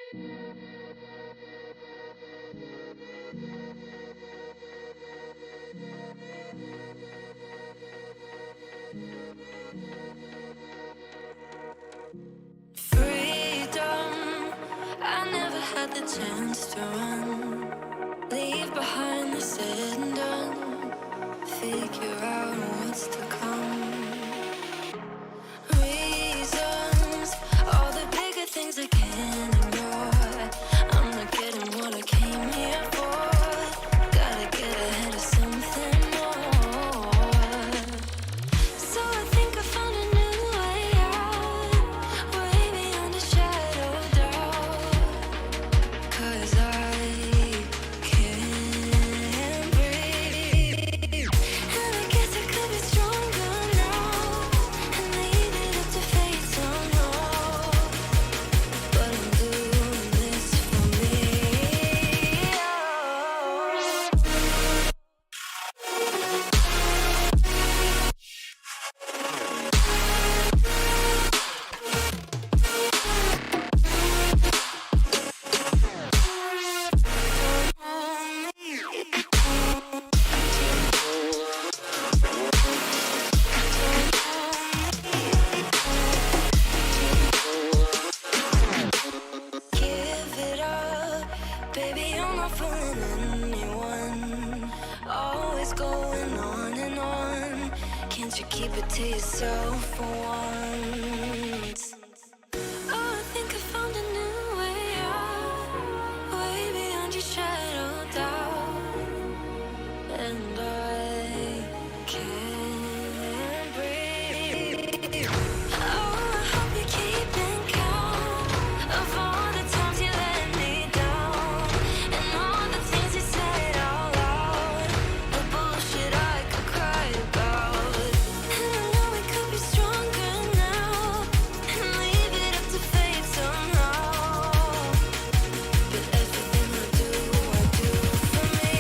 Freedom, I never had the chance to run. Leave behind the said and done. Figure out what's to come. Reasons, all the bigger things I can't ignore. I'm not getting what I came here for. Gotta get ahead of something more. So I think I found a new way out, way beyond a shadow of doubt. 'Cause I can't breathe. And I guess I could be stronger now and leave it up to fate somehow. But I'm doing this for me. Give it up, baby, I'm not fooling anyone. Always going on and on. Can't you keep it to yourself for once? Oh, I think I found a new way out, way beyond your shadow of doubt. And I can't breathe. Oh, I hope you're keeping count of all the times you let me down, and all the things you said out loud, the bullshit I could cry about. And I know we could be stronger now and leave it up to fate somehow. But everything I do for me.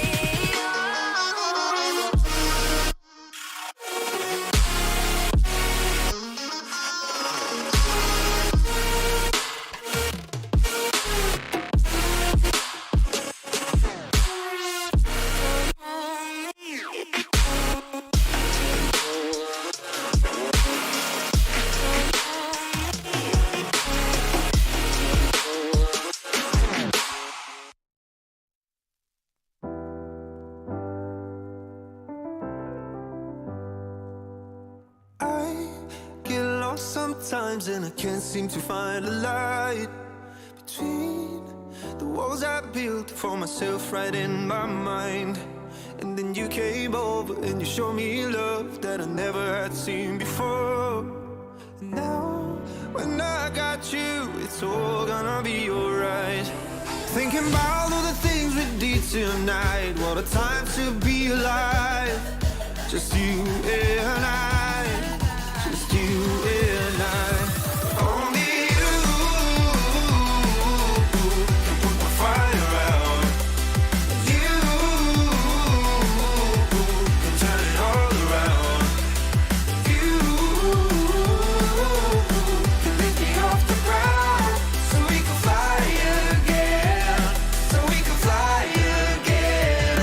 I get lost sometimes and I can't seem to find a light between the walls I built for myself right in my mind. And then you came over and you showed me love that I never had seen before. And now when I got you, it's all gonna be alright. Thinking about all the things we did tonight, what a time to be alive. Just you and I, just you and I. Only you can put my fire out. You can turn it all around. You can lift me off the ground so we can fly again, so we can fly again.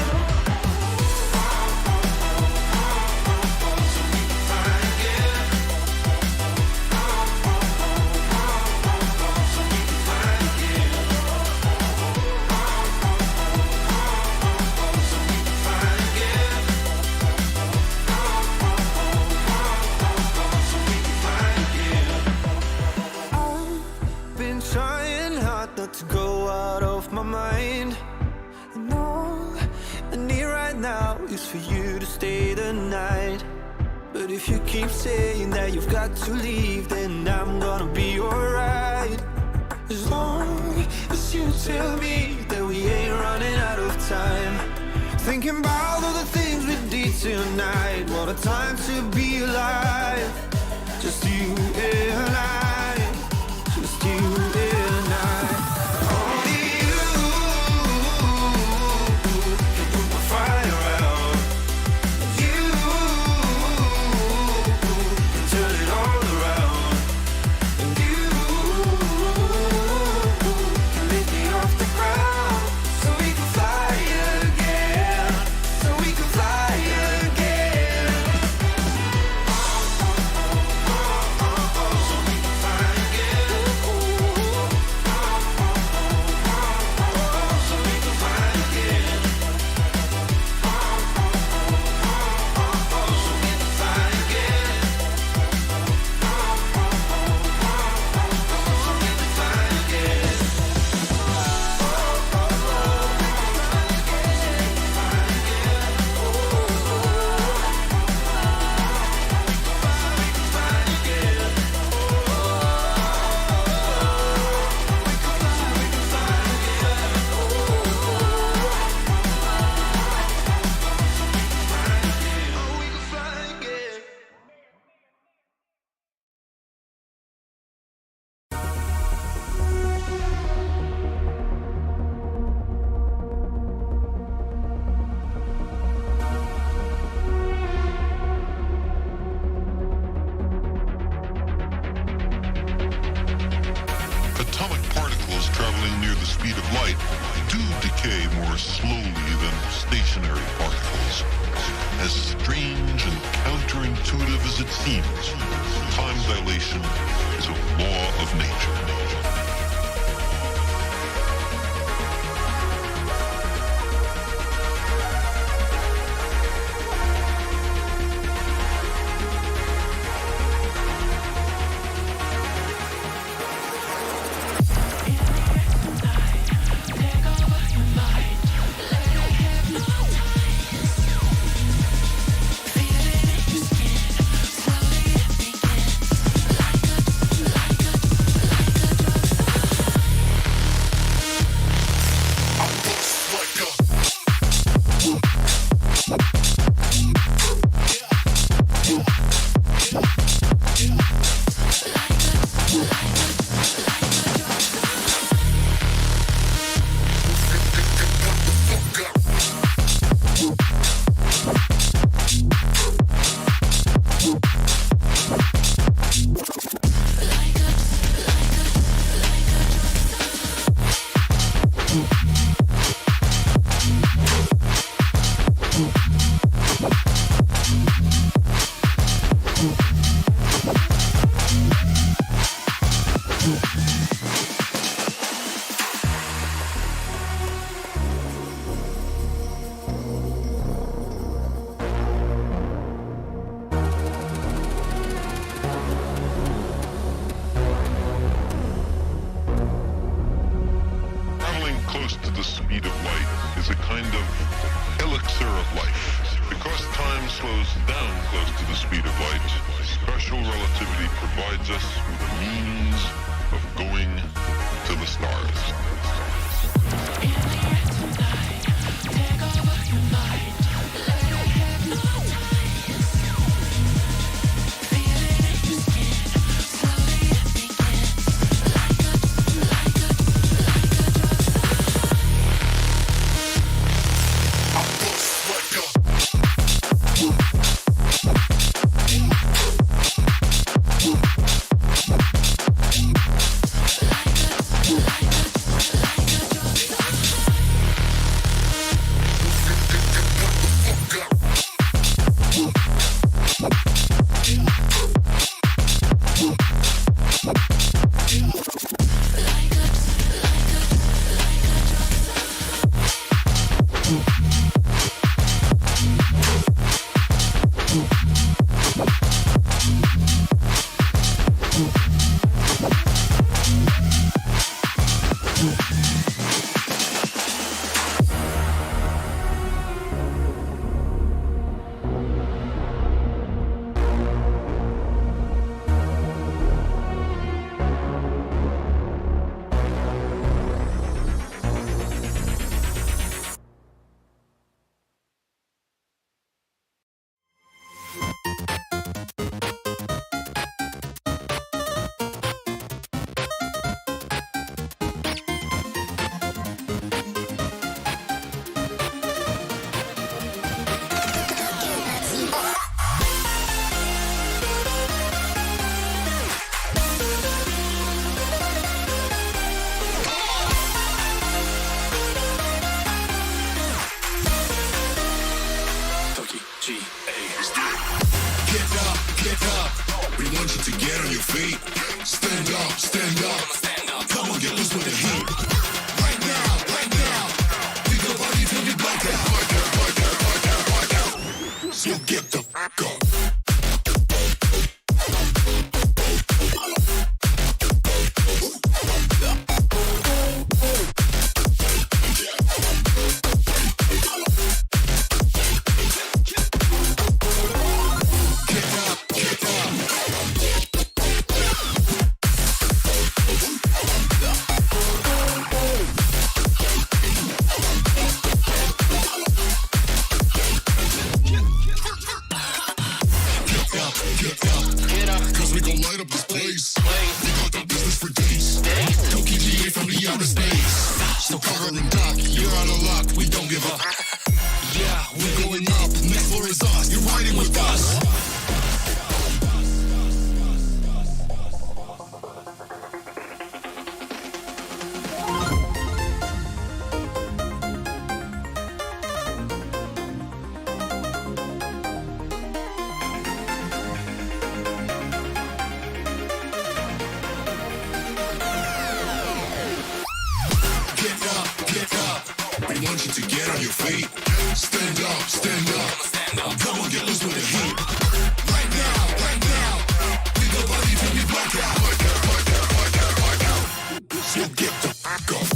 I've been trying hard not to go out of my mind. And all I need right now is for you to stay the night. But if you keep saying that you've got to leave, then I'm gonna be alright. As long as you tell me that we ain't running out of time. Thinking about all the things we did tonight, what a time to be alive. Just you and I, just you and I. Only you can put my fire out. You can turn it all around. And you can traveling near the speed of light do decay more slowly than stationary particles. As strange and counterintuitive as it seems, time dilation is a law of nature. get on your feet. Stand up, stand up, stand up. Come on, get loose with the heat. Right now, we go party till we black out. So get the fuck up.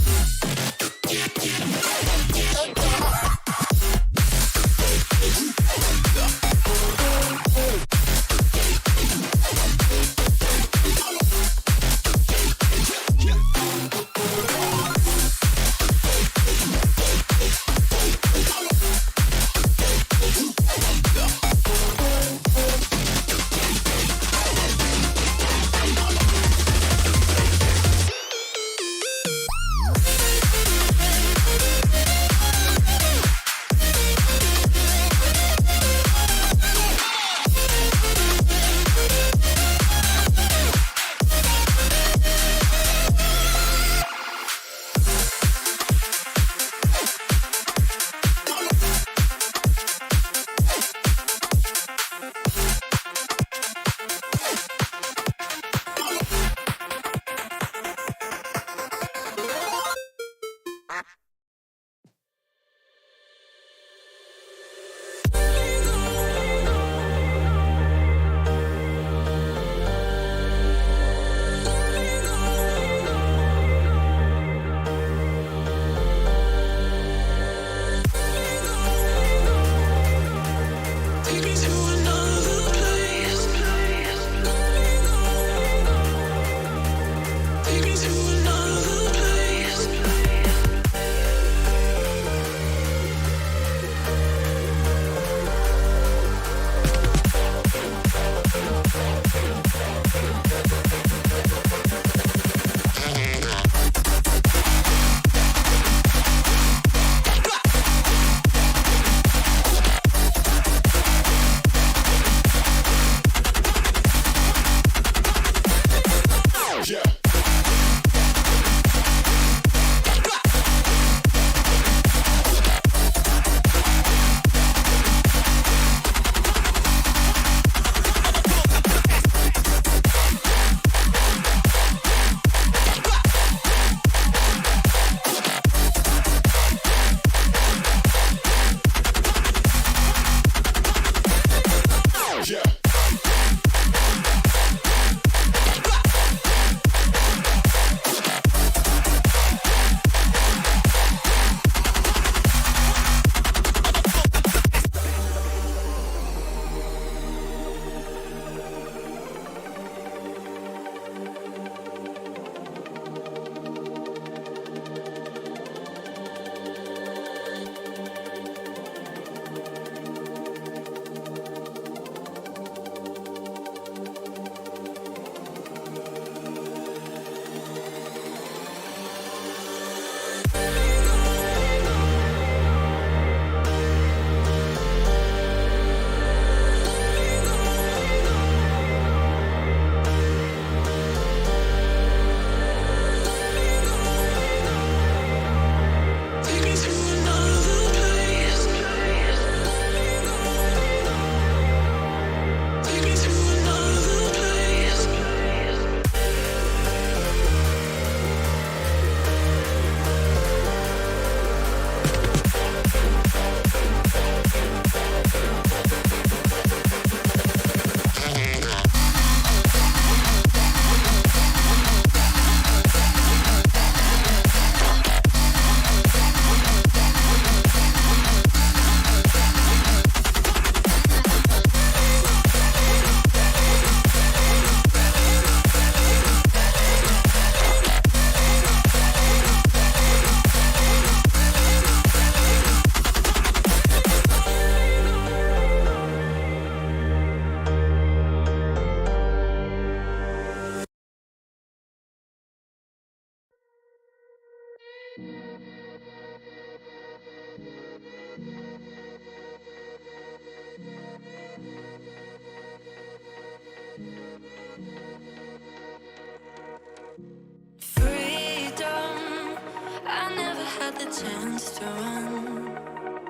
the chance to run,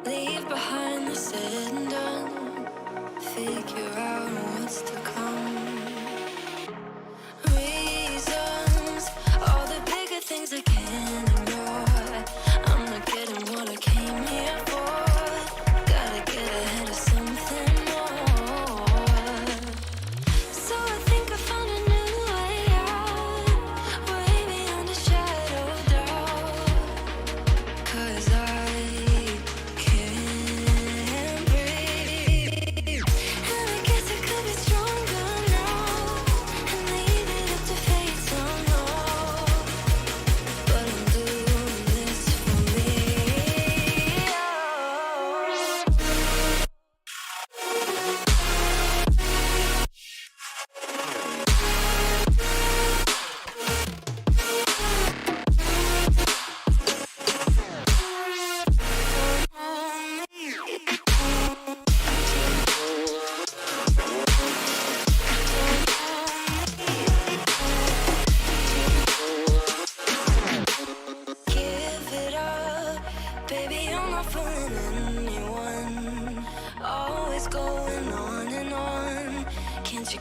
leave behind the said and done, figure out what's to come. Reasons, all the bigger things I can't ignore. I'm not getting what I came here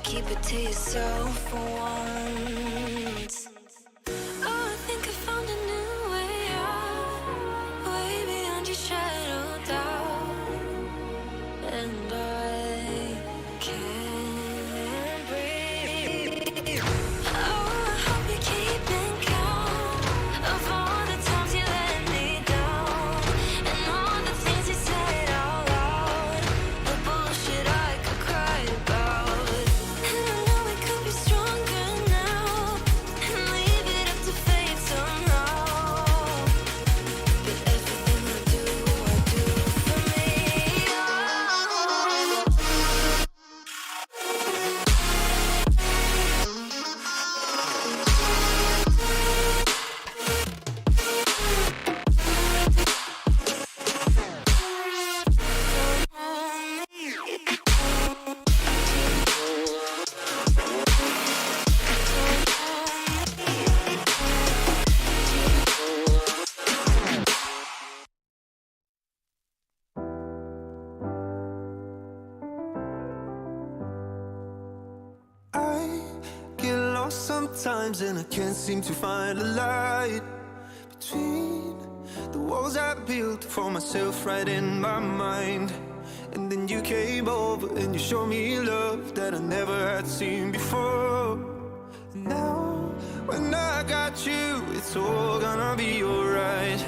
keep it to yourself for once. Oh, I think I found a new way out, way beyond your shadow doubt, and I can't breathe. Oh, I hope you're keeping count of all the times you let me down, and all the things you said out loud, the bullshit I could cry about. And I know we could be stronger now, and leave it up to fate somehow. But everything I do for me. I get lost sometimes and I can't seem to find a light between the walls I built for myself right in my mind. And then you came over and you showed me love that I never had seen before. And now when I got you, it's all gonna be alright.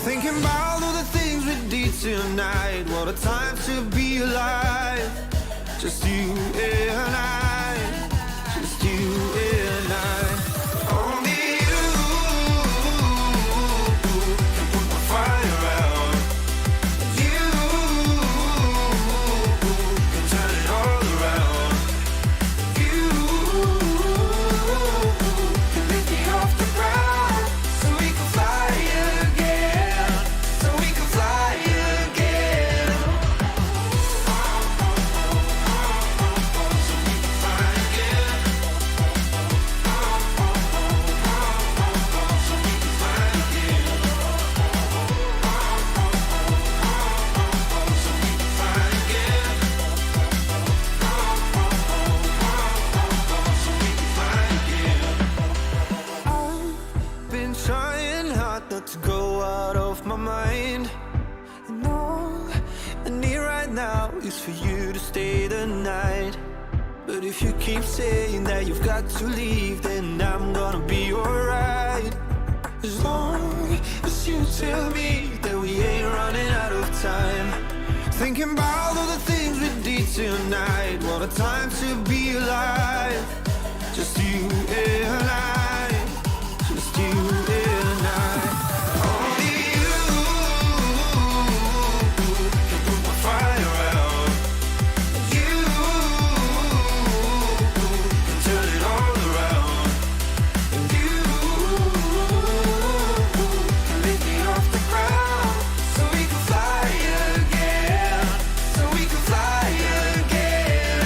Thinking about all the things we did tonight, what a time to be alive. Just you and I, just you and I. Only you can put the fire out. You can turn it all around. You can lift me off the ground, so we can fly again, so we can fly again. I've been trying hard not to go out of my mind, and all I need right now is for you to stay the night. But if you keep saying that you've got to leave, then I'm gonna be alright. As long as you tell me that we ain't running out of time. Thinking about all the things we did tonight, what a time to be alive. Just you and I, just you and I. Only you can put the fire out. You can turn it all around. And you can lift me off the ground, so we can fly again, so we can fly again.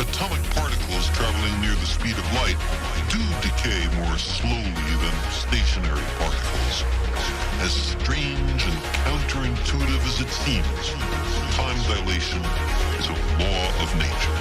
Atomic particles traveling near the speed of light do decay more slowly than stationary particles. As strange and counterintuitive as it seems, time dilation is a law of nature.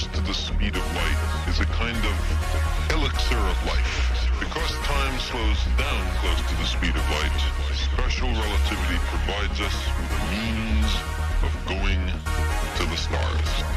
close to the speed of light is a kind of elixir of life. Because time slows down close to the speed of light, special relativity provides us with a means of going to the stars.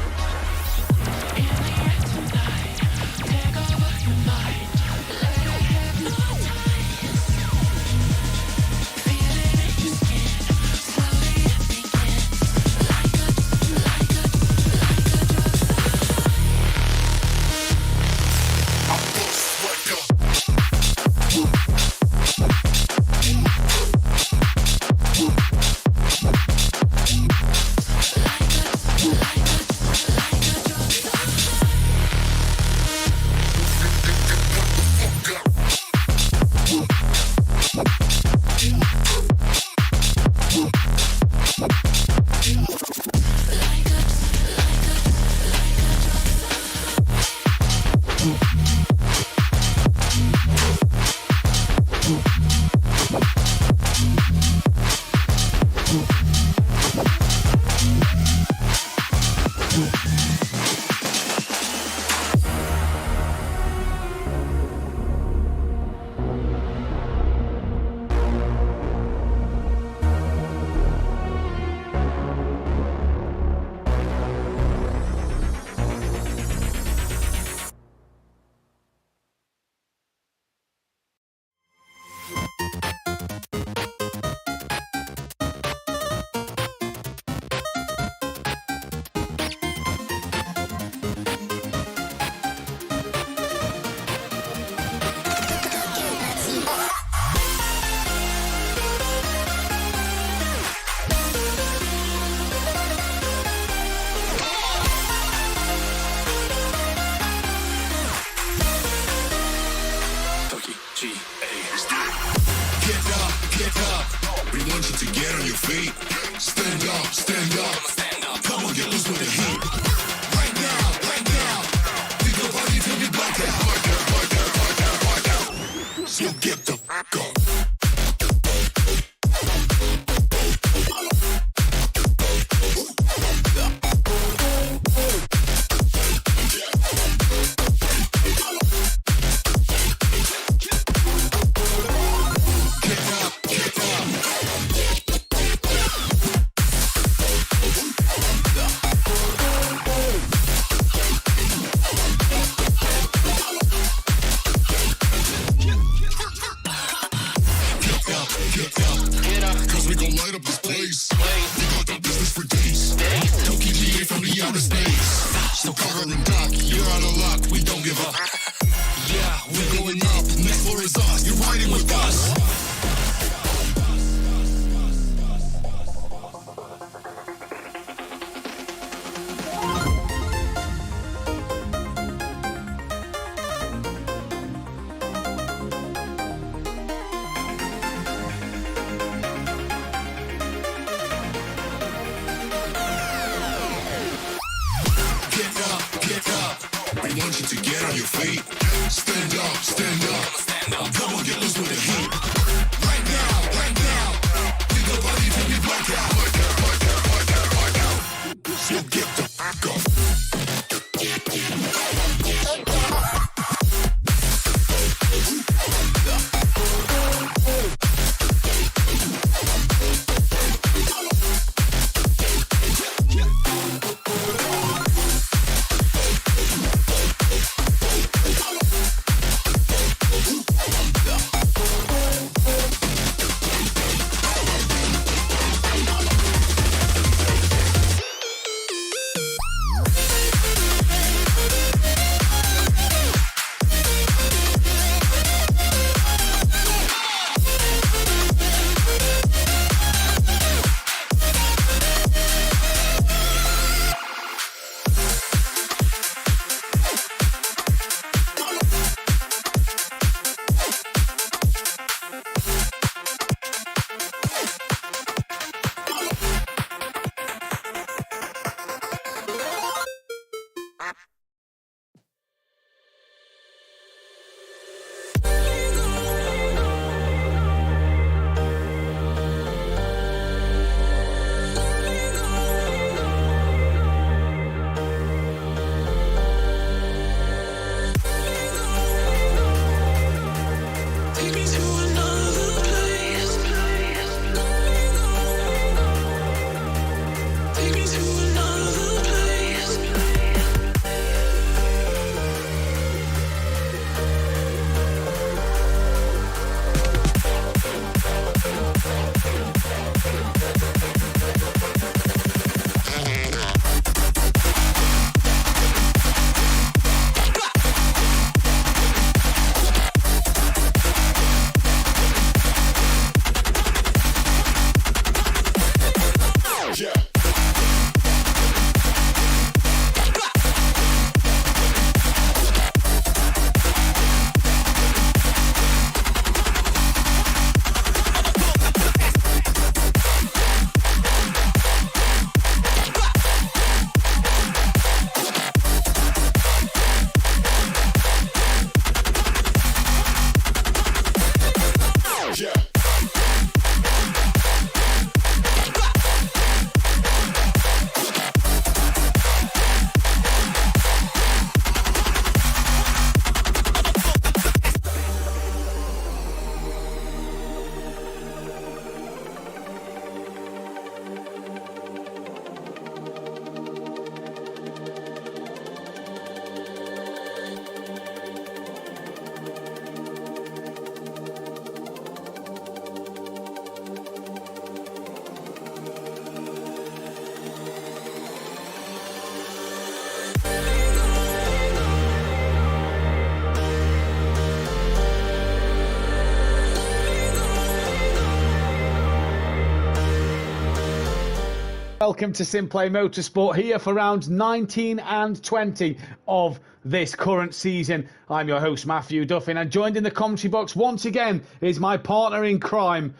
Welcome to Simplay Motorsport, here for rounds 19 and 20 of this current season. I'm your host, Mathew Duffin, and joined in the commentary box once again is my partner in crime,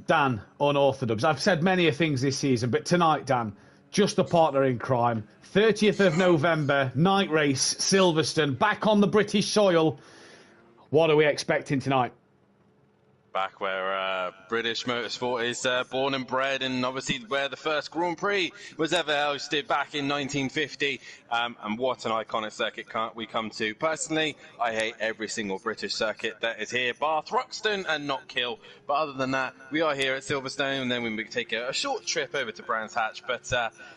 Dan Unorthodox. I've said many things this season, but tonight, Dan, just a partner in crime. 30th of November, night race, Silverstone, back on the British soil. What are we expecting tonight? Back where British Motorsport is born and bred, and obviously where the first Grand Prix was ever hosted back in 1950. And what an iconic circuit we come to. Personally, I hate every single British circuit that is here, bar Thruxton and Knockhill. But other than that, we are here at Silverstone, and then we take a short trip over to Brands Hatch. But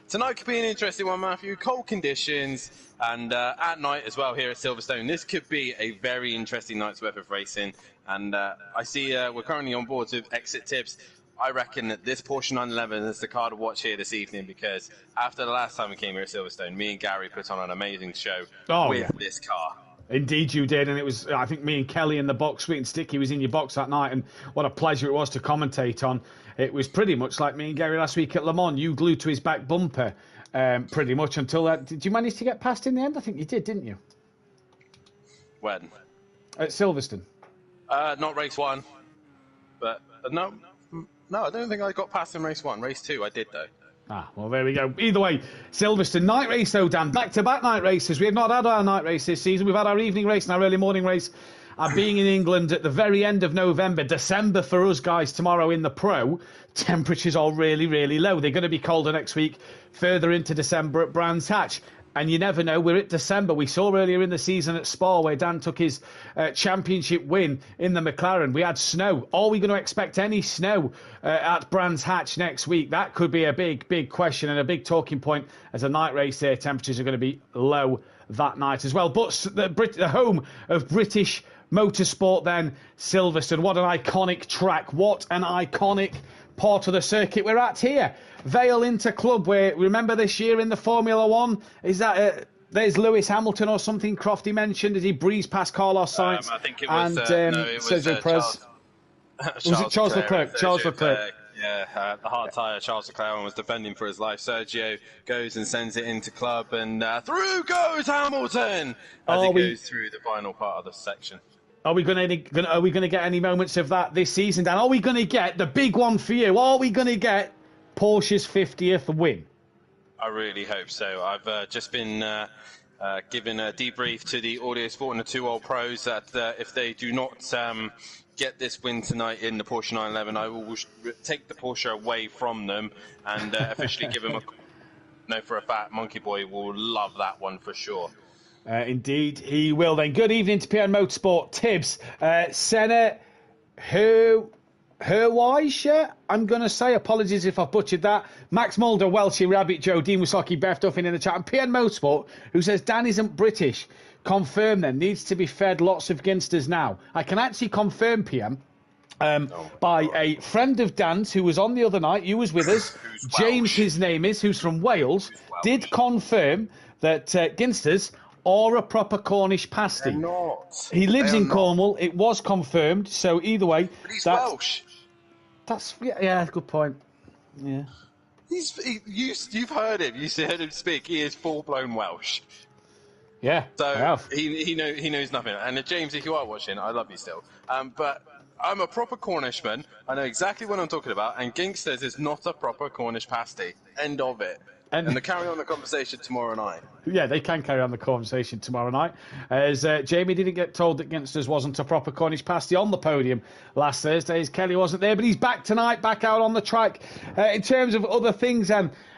tonight could be an interesting one, Mathew. Cold conditions, and at night as well here at Silverstone. This could be a very interesting night's worth of racing. And I see we're currently on board with exit tips. I reckon that this Porsche 911 is the car to watch here this evening, because after the last time we came here at Silverstone, me and Gary put on an amazing show with this car. Indeed you did, and it was, I think, me and Kelly in the box. Sweet and Sticky was in your box that night, and what a pleasure it was to commentate on. It was pretty much like me and Gary last week at Le Mans. You glued to his back bumper pretty much until that. Did you manage to get past in the end? I think you did, didn't you? When? At Silverstone. Not race one, but no, I don't think I got past in race one. Race two, I did though. Well, there we go. Either way, Silverstone night race though, Dan. Back-to-back night races. We have not had our night race this season. We've had our evening race and our early morning race. Being in England at the very end of November, December for us guys tomorrow in the Pro, temperatures are really, really low. They're going to be colder next week, further into December at Brands Hatch. And you never know, we're at December. We saw earlier in the season at Spa where Dan took his championship win in the McLaren. We had snow. Are we going to expect any snow at Brands Hatch next week? That could be a big, big question and a big talking point as a night race there. Temperatures are going to be low that night as well. But the home of British Motorsport then, Silverstone. What an iconic track. What an iconic part of the circuit we're at here. Vale Inter Club, where, remember this year in the Formula One, is that there's Lewis Hamilton or something Crofty mentioned as he breezed past Carlos Sainz. I think it was, Sergio Perez. Was it Charles Leclerc? Charles Leclerc. Yeah, the hard tyre, Charles Leclerc was defending for his life. Sergio goes and sends it into club, and through goes Hamilton as he goes through the final part of the section. Are we going to get any moments of that this season, Dan? Are we going to get the big one for you? Are we going to get Porsche's 50th win? I really hope so. I've just been given a debrief to the Audio Sport and the 2 Old Pros that if they do not get this win tonight in the Porsche 911, I will take the Porsche away from them and officially give them a... No, for a fact, Monkey Boy will love that one for sure. Indeed, he will then. Good evening to PN Motorsport. Tibbs, Senna, Herweischer, I'm going to say. Apologies if I've butchered that. Max Mulder, Welshie, Rabbit Joe, Dean Wysocki, Beth Duffin in the chat. And PN Motorsport, who says Dan isn't British. Confirm then. Needs to be fed lots of Ginsters now. I can actually confirm, PM, by a friend of Dan's who was on the other night. You was with us. James, his name is, who's from Wales, did confirm that Ginsters or a proper Cornish pasty. They're not. He lives in Cornwall. It was confirmed. So either way, but he's Welsh. That's yeah, good point. Yeah. You've heard him. You heard him speak. He is full-blown Welsh. Yeah. So he knows nothing. And James, if you are watching, I love you still. But I'm a proper Cornishman. I know exactly what I'm talking about. And Gingsters is not a proper Cornish pasty. End of it. And they carry on the conversation tomorrow night. Yeah, they can carry on the conversation tomorrow night. As Jamie didn't get told that Ginsters wasn't a proper Cornish pasty on the podium last Thursday, as Kelly wasn't there, but he's back tonight, back out on the track. In terms of other things,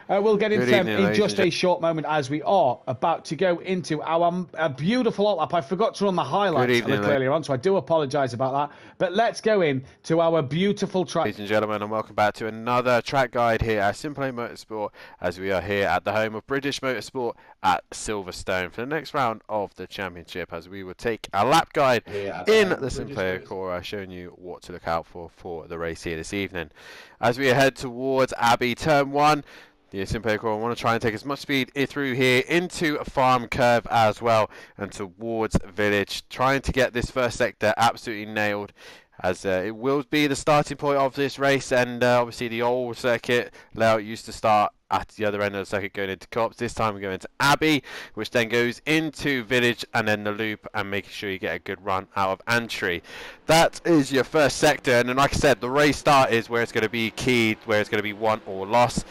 we'll get into them in just a short moment as we are about to go into our beautiful lap. I forgot to run the highlights earlier on, so I do apologise about that. But let's go into our beautiful track. Ladies and gentlemen, and welcome back to another track guide here at Simplay Motorsport, as we are here at the home of British Motorsport at Silverstone for the next round of the championship, as we will take a lap guide in the Simplay Cora, showing you what to look out for the race here this evening. As we head towards Abbey Turn 1, the Simplay Cora want to try and take as much speed through here into a farm curve as well and towards Village, trying to get this first sector absolutely nailed as it will be the starting point of this race. And obviously the old circuit layout used to start at the other end of the circuit going into Cops. This time we go into Abbey, which then goes into Village and then the loop, and making sure you get a good run out of Antry. That is your first sector, and then like I said, the race start is where it's going to be keyed, where it's going to be won or lost.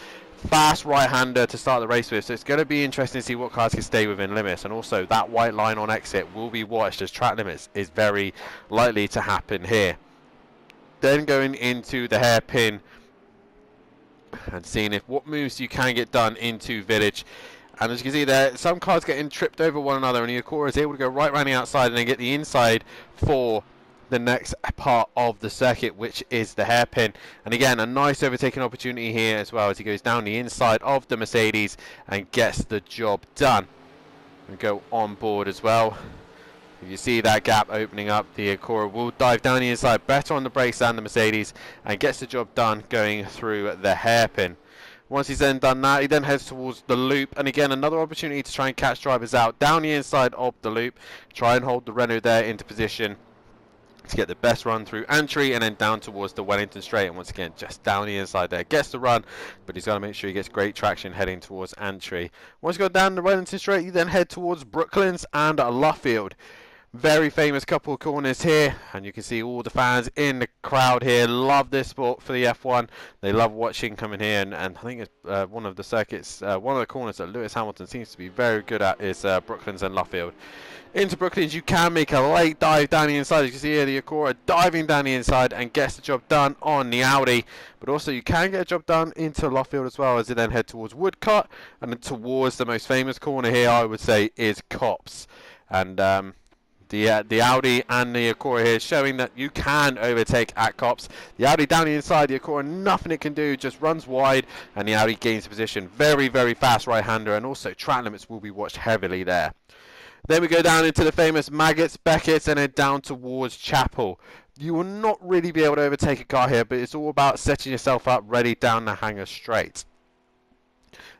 Fast right-hander to start the race with, so it's going to be interesting to see what cars can stay within limits, and also that white line on exit will be watched, as track limits is very likely to happen here. Then going into the hairpin and seeing what moves you can get done into Village. And as you can see there, some cars getting tripped over one another, and Yakura is able to go right around the outside and then get the inside for the next part of the circuit, which is the hairpin. And again, a nice overtaking opportunity here as well, as he goes down the inside of the Mercedes and gets the job done. And go on board as well. If you see that gap opening up, the Acura will dive down the inside, better on the brakes than the Mercedes, and gets the job done going through the hairpin. Once he's then done that, he then heads towards the loop, and again another opportunity to try and catch drivers out down the inside of the loop. Try and hold the Renault there into position to get the best run through Antry and then down towards the Wellington straight, and once again just down the inside there, gets the run, but he's got to make sure he gets great traction heading towards Antry. Once you go down the Wellington straight, you then head towards Brooklands and Luffield. Very famous couple of corners here, and you can see all the fans in the crowd here love this sport for the F1. They love watching coming here, and I think it's one of the circuits, one of the corners that Lewis Hamilton seems to be very good at is Brooklands and Luffield. Into Brooklands, you can make a late dive down the inside. As you can see here, the Acura diving down the inside and gets the job done on the Audi. But also you can get a job done into Luffield as well, as they then head towards Woodcut, and then towards the most famous corner here, I would say, is Copse. And the Audi and the Acura here showing that you can overtake at Copse. The Audi down the inside, the Acura, nothing it can do, just runs wide, and the Audi gains position. Very, very fast right-hander, and also track limits will be watched heavily there. Then we go down into the famous Maggots, Beckett's, and then down towards Chapel. You will not really be able to overtake a car here, but it's all about setting yourself up ready down the hanger straight.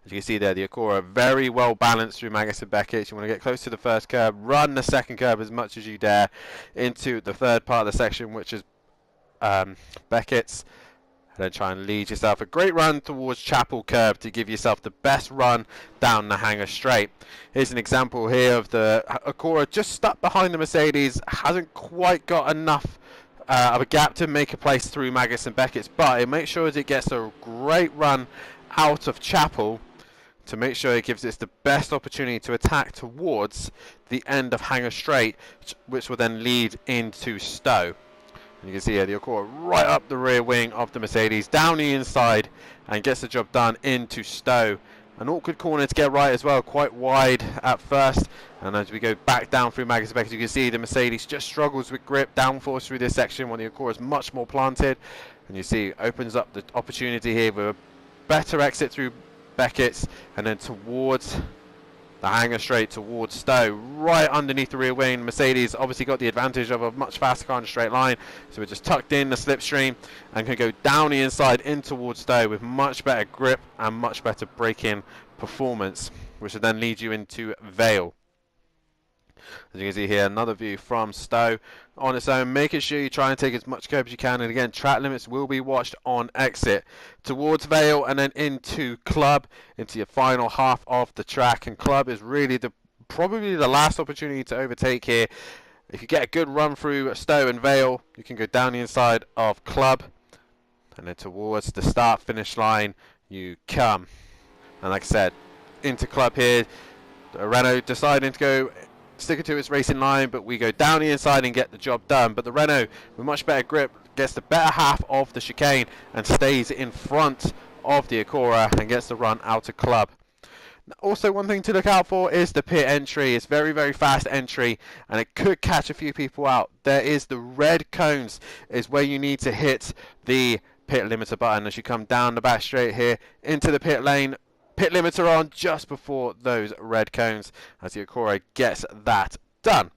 As you can see there, the Acura very well balanced through Maggots and Beckett's. You want to get close to the first curb, run the second curb as much as you dare into the third part of the section, which is Beckett's. And then try and lead yourself a great run towards Chapel curb to give yourself the best run down the hanger straight. Here's an example here of the Acura just stuck behind the Mercedes, hasn't quite got enough of a gap to make a place through Maggots and Beckett's, but it makes sure that it gets a great run out of Chapel to make sure it gives it the best opportunity to attack towards the end of hanger straight, which will then lead into Stowe. You can see here the Acura right up the rear wing of the Mercedes, down the inside, and gets the job done into Stowe. An awkward corner to get right as well, quite wide at first. And as we go back down through Maggots and Beckett's, you can see the Mercedes just struggles with grip, downforce through this section, when the Acura is much more planted. And you see it opens up the opportunity here with a better exit through Beckett's, and then towards the hanger straight towards Stowe, right underneath the rear wing. Mercedes obviously got the advantage of a much faster car in a straight line, so we're just tucked in the slipstream and can go down the inside in towards Stowe with much better grip and much better braking performance, which will then lead you into Vale. As you can see here, another view from Stowe on its own, making sure you try and take as much curb as you can, and again track limits will be watched on exit towards Vale, and then into Club, into your final half of the track. And Club is really probably the last opportunity to overtake here. If you get a good run through Stowe and Vale, you can go down the inside of Club, and then towards the start finish line you come. And like I said, into Club here, the Renault deciding to go sticking to its racing line, but we go down the inside and get the job done. But the Renault, with much better grip, gets the better half of the chicane and stays in front of the Acura and gets the run out of Club. Also, one thing to look out for is the pit entry. It's very, very fast entry, and it could catch a few people out. There is the red cones is where you need to hit the pit limiter button as you come down the back straight here into the pit lane. Pit limiter on just before those red cones as the Acura gets that done.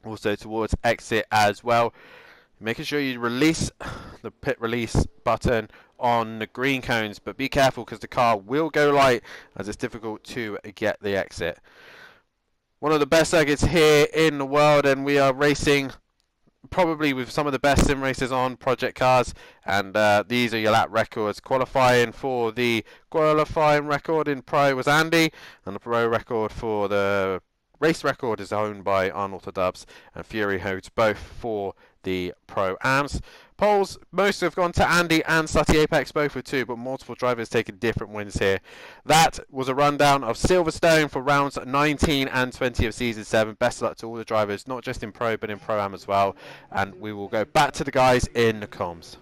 Also towards exit as well, making sure you release the pit release button on the green cones, but be careful because the car will go light as it's difficult to get the exit. One of the best circuits here in the world, and we are racing probably with some of the best sim racers on project cars, and these are your lap records. Qualifying record in Pro was Andy, and the Pro record for the race record is owned by Arnold Dubs, and Fury holds both for the Pro-Ams. Poles, most have gone to Andy and Sutty Apex, both with 2, but multiple drivers taking different wins here. That was a rundown of Silverstone for rounds 19 and 20 of Season 7. Best of luck to all the drivers, not just in Pro, but in Pro-Am as well. And we will go back to the guys in the comms.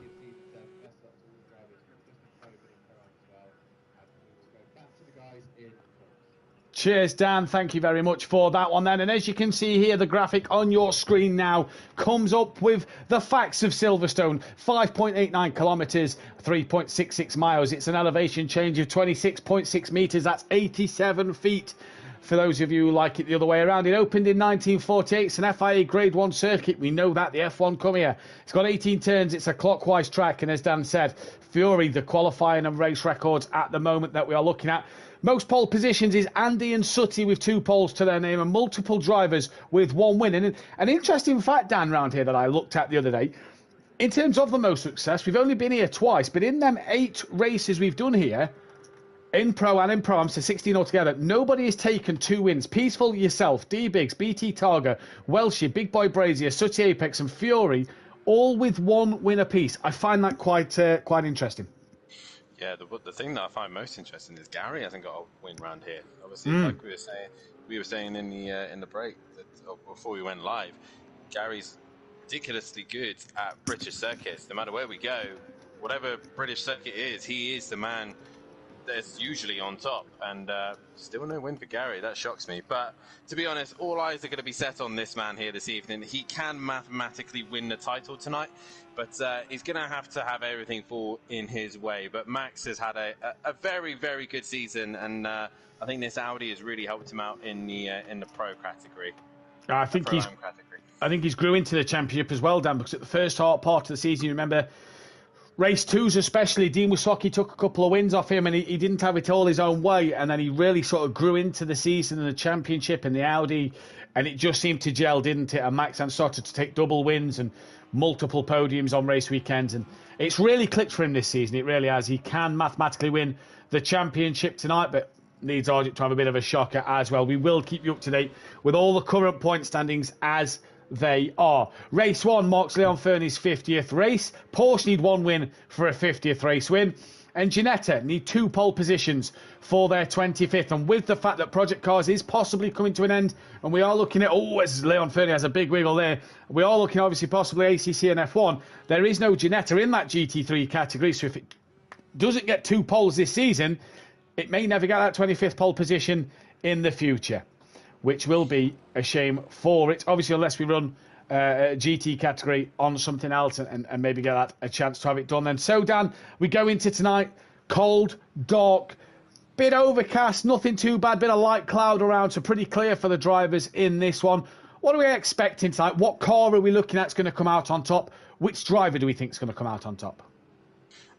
Cheers, Dan. Thank you very much for that one then. And as you can see here, the graphic on your screen now comes up with the facts of Silverstone. 5.89 kilometres, 3.66 miles. It's an elevation change of 26.6 metres. That's 87 feet. For those of you who like it the other way around, it opened in 1948. It's an FIA Grade 1 circuit. We know that. The F1 come here. It's got 18 turns. It's a clockwise track. And as Dan said, Fury, the qualifying and race records at the moment that we are looking at. Most pole positions is Andy and Sutty with 2 poles to their name and multiple drivers with 1 win. And an interesting fact, Dan, round here that I looked at the other day, in terms of the most success, we've only been here twice, but in them 8 races we've done here, in Pro and in Pro-Am, so 16 altogether, nobody has taken 2 wins. Peaceful, yourself, D-Biggs, BT Targa, Welshie, Big Boy Brazier, Sutty Apex and Fury, all with 1 win apiece. I find that quite interesting. Yeah, the thing that I find most interesting is Gary hasn't got a win round here. Obviously, like we were saying in the break before we went live, Gary's ridiculously good at British circuits. No matter where we go, whatever British circuit is, he is the man that's usually on top. And still no win for Gary. That shocks me. But to be honest, all eyes are going to be set on this man here this evening. He can mathematically win the title tonight, but he's going to have everything fall in his way. But Max has had a very, very good season, and I think this Audi has really helped him out in the Pro category. I think he's grew into the championship as well, Dan, because at the first part of the season, you remember race 2s especially, Dean Wysocki took a couple of wins off him, and he didn't have it all his own way, and then he really sort of grew into the season and the championship and the Audi, and it just seemed to gel, didn't it? And Max then started to take double wins and multiple podiums on race weekends, and it's really clicked for him this season. It really has. He can mathematically win the championship tonight, but needs Argent to have a bit of a shocker as well. We will keep you up to date with all the current point standings as they are. Race 1 marks Leon Fernie's 50th race. Porsche need 1 win for a 50th race win. And Ginetta need 2 pole positions for their 25th. And with the fact that Project Cars is possibly coming to an end, and we are looking at, as Leon Fernie has a big wiggle there, we are looking obviously possibly ACC and F1. There is no Ginetta in that GT3 category, so if it doesn't get 2 poles this season, it may never get that 25th pole position in the future, which will be a shame for it. Obviously, unless we run a GT category on something else and maybe get that a chance to have it done then. So, Dan, we go into tonight, cold, dark, bit overcast, nothing too bad, bit of light cloud around, so pretty clear for the drivers in this one. What are we expecting tonight? What car are we looking at is going to come out on top? Which driver do we think is going to come out on top?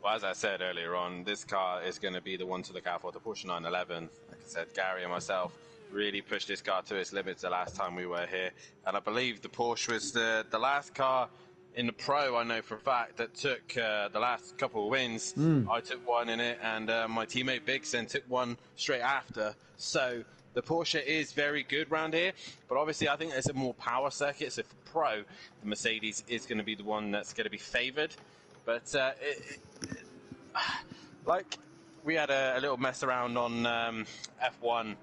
Well, as I said earlier on, this car is going to be the one to look out for, the Porsche 911. Like I said, Gary and myself really pushed this car to its limits the last time we were here. And I believe the Porsche was the last car in the Pro, I know for a fact, that took the last couple of wins. I took one in it, and my teammate Biggs then took one straight after. So the Porsche is very good round here, but obviously I think there's a more power circuit. So for Pro, the Mercedes is going to be the one that's going to be favoured. But like we had a little mess around on F1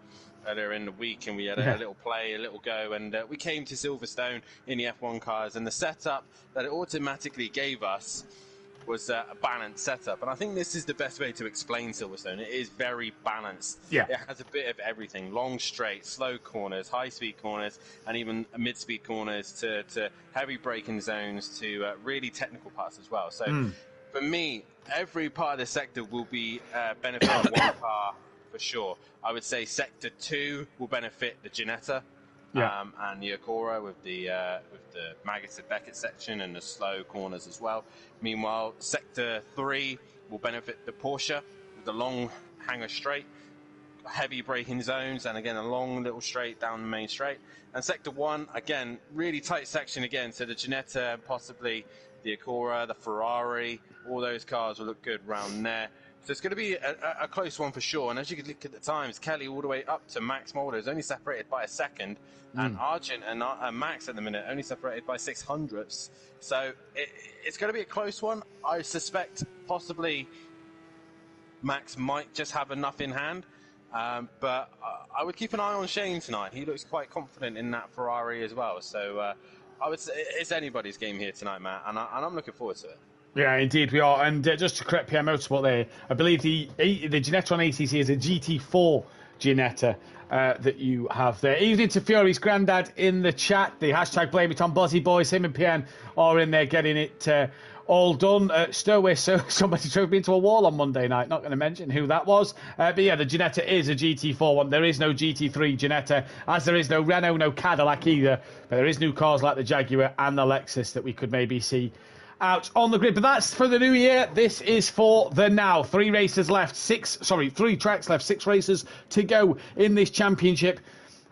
earlier in the week, and we had a little play, a little go, and we came to Silverstone in the F1 cars, and the setup that it automatically gave us was a balanced setup. And I think this is the best way to explain Silverstone. It is very balanced. It has a bit of everything: long straight, slow corners, high speed corners, and even mid speed corners to heavy braking zones to really technical parts as well. So for me, every part of the sector will be benefiting one car for sure. I would say Sector 2 will benefit the Ginetta and the Acura with the Magus and Beckett section and the slow corners as well. Meanwhile, Sector 3 will benefit the Porsche with the long hanger straight. heavy braking zones, and again a long little straight down the main straight. And sector 1, again, really tight section again, so the Ginetta, possibly the Acura, the Ferrari, all those cars will look good round there. So it's going to be a close one for sure. And as you can look at the times, Kelly all the way up to Max Mulder is only separated by a second, and Argent and Max at the minute only separated by 600ths. So it's going to be a close one. I suspect possibly Max might just have enough in hand. But I would keep an eye on Shane tonight. He looks quite confident in that Ferrari as well. So I would say it's anybody's game here tonight, Matt, and I'm looking forward to it. Yeah, indeed we are. And just to correct PM Motorsport there, I believe the Ginetta on ACC is a GT4 Ginetta that you have there. Evening to Fury's granddad in the chat. The hashtag blame it on Buzzy Boys. Him and PM are in there getting it all done. Stowaway, so somebody drove me into a wall on Monday night. Not going to mention who that was. But yeah, the Ginetta is a GT4 one. There is no GT3 Ginetta, as there is no Renault, no Cadillac either. But there is new cars like the Jaguar and the Lexus that we could maybe see out on the grid. But that's for the new year. This is for the now. 3 races left. 3 tracks left. 6 races to go in this championship.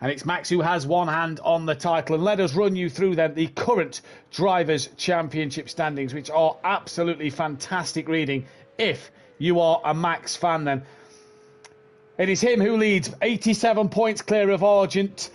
And it's Max who has one hand on the title. And let us run you through then the current Drivers' Championship standings, which are absolutely fantastic reading if you are a Max fan then. It is him who leads, 87 points clear of Argent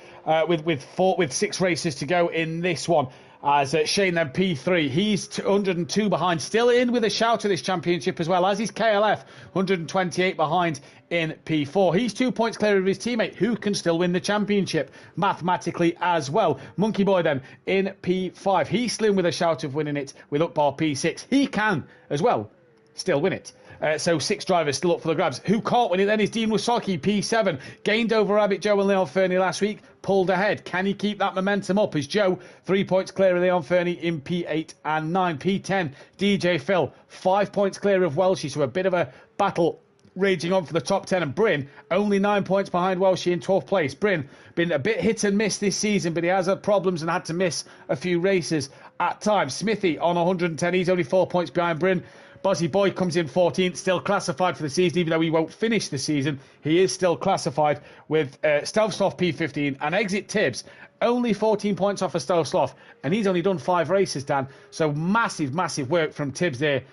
with 6 races to go in this one. As Shane then P3, he's 202 behind, still in with a shout of this championship as well, as is KLF, 128 behind in P4. He's 2 points clear of his teammate, who can still win the championship mathematically as well. Monkey Boy then in P5, he's still in with a shout of winning it with Ukbar P6. He can as well still win it. So 6 drivers still up for the grabs. Who can't win it then is Dean Wasaki, P7. Gained over Rabbit Joe and Leon Fernie last week. Pulled ahead. Can he keep that momentum up? As Joe, 3 points clear of Leon Fernie in P8 and 9. P10, DJ Phil, 5 points clear of Welshie. So a bit of a battle raging on for the top 10. And Bryn, only 9 points behind Welshie in 12th place. Bryn, been a bit hit and miss this season, but he has had problems and had to miss a few races at times. Smithy on 110. He's only 4 points behind Bryn. Buzzy Boy comes in 14th, still classified for the season, even though he won't finish the season. He is still classified with Stealth Sloth P15 and Exit Tibbs. Only 14 points off of Stealth Sloth, and he's only done 5 races, Dan. So massive, massive work from Tibbs there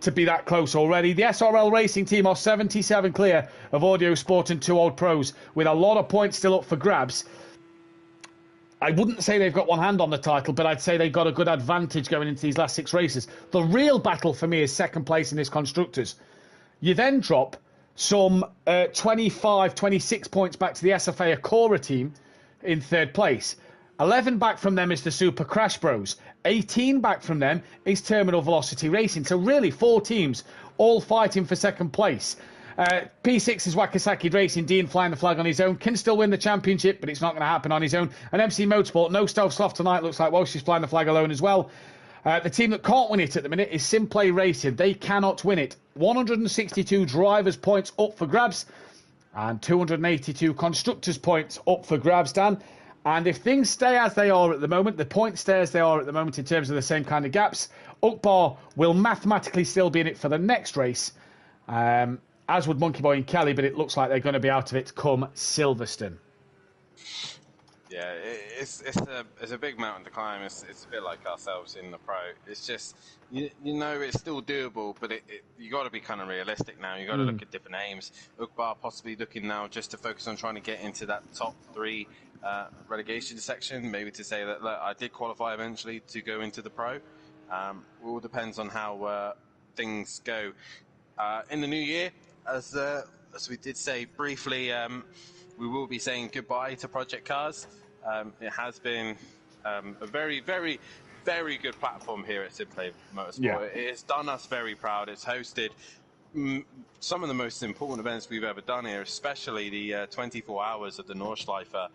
to be that close already. The SRL Racing team are 77 clear of Audio Sport and 2 Old Pros, with a lot of points still up for grabs. I wouldn't say they've got one hand on the title, but I'd say they've got a good advantage going into these last 6 races. The real battle for me is second place in this Constructors. You then drop some 25, 26 points back to the SFA Acura team in 3rd place. 11 back from them is the Super Crash Bros. 18 back from them is Terminal Velocity Racing. So really 4 teams all fighting for second place. P6 is Wakasaki Racing. Dean flying the flag on his own. Can still win the championship, but it's not going to happen on his own. And MC Motorsport, no Stealth Sloth tonight. Looks like Welsh is flying the flag alone as well. The team that can't win it at the minute is Simplay Racing. They cannot win it. 162 drivers' points up for grabs. And 282 constructors' points up for grabs, Dan. And if things stay as they are at the moment, the points stay as they are at the moment in terms of the same kind of gaps, Ukbar will mathematically still be in it for the next race. As would Monkey Boy and Kelly, but it looks like they're going to be out of it come Silverstone. Yeah, it's a big mountain to climb. It's a bit like ourselves in the pro. It's just, you know, it's still doable, but you got to be kind of realistic now. You got to look at different aims. Ukbar possibly looking now just to focus on trying to get into that top 3 relegation section, maybe to say that look, I did qualify eventually to go into the pro. It all depends on how things go in the new year. As we did say briefly, we will be saying goodbye to Project Cars. It has been a very, very, very good platform here at Simplay Motorsport. Yeah. It has done us very proud. It's hosted some of the most important events we've ever done here, especially the 24 hours of the Nordschleife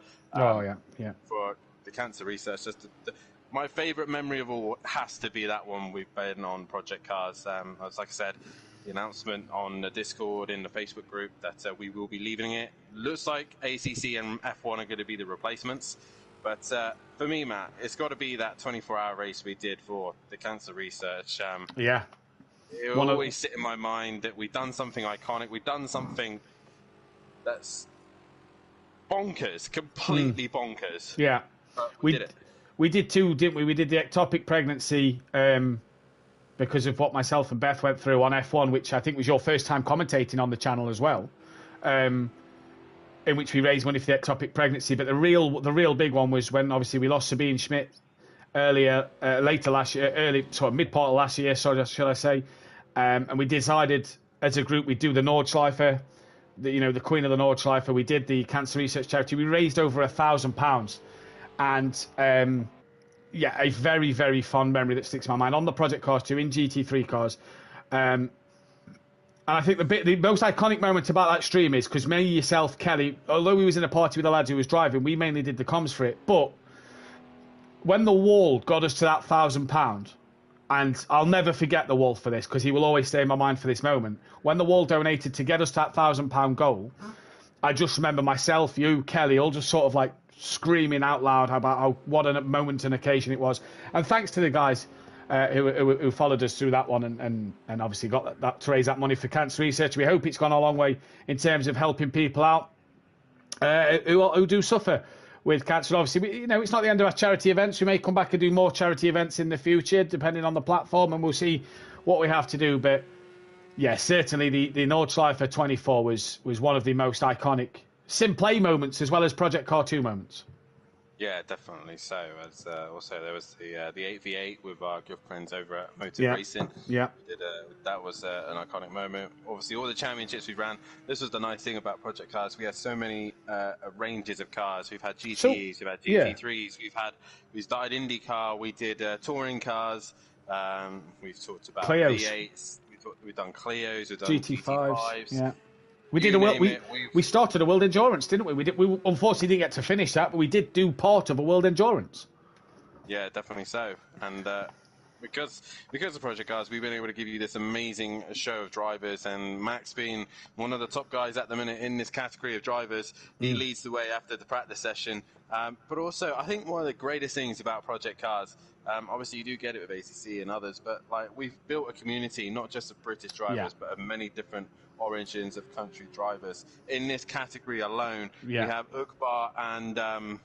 for the cancer research. My favourite memory of all has to be that one we've been on Project Cars. As like I said, the announcement on the Discord in the Facebook group that we will be leaving it. Looks like ACC and F1 are going to be the replacements. But for me, Matt, it's got to be that 24-hour race we did for the cancer research. It will always sit in my mind that we've done something iconic. We've done something That's bonkers, completely bonkers. Yeah. We did it. We did too, didn't we? We did the ectopic pregnancy because of what myself and Beth went through on F1, which I think was your first time commentating on the channel as well, in which we raised money for the ectopic pregnancy. But the real big one was when obviously we lost Sabine Schmidt later last year, mid part of last year, should I say? And we decided as a group we'd do the Nordschleife, the Queen of the Nordschleife. We did the cancer research charity. We raised over £1,000. And a very, very fond memory that sticks in my mind on the Project Cars 2 in GT3 cars. And I think the most iconic moment about that stream is because me, yourself, Kelly, although we was in a party with the lads who was driving, we mainly did the comms for it. But when the wall got us to that £1,000, and I'll never forget the wall for this because he will always stay in my mind for this moment. When the wall donated to get us to that £1,000 goal, I just remember myself, you, Kelly, all just sort of like screaming out loud about what a moment and occasion it was. And thanks to the guys who followed us through that one and obviously got that to raise that money for cancer research. We hope it's gone a long way in terms of helping people out who do suffer with cancer. Obviously, it's not the end of our charity events. We may come back and do more charity events in the future, depending on the platform, and we'll see what we have to do. But yeah, certainly the Nordschleife 24 was one of the most iconic Simplay moments as well as Project Car 2 moments. Yeah, definitely so. As also there was the 8v8 with our good friends over at Motor Racing. Yeah, that was an iconic moment. Obviously, all the championships we ran. This was the nice thing about Project Cars. We had so many ranges of cars. We've had GTEs, we've had GT3s, we started IndyCar. We did touring cars. We've talked about Clios. V8s. We've done Clios. We've done GT5s. GT5s. Yeah. We started a World Endurance, didn't we? We unfortunately didn't get to finish that, but we did do part of a World Endurance. Yeah, definitely so. And because of Project Cars, we've been able to give you this amazing show of drivers. And Max being one of the top guys at the minute in this category of drivers, he leads the way after the practice session. But also, I think one of the greatest things about Project Cars, obviously you do get it with ACC and others, but like we've built a community not just of British drivers, but of many different origins of country drivers. In this category alone, we have Ukbar and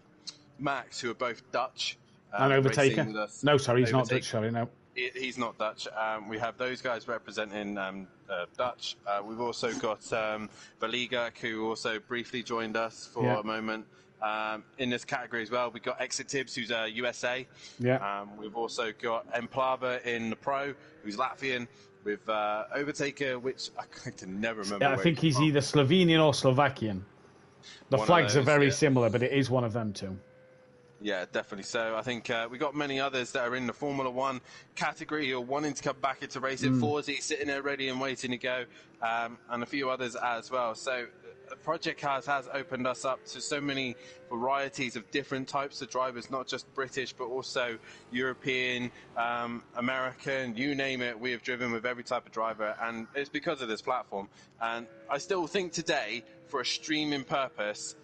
Max, who are both Dutch. And Overtaker? No, sorry, he's not Dutch, sorry, no. He's not Dutch. We have those guys representing Dutch. We've also got Valiga, who also briefly joined us for a moment. In this category as well, we've got Exit Tibbs, who's USA. Yeah. We've also got Emplava in the Pro, who's Latvian. With Overtaker, which I can never remember. Yeah, I think he's either Slovenian or Slovakian. The flags are very similar, but it is one of them too. Yeah, definitely. So I think we got many others that are in the Formula One category who are wanting to come back into racing. Forzy sitting there ready and waiting to go, and a few others as well. So Project Cars has opened us up to so many varieties of different types of drivers, not just British, but also European, American, you name it. We have driven with every type of driver, and it's because of this platform. And I still think today, for a streaming purpose,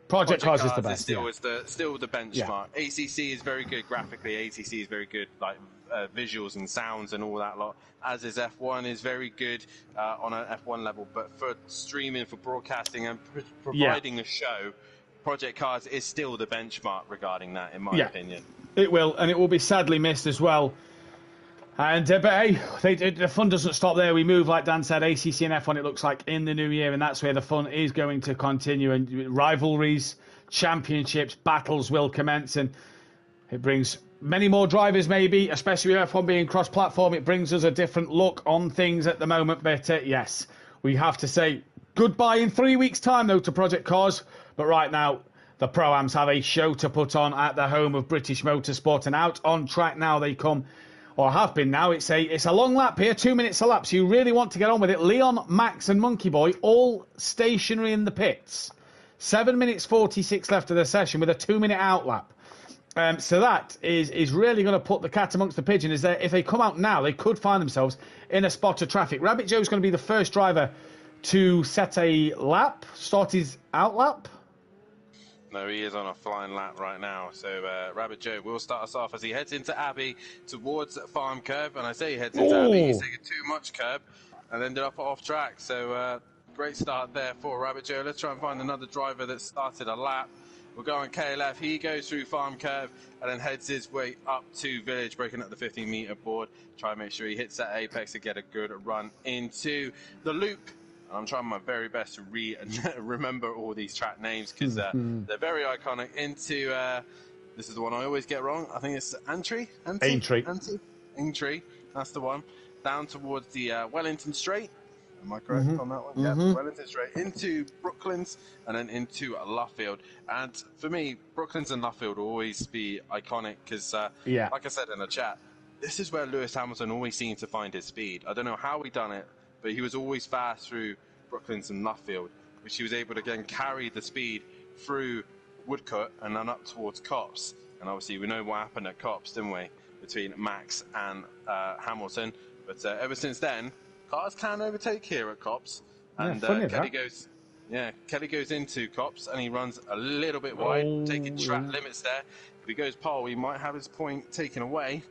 Project Cars is the best. Still the benchmark. Yeah. ACC is very good graphically. ACC is very good, like visuals and sounds and all that lot. As is F1 is very good on an F1 level, but for streaming, for broadcasting, and providing a show, Project Cars is still the benchmark regarding that, in my opinion. It will, and it will be sadly missed as well. And but hey, the fun doesn't stop there. We move, like Dan said, ACC and F1, it looks like, in the new year, and that's where the fun is going to continue. And rivalries, championships, battles will commence, and it brings many more drivers, maybe, especially with F1 being cross-platform. It brings us a different look on things at the moment. But yes, we have to say goodbye in 3 weeks' time, though, to Project Cars. But right now, the Pro-Ams have a show to put on at the home of British Motorsport, and out on track now they come. Or have been now. It's a long lap here, 2 minutes a lap, so you really want to get on with it. Leon, Max and Monkey Boy all stationary in the pits. 7 minutes 46 left of the session with a 2 minute out lap. So that is really going to put the cat amongst the pigeons. If they come out now, they could find themselves in a spot of traffic. Rabbit Joe's going to be the first driver to set a lap, start his out lap. No, he is on a flying lap right now. So Rabbit Joe will start us off as he heads into Abbey towards Farm Curve. And I say he heads into Abbey, he's taking too much curb and ended up off track. So great start there for Rabbit Joe. Let's try and find another driver that started a lap. We'll go on KLF. He goes through Farm Curve and then heads his way up to Village, breaking up the 15-meter board. Try and make sure he hits that apex to get a good run into the loop. I'm trying my very best to remember all these track names because they're very iconic. Into this is the one I always get wrong. I think it's Aintree. Aintree. That's the one. Down towards the Wellington Straight. Am I correct on that one? Yeah, Wellington Straight into Brooklands and then into Luffield. And for me, Brooklands and Luffield will always be iconic because, like I said in the chat, this is where Lewis Hamilton always seemed to find his speed. I don't know how he done it, but he was always fast through Brooklands and Luffield, which he was able to again carry the speed through Woodcote and then up towards Copse. And obviously we know what happened at Copse, didn't we, between Max and Hamilton. But ever since then, cars can overtake here at Copse. And Kelly goes into Copse and he runs a little bit wide, taking track limits there. If he goes pole, he might have his point taken away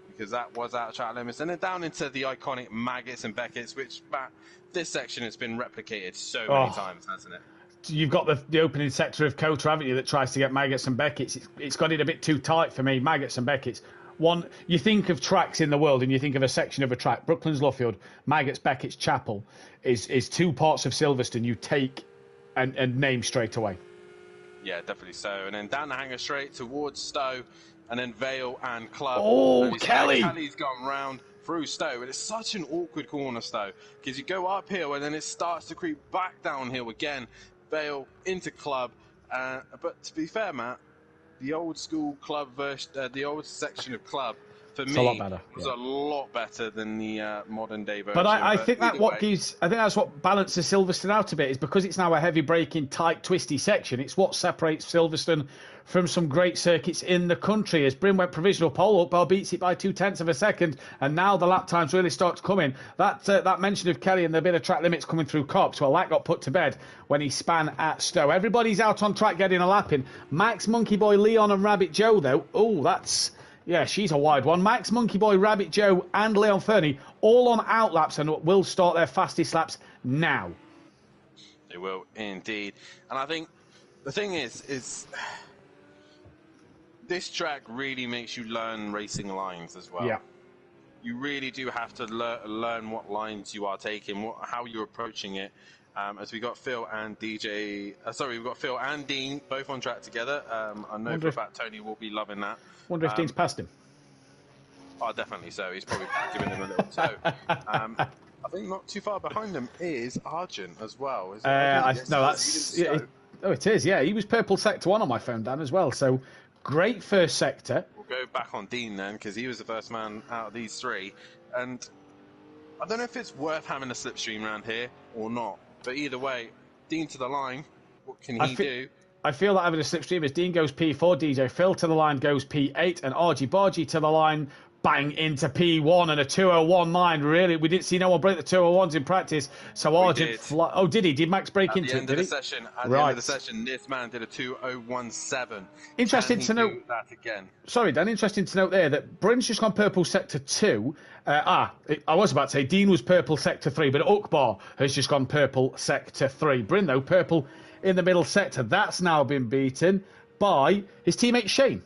because that was out of track limits. And then down into the iconic Maggots and Beckett's, which, Matt, this section has been replicated so many times, hasn't it? You've got the opening sector of Cota, haven't you, that tries to get Maggots and Beckett's. It's got it a bit too tight for me, Maggots and Beckett's. One, you think of tracks in the world and you think of a section of a track. Brooklands, Luffield, Maggots, Beckett's, Chapel is two parts of Silverstone you take and name straight away. Yeah, definitely so. And then down the hanger straight towards Stowe and then Vale and Club. Oh, Kelly! Kelly's gone round through Stowe. And it's such an awkward corner, Stowe, because you go uphill and then it starts to creep back downhill again. Vale into Club. But to be fair, Matt, the old school Club version, the old section of Club, for me, was a lot better than the modern day version. But I think that's what balances Silverstone out a bit, is because it's now a heavy braking, tight, twisty section. It's what separates Silverstone from some great circuits in the country. As Bryn went provisional pole, Upbell beats it by 0.2 of a second, and now the lap times really start to come in. That mention of Kelly and the bit of track limits coming through Copse, well, that got put to bed when he span at Stowe. Everybody's out on track getting a lap in. Max, Monkey Boy, Leon and Rabbit Joe, though, she's a wide one. Max, Monkey Boy, Rabbit Joe and Leon Fernie all on outlaps and will start their fastest laps now. They will indeed. And I think the thing is this track really makes you learn racing lines as well. Yeah. You really do have to learn what lines you are taking, how you're approaching it. As we got Phil and we've got Phil and Dean both on track together. I know for a fact Tony will be loving that. Wonder if Dean's passed him. Oh, definitely so. He's probably giving him a little toe. I think not too far behind them is Argent as well. It is. Yeah, he was purple sector 1 on my phone, Dan, as well. So great first sector. We'll go back on Dean then, because he was the first man out of these three. And I don't know if it's worth having a slipstream around here or not. But either way, Dean to the line. What can he do? I feel like having a slipstream as Dean goes P4, DJ Phil to the line goes P8, and RG Bargy to the line, bang into P1 and a 201.9. Really, we didn't see no one break the 201s in practice. So Argent, did he? Did Max break into it? At the end of the session, this man did a 201.7. Interesting to note that again. Sorry, Dan. Interesting to note there that Bryn's just gone purple sector 2. I was about to say Dean was purple sector 3, but Ukbar has just gone purple sector 3. Bryn, though, purple in the middle sector. That's now been beaten by his teammate Shane.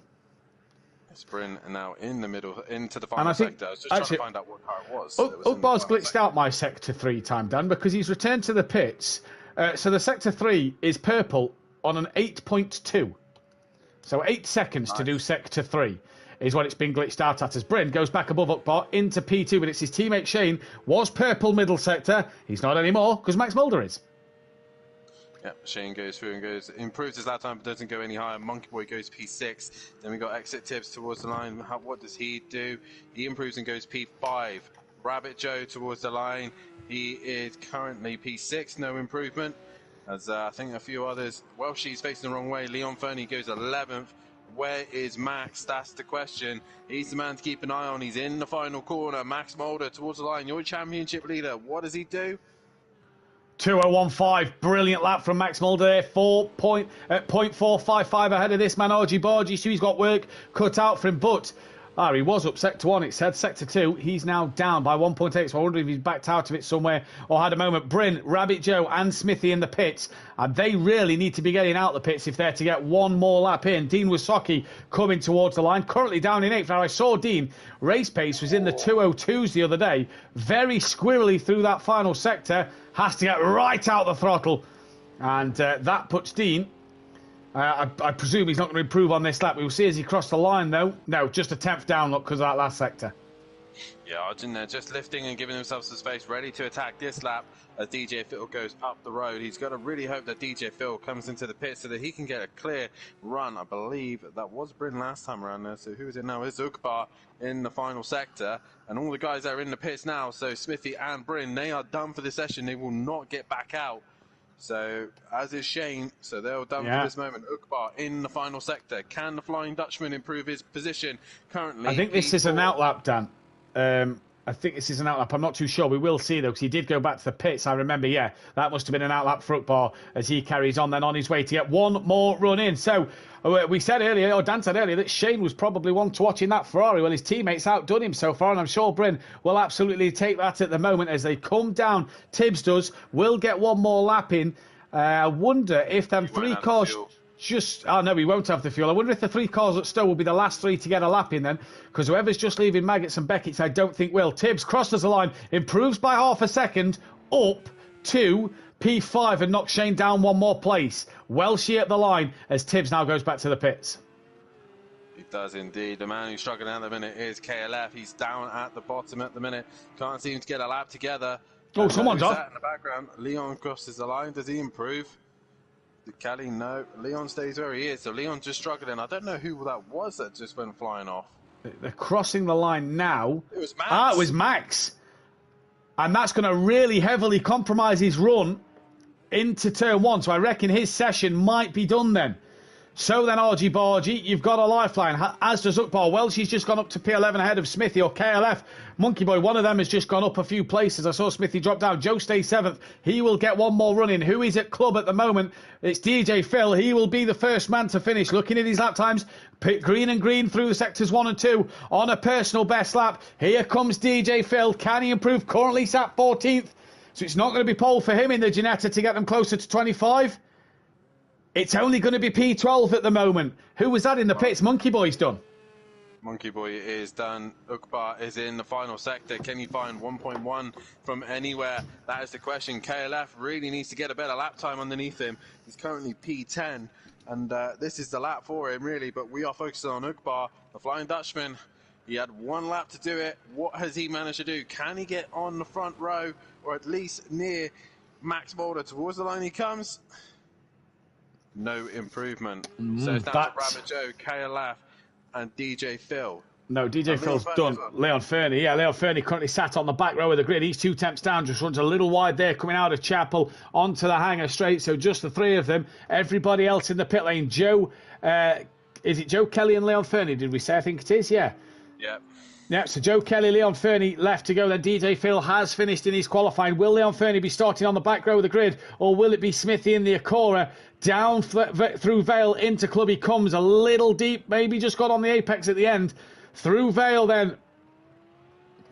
Bryn now in the middle, into the final sector. I was just trying to find out what car it was. Ukbar's glitched out my sector 3 time, Dan, because he's returned to the pits. So the sector 3 is purple on an 8.2. So 8 seconds to do sector 3 is what it's been glitched out at, as Bryn goes back above Ukbar into P2, but it's his teammate Shane, was purple middle sector. He's not anymore because Max Mulder is. Yep, Shane goes through and improves his lap time, but doesn't go any higher. Monkey Boy goes P6. Then we got Exit Tips towards the line. What does he do? He improves and goes P5. Rabbit Joe towards the line. He is currently P6, no improvement. As I think a few others, well, she's facing the wrong way. Leon Fernie goes 11th. Where is Max? That's the question. He's the man to keep an eye on. He's in the final corner. Max Mulder towards the line. Your championship leader. What does he do? 2:01.5, brilliant lap from Max Mulder there, 0.455 ahead of this man, RG Bargy, so he's got work cut out for him, but He was up sector 1, it said. Sector 2, he's now down by 1.8, so I wonder if he's backed out of it somewhere or had a moment. Bryn, Rabbit Joe and Smithy in the pits, and they really need to be getting out the pits if they're to get one more lap in. Dean Wasocki coming towards the line, currently down in 8th. Now, I saw Dean, race pace was in the 2:02s the other day, very squirrely through that final sector, has to get right out the throttle, and that puts Dean... I presume he's not going to improve on this lap. We'll see as he crossed the line, though. No, just a 10th down look because of that last sector. Yeah, Arjun there just lifting and giving himself some space, ready to attack this lap as DJ Phil goes up the road. He's got to really hope that DJ Phil comes into the pit so that he can get a clear run. I believe that was Bryn last time around there, so who is it now? It's Ukbar in the final sector, and all the guys that are in the pits now, so Smithy and Bryn, they are done for the session. They will not get back out. So, as is Shane, so they're all done for this moment. Ukbar in the final sector. Can the Flying Dutchman improve his position currently? I think this is an outlap, Dan. I think this is an outlap. I'm not too sure. We will see, though, because he did go back to the pits. I remember, yeah, that must have been an outlap for Ukbar as he carries on then on his way to get one more run in. So, we said earlier, or Dan said earlier, that Shane was probably one to watch in that Ferrari. Well, his teammates outdone him so far, and I'm sure Bryn will absolutely take that at the moment as they come down. Tibbs does, will get one more lap in. I wonder if them three cars... Oh, no, we won't have the fuel. I wonder if the 3 cars at Stowe will be the last 3 to get a lap in then, because whoever's just leaving Maggots and Beckett's, I don't think will. Tibbs crosses the line, improves by half a second, up to P5 and knocks Shane down one more place. Welshie at the line as Tibbs now goes back to the pits. He does indeed. The man who's struggling at the minute is KLF. He's down at the bottom at the minute. Can't seem to get a lap together. Oh, someone's off. In the background. Leon crosses the line. Does he improve? Kelly, no. Leon stays where he is. So Leon's just struggling. I don't know who that was that just went flying off. They're crossing the line now. It was Max. It was Max. And that's going to really heavily compromise his run into turn 1. So I reckon his session might be done then. So then, Argy Bargy, you've got a lifeline, as does Ukbar. Welshie's just gone up to P11 ahead of Smithy or KLF. Monkey Boy, one of them has just gone up a few places. I saw Smithy drop down. Joe stays 7th. He will get one more run in. Who is at club at the moment? It's DJ Phil. He will be the first man to finish. Looking at his lap times, green and green through the sectors 1 and 2 on a personal best lap. Here comes DJ Phil. Can he improve? Currently sat 14th. So it's not going to be pole for him in the Ginetta to get them closer to 25. It's only going to be P12 at the moment. Who was that in the pits? Monkey Boy's done. Monkey Boy is done. Ukbar is in the final sector. Can he find 1.1 from anywhere? That is the question. KLF really needs to get a better lap time underneath him. He's currently P10, and this is the lap for him, really. But we are focused on Ukbar, the Flying Dutchman. He had 1 lap to do it. What has he managed to do? Can he get on the front row, or at least near Max Boulder? Towards the line he comes. No improvement. So it's down to Rabbit Joe, KLF, and DJ Phil. No, DJ Phil's done. Leon Fernie. Yeah, Leon Fernie currently sat on the back row of the grid. He's 2 temps down, just runs a little wide there, coming out of Chapel onto the hangar straight. So just the 3 of them. Everybody else in the pit lane. Joe, is it Joe Kelly and Leon Fernie, did we say? I think it is, yeah. Yeah. Yeah, so Joe Kelly, Leon Fernie left to go. Then DJ Phil has finished in his qualifying. Will Leon Fernie be starting on the back row of the grid, or will it be Smithy in the Acora? Down through Vale into club he comes, a little deep, maybe just got on the apex at the end. Through Vale then.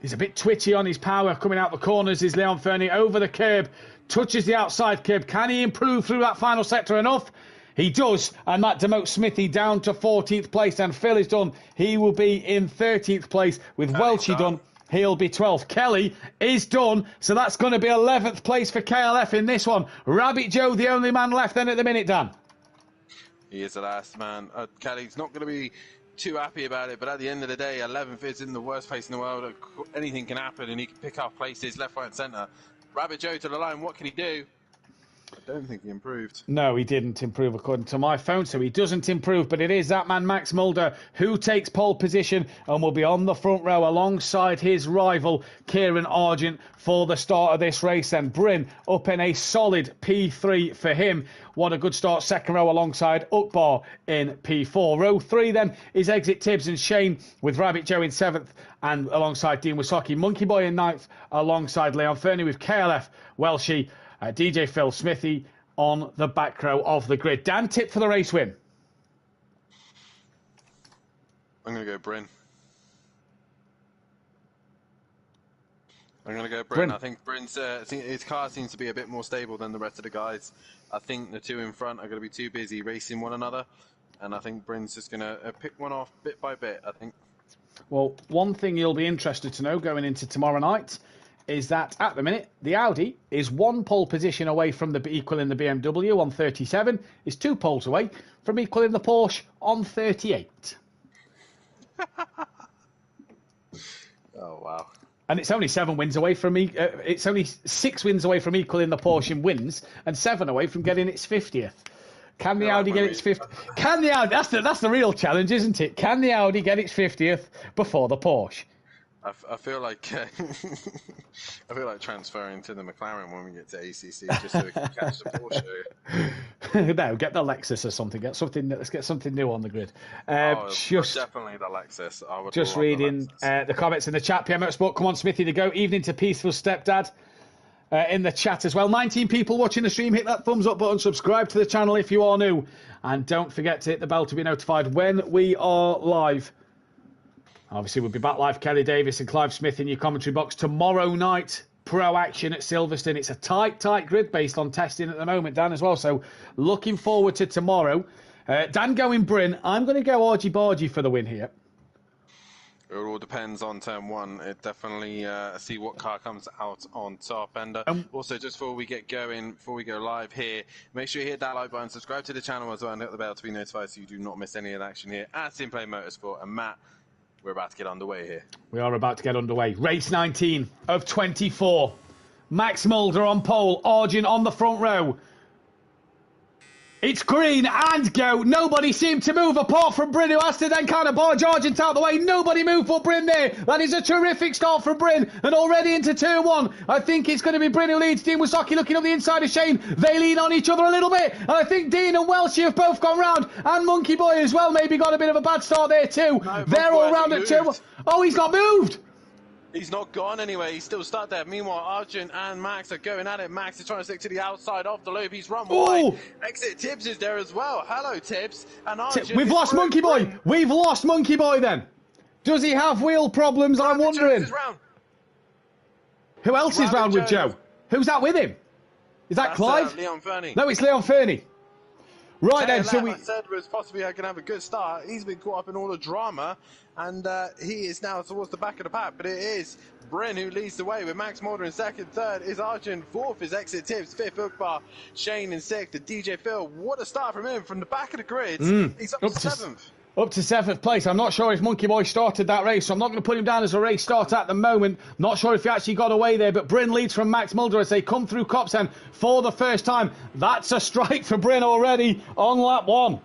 He's a bit twitchy on his power coming out the corners is Leon Fernie. Over the curb, touches the outside curb. Can he improve through that final sector enough? He does, and that demotes Smithy down to 14th place, and Phil is done. He will be in 13th place with Welchie done. He'll be 12th. Kelly is done, so that's going to be 11th place for KLF in this one. Rabbit Joe, the only man left then at the minute, Dan. He is the last man. Kelly's not going to be too happy about it, but at the end of the day, 11th is in the worst place in the world. Anything can happen, and he can pick up places left, right, and centre. Rabbit Joe to the line. What can he do? I don't think he improved. No, he didn't improve according to my phone, so he doesn't improve. But it is that man, Max Mulder, who takes pole position and will be on the front row alongside his rival, Kieran Argent, for the start of this race. And Bryn up in a solid P3 for him. What a good start. Second row alongside Ukbar in P4. Row 3 then is Exit Tibbs and Shane with Rabbit Joe in 7th and alongside Dean Wasocki. Monkey Boy in 9th alongside Leon Fernie with KLF, Welshie, DJ Phil, Smithy on the back row of the grid. Dan, tip for the race win? I'm going to go Bryn. I'm going to go Bryn. Bryn. I think Bryn's his car seems to be a bit more stable than the rest of the guys. I think the two in front are going to be too busy racing one another, and I think Bryn's just going to pick one off bit by bit, I think. Well, one thing you'll be interested to know going into tomorrow night is that at the minute, the Audi is 1 pole position away from equaling the BMW on 37, is 2 poles away from equaling the Porsche on 38. Oh, wow. And it's only 7 wins away from it's only 6 wins away from equaling the Porsche in wins, and 7 away from getting its 50th. Can the Audi get its 50th? Can the Audi? That's the real challenge, isn't it? Can the Audi get its 50th before the Porsche? I feel like I feel like transferring to the McLaren when we get to ACC just so we can catch the Porsche. No, get the Lexus or something. Let's get something new on the grid. Definitely the Lexus. I would just love reading the comments in the chat. PM Motorsport, come on, Smithy to go. Evening to Peaceful Stepdad. In the chat as well. 19 people watching the stream. Hit that thumbs up button. Subscribe to the channel if you are new. And don't forget to hit the bell to be notified when we are live. Obviously, we'll be back live. Kelly Davis and Clive Smith in your commentary box tomorrow night. Pro action at Silverstone. It's a tight grid based on testing at the moment, Dan, as well. So looking forward to tomorrow. Dan going Bryn. I'm going to go argy bargy for the win here. It all depends on turn 1. It definitely see what car comes out on top. And also, just before we get going, before we go live here, make sure you hit that like button, subscribe to the channel as well, and hit the bell to be notified so you do not miss any of the action here at Simplay Motorsport. And Matt, we're about to get underway here. We are about to get underway. Race 19 of 24. Max Mulder on pole, Argent on the front row. It's green and go. Nobody seemed to move apart from Bryn, who has to then kind of barge Argent out the way. Nobody moved for Bryn there. That is a terrific start from Bryn. And already into turn 1. I think it's going to be Bryn who leads. Dean Wasaki looking up the inside of Shane. They lean on each other a little bit. And I think Dean and Welshie have both gone round. And Monkey Boy as well maybe got a bit of a bad start there too. No, they're all round at turn 1. Oh, he's not moved. He's not gone anyway. He's still stuck there. Meanwhile, Arjun and Max are going at it. Max is trying to stick to the outside of the loop. He's run wide. Exit Tibbs is there as well. Hello, Tibbs. And Arjun. We've lost Monkey Boy. We've lost Monkey Boy then. Does he have wheel problems? I'm wondering. Who else is round with Joe? Who's that with him? Is that Clive? Leon Fernie. No, it's Leon Fernie. Right then, so I said was possibly going to have a good start. He's been caught up in all the drama, and he is now towards the back of the pack. But it is Bryn who leads the way with Max Mulder in second. Third is Arjun. Fourth is Exit Tibbs. Fifth, Ukbar. Shane in sixth. The DJ Phil. What a start from him from the back of the grid. He's up to seventh. Up to 7th place. I'm not sure if Monkey Boy started that race, so I'm not going to put him down as a race start at the moment. Not sure if he actually got away there, but Bryn leads from Max Mulder as they come through Copsen for the first time. That's a strike for Bryn already on lap 1.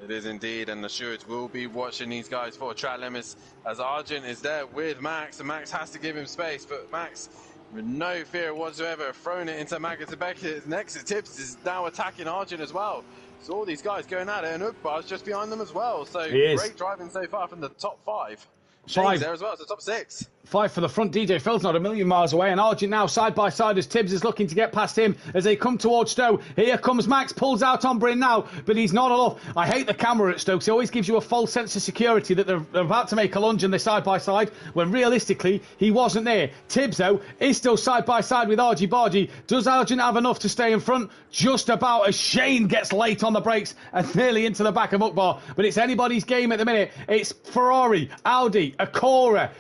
It is indeed, and the stewards will be watching these guys for track limits as Arjun is there with Max, and Max has to give him space, but Max, with no fear whatsoever, throwing it into Maggots Beckett. Next, Tips is now attacking Arjun as well. So all these guys going at it, and Ukbar's just behind them as well. So great driving so far from the top 5. Shane's there as well, so top 6. 5 for the front. DJ Phil's not a million miles away, and Argent now side by side as Tibbs is looking to get past him as they come towards Stowe. Here comes Max, pulls out on Bryn now, but he's not enough. I hate the camera at Stowe, because it always gives you a false sense of security that they're about to make a lunge and they're side by side, when realistically he wasn't there. Tibbs, though, is still side by side with Argy Bargy. Does Argent have enough to stay in front? Just about, as Shane gets late on the brakes and nearly into the back of Ukbar. But it's anybody's game at the minute. It's Ferrari, Audi, Acura,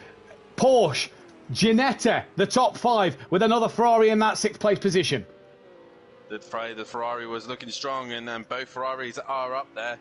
Porsche, Ginetta, the top 5, with another Ferrari in that 6th place position. The Ferrari was looking strong, and then both Ferraris are up there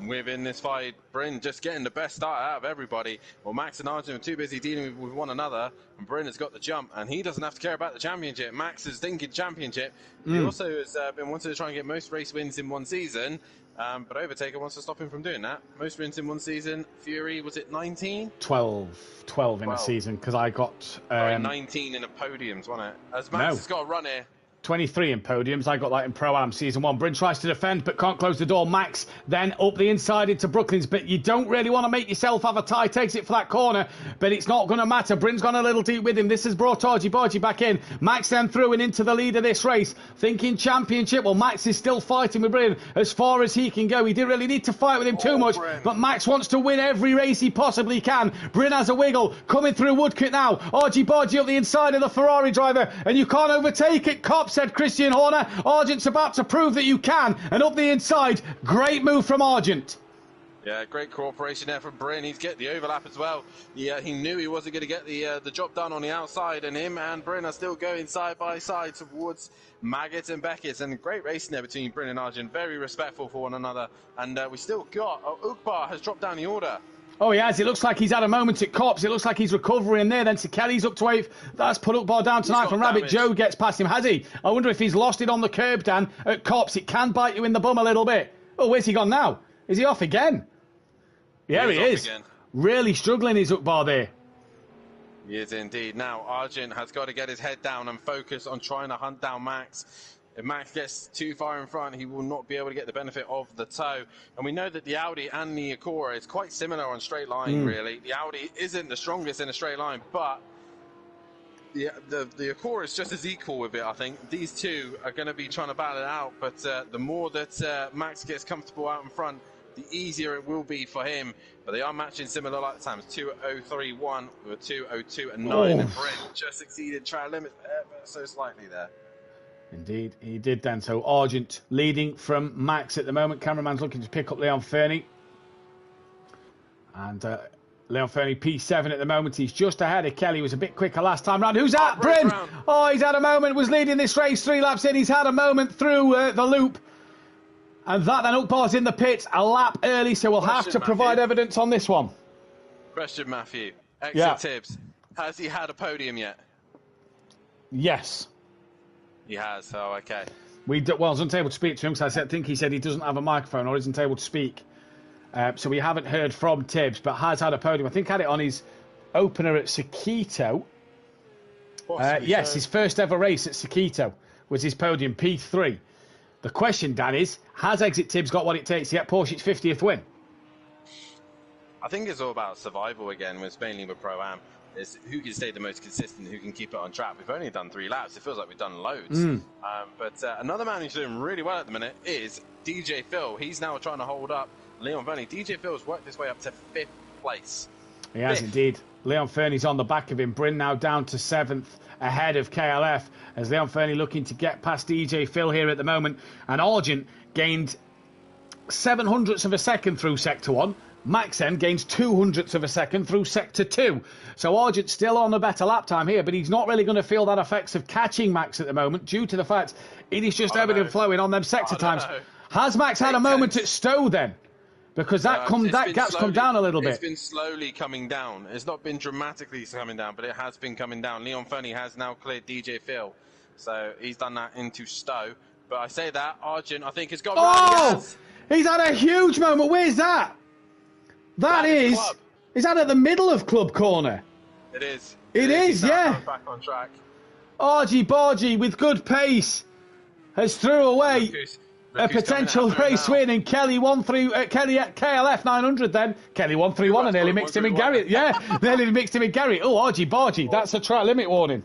within this fight. Bryn just getting the best start out of everybody. Well, Max and Arjun are too busy dealing with one another, and Bryn has got the jump, and he doesn't have to care about the championship. Max is thinking championship. He also has been wanting to try and get most race wins in one season, but Overtaker wants to stop him from doing that. Most wins in one season. Fury, was it 19? 12 in a season, because I got... 19 in the podiums, wasn't it? As Max has got a run here. 23 in podiums. I got that in Pro-Am Season 1. Bryn tries to defend, but can't close the door. Max then up the inside into Brooklands, but you don't really want to make yourself have a tight exit for that corner, but it's not going to matter. Bryn's gone a little deep with him. This has brought Argy Bargy back in. Max then through and into the lead of this race, thinking championship. Well, Max is still fighting with Bryn as far as he can go. He didn't really need to fight with him too much, Bryn. but Max wants to win every race he possibly can. Bryn has a wiggle, coming through Woodcote now. Argy Bargy up the inside of the Ferrari driver, and you can't overtake it, Cop, said Christian Horner. Argent's about to prove that you can, and up the inside, great move from Argent. Yeah, great cooperation there from Bryn. He's getting the overlap as well. Yeah, he knew he wasn't going to get the job done on the outside, and him and Bryn are still going side by side towards Maggot and Beckett. And great racing there between Bryn and Argent. Very respectful for one another. And we still got... Ukbar has dropped down the order. Oh, he has. It looks like he's had a moment at Cops. It looks like he's recovering there. Then Sir Kelly's up to 8th. That's put Ukbar down tonight from Rabbit. Joe gets past him. Has he? I wonder if he's lost it on the curb, Dan, at Cops. It can bite you in the bum a little bit. Oh, where's he gone now? Is he off again? Yeah, he is. Again. Really struggling, is Ukbar there. He is indeed. Now, Argent has got to get his head down and focus on trying to hunt down Max. If Max gets too far in front, he will not be able to get the benefit of the tow. And we know that the Audi and the Acura is quite similar on straight line, really. The Audi isn't the strongest in a straight line, but the Acura is just as equal with it, I think. These two are going to be trying to battle it out, but the more that Max gets comfortable out in front, the easier it will be for him. But they are matching similar lap times, 2:03.1 with 2:02.9, and Bryn just exceeded track limits ever so slightly there. Indeed, he did then. So Argent leading from Max at the moment. Cameraman's looking to pick up Leon Fernie. And Leon Fernie P7 at the moment. He's just ahead of Kelly. Was a bit quicker last time round. Who's that? Bryn! Oh, he's had a moment. Was leading this race 3 laps in. He's had a moment through the loop. And that then Ukbar's in the pits a lap early. So we'll have to provide evidence on this one. Question, Matthew. Exit Tibbs. Has he had a podium yet? Yes. He has, oh, okay. Well, I wasn't able to speak to him because I think he said he doesn't have a microphone or isn't able to speak. So we haven't heard from Tibbs, but has had a podium. I think had it on his opener at Sakito. Yes, his first ever race at Sakito was his podium, P3. The question, Dan, is, has Exit Tibbs got what it takes to get Porsche's 50th win? I think it's all about survival again, mainly with Pro-Am. Is who can stay the most consistent, who can keep it on track. We've only done 3 laps. It feels like we've done loads. But another man who's doing really well at the minute is DJ Phil. He's now trying to hold up Leon Fernie. DJ Phil's worked his way up to 5th place. He has indeed. Leon Fernie's on the back of him. Bryn now down to 7th ahead of KLF as Leon Fernie looking to get past DJ Phil here at the moment. And Argent gained 0.07 of a second through Sector 1. Max then gains 0.02 of a second through Sector 2. So Argent's still on a better lap time here, but he's not really going to feel that effects of catching Max at the moment due to the fact it is just ebbing and flowing on them sector times. Has Max had a moment at Stowe then? Because that gap's come down a little bit. It's been slowly coming down. It's not been dramatically coming down, but it has been coming down. Leon Fernie has now cleared DJ Phil. So he's done that into Stowe. But I say that, Argent, I think, has got... Oh! He's had a huge moment. Where's that? That is that at the middle of Club Corner? It is. It is, yeah. Back on track. Argy Bargy with good pace has threw away a potential race win, and Kelly won through Kelly at KLF 900. Then Kelly 131 and nearly mixed him in Gary. Yeah, nearly mixed him in Gary. Oh, Argy Bargy, that's a track limit warning.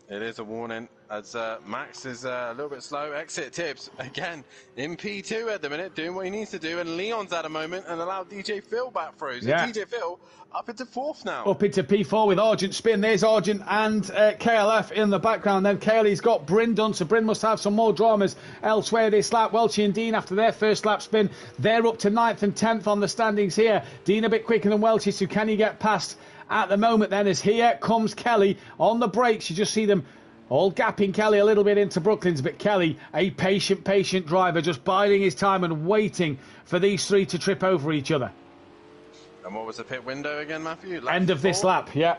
It is a warning as Max is a little bit slow. Exit Tibbs again in P2 at the minute, doing what he needs to do, and Leon's had a moment and allowed DJ Phil back through. So DJ Phil up into 4th now. Up into P4 with Argent spin. There's Argent and KLF in the background. Then Kelly's got Bryn done, so Bryn must have some more dramas elsewhere this lap. Welchie and Dean, after their first lap spin, they're up to 9th and 10th on the standings here. Dean a bit quicker than Welchie, so can he get past at the moment then, as here comes Kelly on the brakes. You just see them all gapping Kelly a little bit into Brooklands, but Kelly, a patient driver, just biding his time and waiting for these 3 to trip over each other. And what was the pit window again, Matthew? End of this lap, yeah.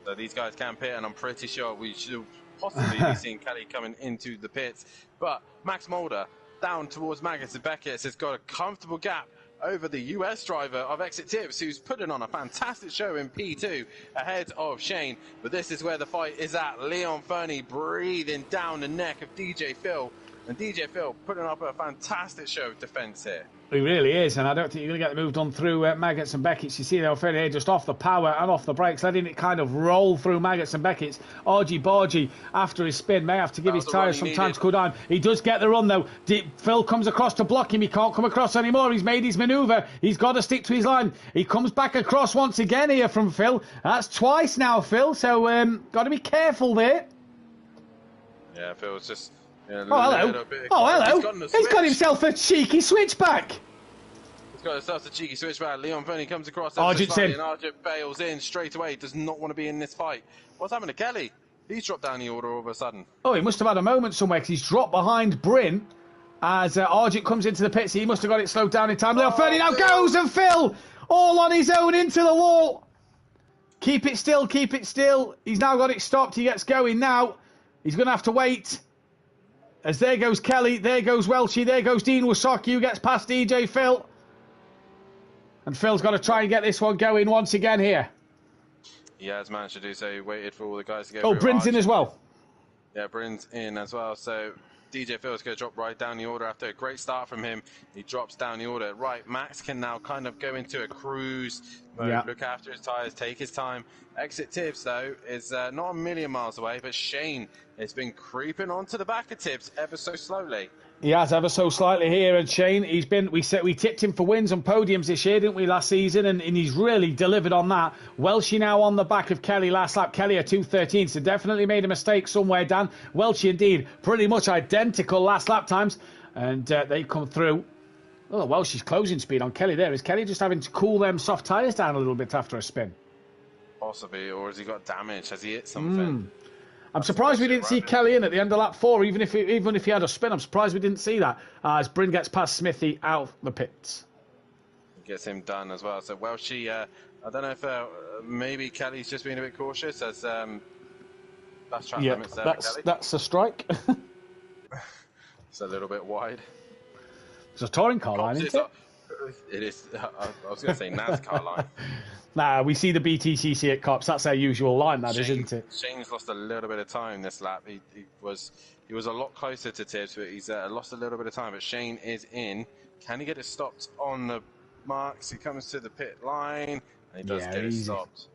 So these guys can pit, and I'm pretty sure we should possibly be seeing Kelly coming into the pits. But Max Mulder down towards Maggotts and Beckett has got a comfortable gap over the US driver of Exit Tips, who's putting on a fantastic show in P2 ahead of Shane. But this is where the fight is at. Leon Fernie breathing down the neck of DJ Phil. And DJ Phil putting up a fantastic show of defence here. He really is, and I don't think you're going to get the move done through Maggots and Beckett's. You see Leon Fernie here just off the power and off the brakes, letting it kind of roll through Maggots and Beckett's. Argy Bargy, after his spin, may have to give his tyres some time to cool down. He does get the run, though. Phil comes across to block him. He can't come across anymore. He's made his manoeuvre. He's got to stick to his line. He comes back across once again here from Phil. That's twice now, Phil, so got to be careful there. Yeah, Phil's just... Oh, hello. He's got himself a cheeky switchback. He's got himself a cheeky switchback. Leon Fernie comes across. Argent's in. And Argent bails in straight away. Does not want to be in this fight. What's happened to Kelly? He's dropped down the order all of a sudden. Oh, he must have had a moment somewhere because he's dropped behind Bryn as Argent comes into the pits. He must have got it slowed down in time. Leon Fernie now goes, and Phil all on his own into the wall. Keep it still, keep it still. He's now got it stopped. He gets going now. He's going to have to wait. As there goes Kelly, there goes Welchie, there goes Dean Wasocki, who gets past DJ Phil. And Phil's got to try and get this one going once again here. He has managed to do so. He waited for all the guys to go. Oh, Bryn's in as well. Yeah, Bryn's in as well. So DJ Phil's going to drop right down the order after a great start from him. He drops down the order. Right, Max can now kind of go into a cruise mode, look after his tyres, take his time. Exit Tibbs, though, is not a million miles away, but Shane has been creeping onto the back of Tibbs ever so slowly. He has ever so slightly here, and Shane, we tipped him for wins and podiums this year, didn't we, last season, and he's really delivered on that. Welchie now on the back of Kelly last lap. Kelly at 2:13, so definitely made a mistake somewhere, Dan. Welchie indeed pretty much identical last lap times, and they come through. Oh, Welchie's closing speed on Kelly there. Is Kelly just having to cool them soft tyres down a little bit after a spin? Possibly, or has he got damage? Has he hit something? I'm surprised we didn't see Kelly in at the end of lap 4, even if he had a spin. I'm surprised we didn't see that as Bryn gets past Smithy out the pits. Gets him done as well. So Welchie, I don't know if maybe Kelly's just being a bit cautious as that's track limits there. That's a strike. It's a little bit wide. It's a touring car line, isn't it? It is. I was going to say NASCAR line. Nah, we see the BTCC at Cops. That's their usual line, isn't it? Shane's lost a little bit of time this lap. He was a lot closer to Tibbs, but he's lost a little bit of time. But Shane is in. Can he get it stopped on the marks? He comes to the pit line, and he does get it stopped.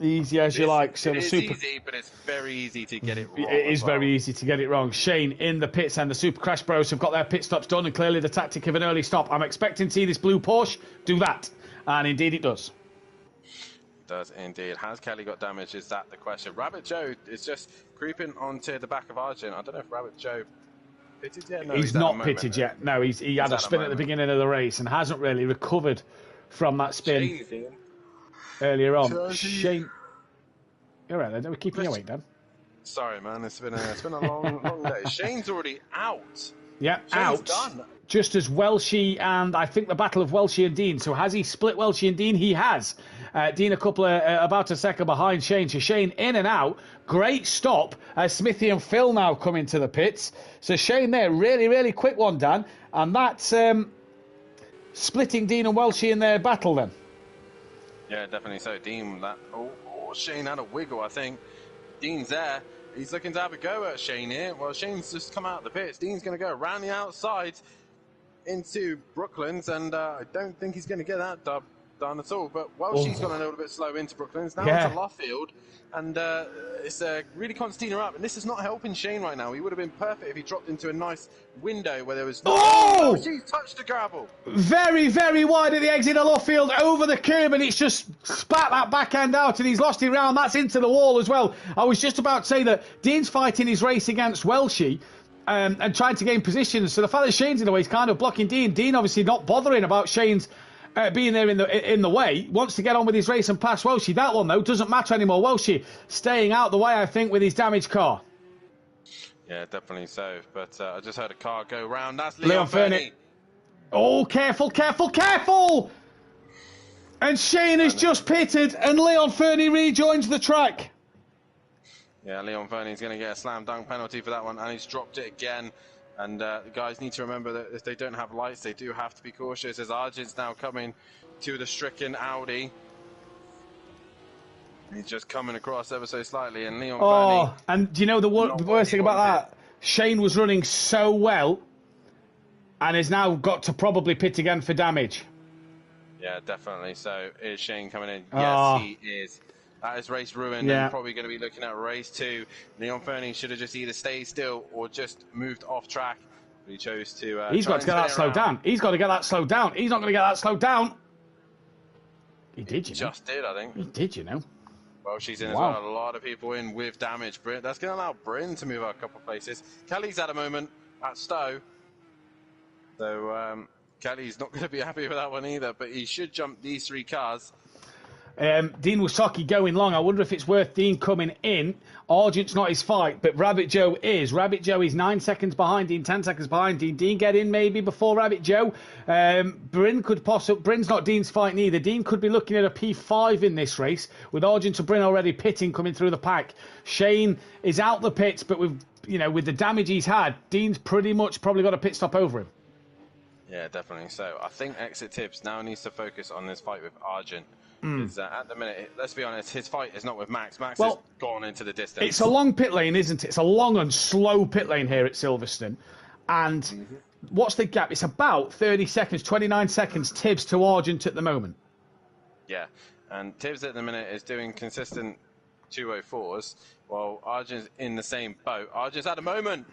Easy as you like. So it's easy, but it's very easy to get it wrong. It is very easy to get it wrong. Shane in the pits, and the Super Crash Bros have got their pit stops done, and clearly the tactic of an early stop. I'm expecting to see this blue Porsche do that, and indeed it does. Does indeed. Has Kelly got damage? Is that the question? Rabbit Joe is just creeping onto the back of Argent. I don't know if Rabbit Joe pitted yet. No, he's not pitted yet. No, he had a spin at the beginning of the race and hasn't really recovered from that spin earlier on. Shane, you're right there. We're keeping you awake, Dan. Sorry, man. It's been a long day. Shane's already out. Yeah, Shane's out. Done. Just as Welchie and I think the battle of Welchie and Dean. So has he split Welchie and Dean? He has. Dean about a second behind Shane. So Shane in and out. Great stop as Smithy and Phil now come into the pits. So Shane there, really, really quick one, Dan. And that's splitting Dean and Welchie in their battle then. Yeah, definitely so. Dean, Shane had a wiggle, I think. Dean's there. He's looking to have a go at Shane here. Well, Shane's just come out of the pits. Dean's going to go around the outside into Brooklands, and I don't think he's going to get that dub done at all. But Welchie's gone a little bit slow into Brooklands. Now into Luffield, and it's really Constantina up. And this is not helping Shane right now. He would have been perfect if he dropped into a nice window where there was no... Oh! She's touched the gravel. Very, very wide at the exit of Luffield, over the curb, and it's just spat that back end out, and he's lost it round. That's into the wall as well. I was just about to say that Dean's fighting his race against Welchie, and trying to gain positions. So the fact that Shane's in the way is kind of blocking Dean. Dean obviously not bothering about Shane's being there in the way. Wants to get on with his race and pass Welchie. That one, though, doesn't matter anymore. Welchie staying out the way, I think, with his damaged car. Yeah, definitely so. But I just heard a car go round. That's Leon Fernie. Oh, careful, careful, careful! And Shane has just pitted, and Leon Fernie rejoins the track. Yeah, Leon Fernie's going to get a slam dunk penalty for that one, and he's dropped it again. And the guys need to remember that if they don't have lights, they do have to be cautious. As Arjun's now coming to the stricken Audi. He's just coming across ever so slightly, and Leon Fernie... and do you know the worst thing about that? Shane was running so well, and has now got to probably pit again for damage. Yeah, definitely. So is Shane coming in? Yes, he is. That is race ruined, and probably going to be looking at race 2. Leon Fernie should have just either stayed still or just moved off track. But he chose to... He's got to get that slowed down. He's got to get that slowed down. He's not going to get that slowed down. He did, you know. Just did, I think. He did, you know. Well, she's in as well. A lot of people in with damage. That's going to allow Bryn to move out a couple of places. Kelly's at a moment at Stowe. So Kelly's not going to be happy with that one either, but he should jump these 3 cars. Dean Wasaki going long. I wonder if it's worth Dean coming in. Argent's not his fight, but Rabbit Joe is. Rabbit Joe is 9 seconds behind Dean, 10 seconds behind Dean. Dean get in maybe before Rabbit Joe. Bryn could possibly... Bryn's not Dean's fight neither. Dean could be looking at a P5 in this race, with Argent and Bryn already pitting, coming through the pack. Shane is out the pits, but with the damage he's had, Dean's pretty much probably got a pit stop over him. Yeah, definitely. So I think Exit Tips now needs to focus on this fight with Argent. Because at the minute, let's be honest, his fight is not with Max. Max has gone into the distance. It's a long pit lane, isn't it? It's a long and slow pit lane here at Silverstone. And what's the gap? It's about 30 seconds, 29 seconds Tibbs to Argent at the moment. Yeah, and Tibbs at the minute is doing consistent 204s, while Argent's in the same boat. Argent's at a moment.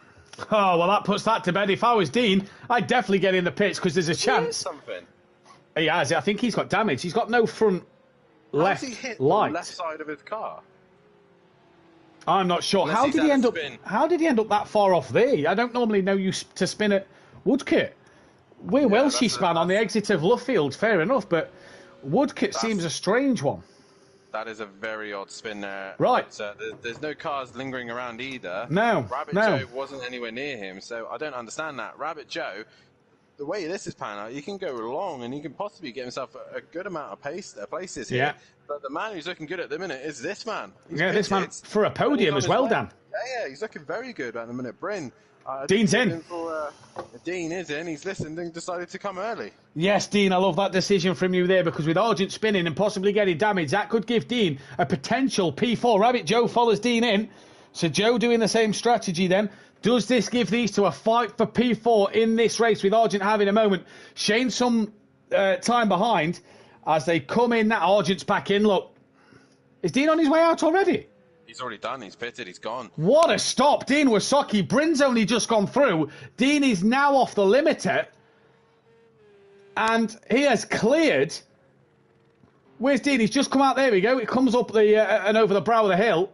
Oh, well, that puts that to bed. If I was Dean, I'd definitely get in the pits because there's a chance. Something. He has. I think he's got damage. He's got no front left he hit light. The left side of his car? I'm not sure. Unless How he's did he had end a up? spin. How did he end up that far off there? I don't normally know you to spin at Woodcote. We're Welshie span on the exit of Luffield. Fair enough, but Woodcote seems a strange one. That is a very odd spin there. Right. But, there's no cars lingering around either. No. Rabbit Joe wasn't anywhere near him, so I don't understand that. Rabbit Joe, the way this is panning out, he can go long and he can possibly get himself a good amount of places here. Yeah. But the man who's looking good at the minute is this man. This man for a podium as well, Dan. Yeah, he's looking very good at the minute. Bryn. Dean's in. Dean is in. He's listened and decided to come early. Yes, Dean, I love that decision from you there, because with Argent spinning and possibly getting damage, that could give Dean a potential P4. Rabbit Joe follows Dean in. So Joe doing the same strategy then. Does this give these two a fight for P4 in this race with Argent having a moment? Shane some time behind as they come in. That Argent's back in. Look, is Dean on his way out already? He's already done. He's pitted. He's gone. What a stop. Dean Wasaki. Bryn's only just gone through. Dean is now off the limiter. And he has cleared. Where's Dean? He's just come out. There we go. It comes up and over the brow of the hill.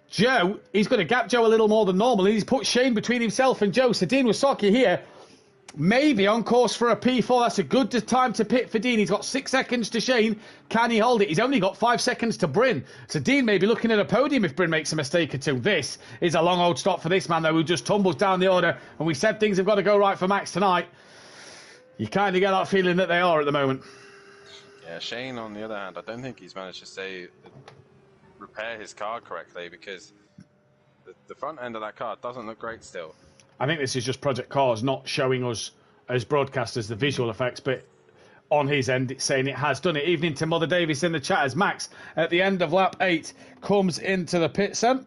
Joe, he's going to gap Joe a little more than normal. He's put Shane between himself and Joe. So Dean Wasaki here, maybe on course for a P4. That's a good time to pit for Dean. He's got 6 seconds to Shane. Can he hold it? He's only got 5 seconds to Bryn. So Dean may be looking at a podium if Bryn makes a mistake or two. This is a long old stop for this man, though, who just tumbles down the order. And we said things have got to go right for Max tonight. You kind of get that feeling that they are at the moment. Yeah, Shane, on the other hand, I don't think he's managed to repair his car correctly, because the front end of that car doesn't look great still. I think this is just Project Cars not showing us as broadcasters the visual effects, but on his end it's saying it has done it. Evening to Mother Davis in the chat as Max at the end of lap 8 comes into the pit, son.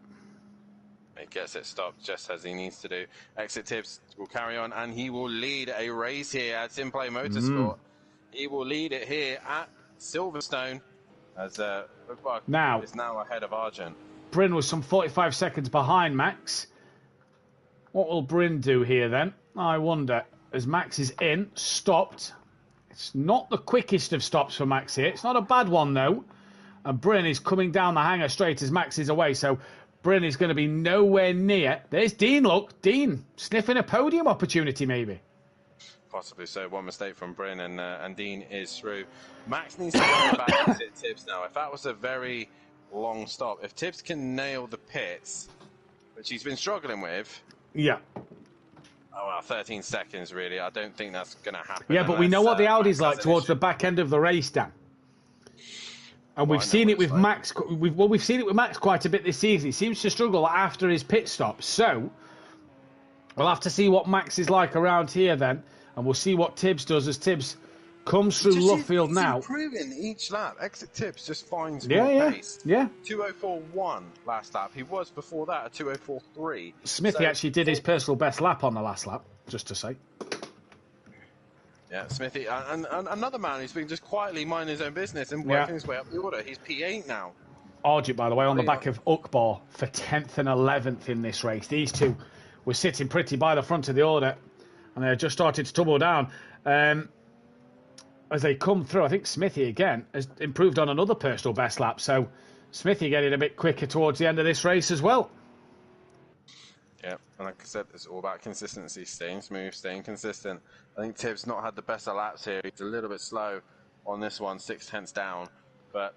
He gets it stopped just as he needs to do. Exit Tips will carry on, and he will lead a race here at Simplay Motorsport. He will lead it here at Silverstone, as now is now ahead of Argent. Bryn was some 45 seconds behind Max. What will Bryn do here then? I wonder. As Max is in, stopped. It's not the quickest of stops for Max here. It's not a bad one though. And Bryn is coming down the hanger straight as Max is away. So Bryn is going to be nowhere near. There's Dean, look. Dean sniffing a podium opportunity maybe. Possibly so. One mistake from Bryn, and Dean is through. Max needs to worry about exit Tips now. If that was a very long stop, if Tips can nail the pits, which he's been struggling with. Yeah. Oh, well, 13 seconds, really. I don't think that's going to happen. Yeah, but we know what the Audi's like towards the back end of the race, Dan. And we've seen it with Max. We've seen it with Max quite a bit this season. He seems to struggle after his pit stop. So We'll have to see what Max is like around here then, and we'll see what Tibbs does as Tibbs comes through Luffield now. He's improving each lap. Exit Tibbs just finds Yeah, more yeah, pace. yeah. 2:04.1 last lap. He was before that at 2:04.3. Smithy So- actually did his personal best lap on the last lap, just to say. Yeah, Smithy, and another man who's been just quietly minding his own business and working his way up the order. He's P8 now. Argent, by the way, on the back of Ukbar for 10th and 11th in this race. These two were sitting pretty by the front of the order, and they just started to tumble down. As they come through, I think Smithy, again, has improved on another personal best lap. So Smithy getting a bit quicker towards the end of this race as well. Yeah, and like I said, it's all about consistency, staying smooth, staying consistent. I think Tibbs not had the best of laps here. He's a little bit slow on this one, 6/10 down. But,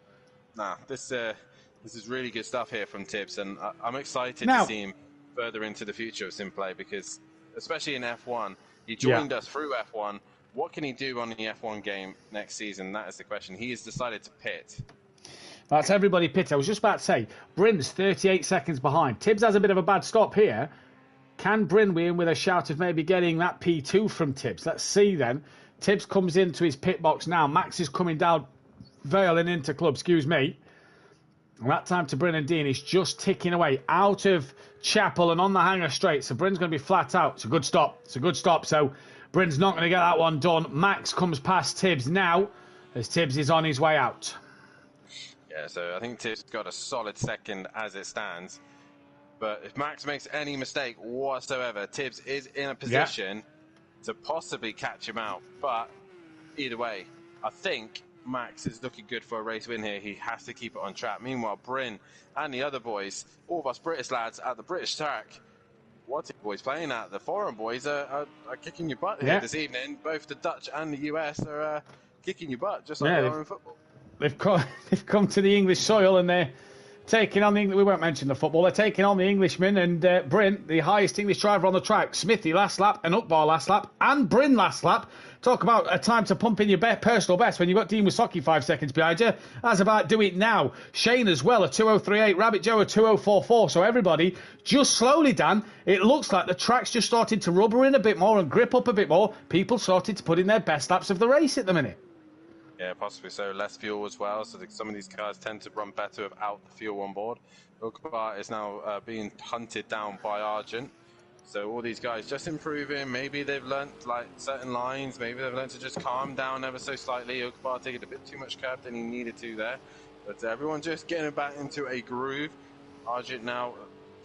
this is really good stuff here from Tibbs, and I'm excited to see him further into the future of Simplay, because, especially in F1, he joined us through F1. What can he do on the F1 game next season? That is the question. He has decided to pit. That's everybody pitted. I was just about to say, Bryn's 38 seconds behind. Tibbs has a bit of a bad stop here. Can Bryn win with a shout of maybe getting that P2 from Tibbs? Let's see then. Tibbs comes into his pit box now. Max is coming down Vale and into club, excuse me. And that time to Bryn and Dean is just ticking away out of Chapel and on the hanger straight. So Bryn's going to be flat out. It's a good stop. It's a good stop. So Bryn's not going to get that one done. Max comes past Tibbs now as Tibbs is on his way out. Yeah, so I think Tibbs got a solid second as it stands. But if Max makes any mistake whatsoever, Tibbs is in a position to possibly catch him out. But either way, I think Max is looking good for a race win here. He has to keep it on track. Meanwhile, Bryn and the other boys, all of us British lads at the British track, what's it boys playing at? The foreign boys are kicking your butt here this evening. Both the Dutch and the US are kicking your butt, just like they are in football. They've come to the English soil and they're taking on the English. We won't mention the football. They're taking on the Englishmen and Bryn, the highest English driver on the track. Smithy last lap, and Ukbar last lap, and Bryn last lap. Talk about a time to pump in your personal best when you've got Dean Wisocki 5 seconds behind you. That's about do it now. Shane as well, a 2:03.8. Rabbit Joe, a 2:04.4. So everybody, just slowly, Dan, it looks like the track's just started to rubber in a bit more and grip up a bit more. People started to put in their best laps of the race at the minute. Yeah, possibly so. Less fuel as well, so some of these cars tend to run better without the fuel on board. Ukbar is now being hunted down by Argent. So all these guys just improving. Maybe they've learnt like certain lines. Maybe they've learnt to just calm down ever so slightly. Ukbar taking a bit too much curb than he needed to there. But everyone just getting back into a groove. Argent now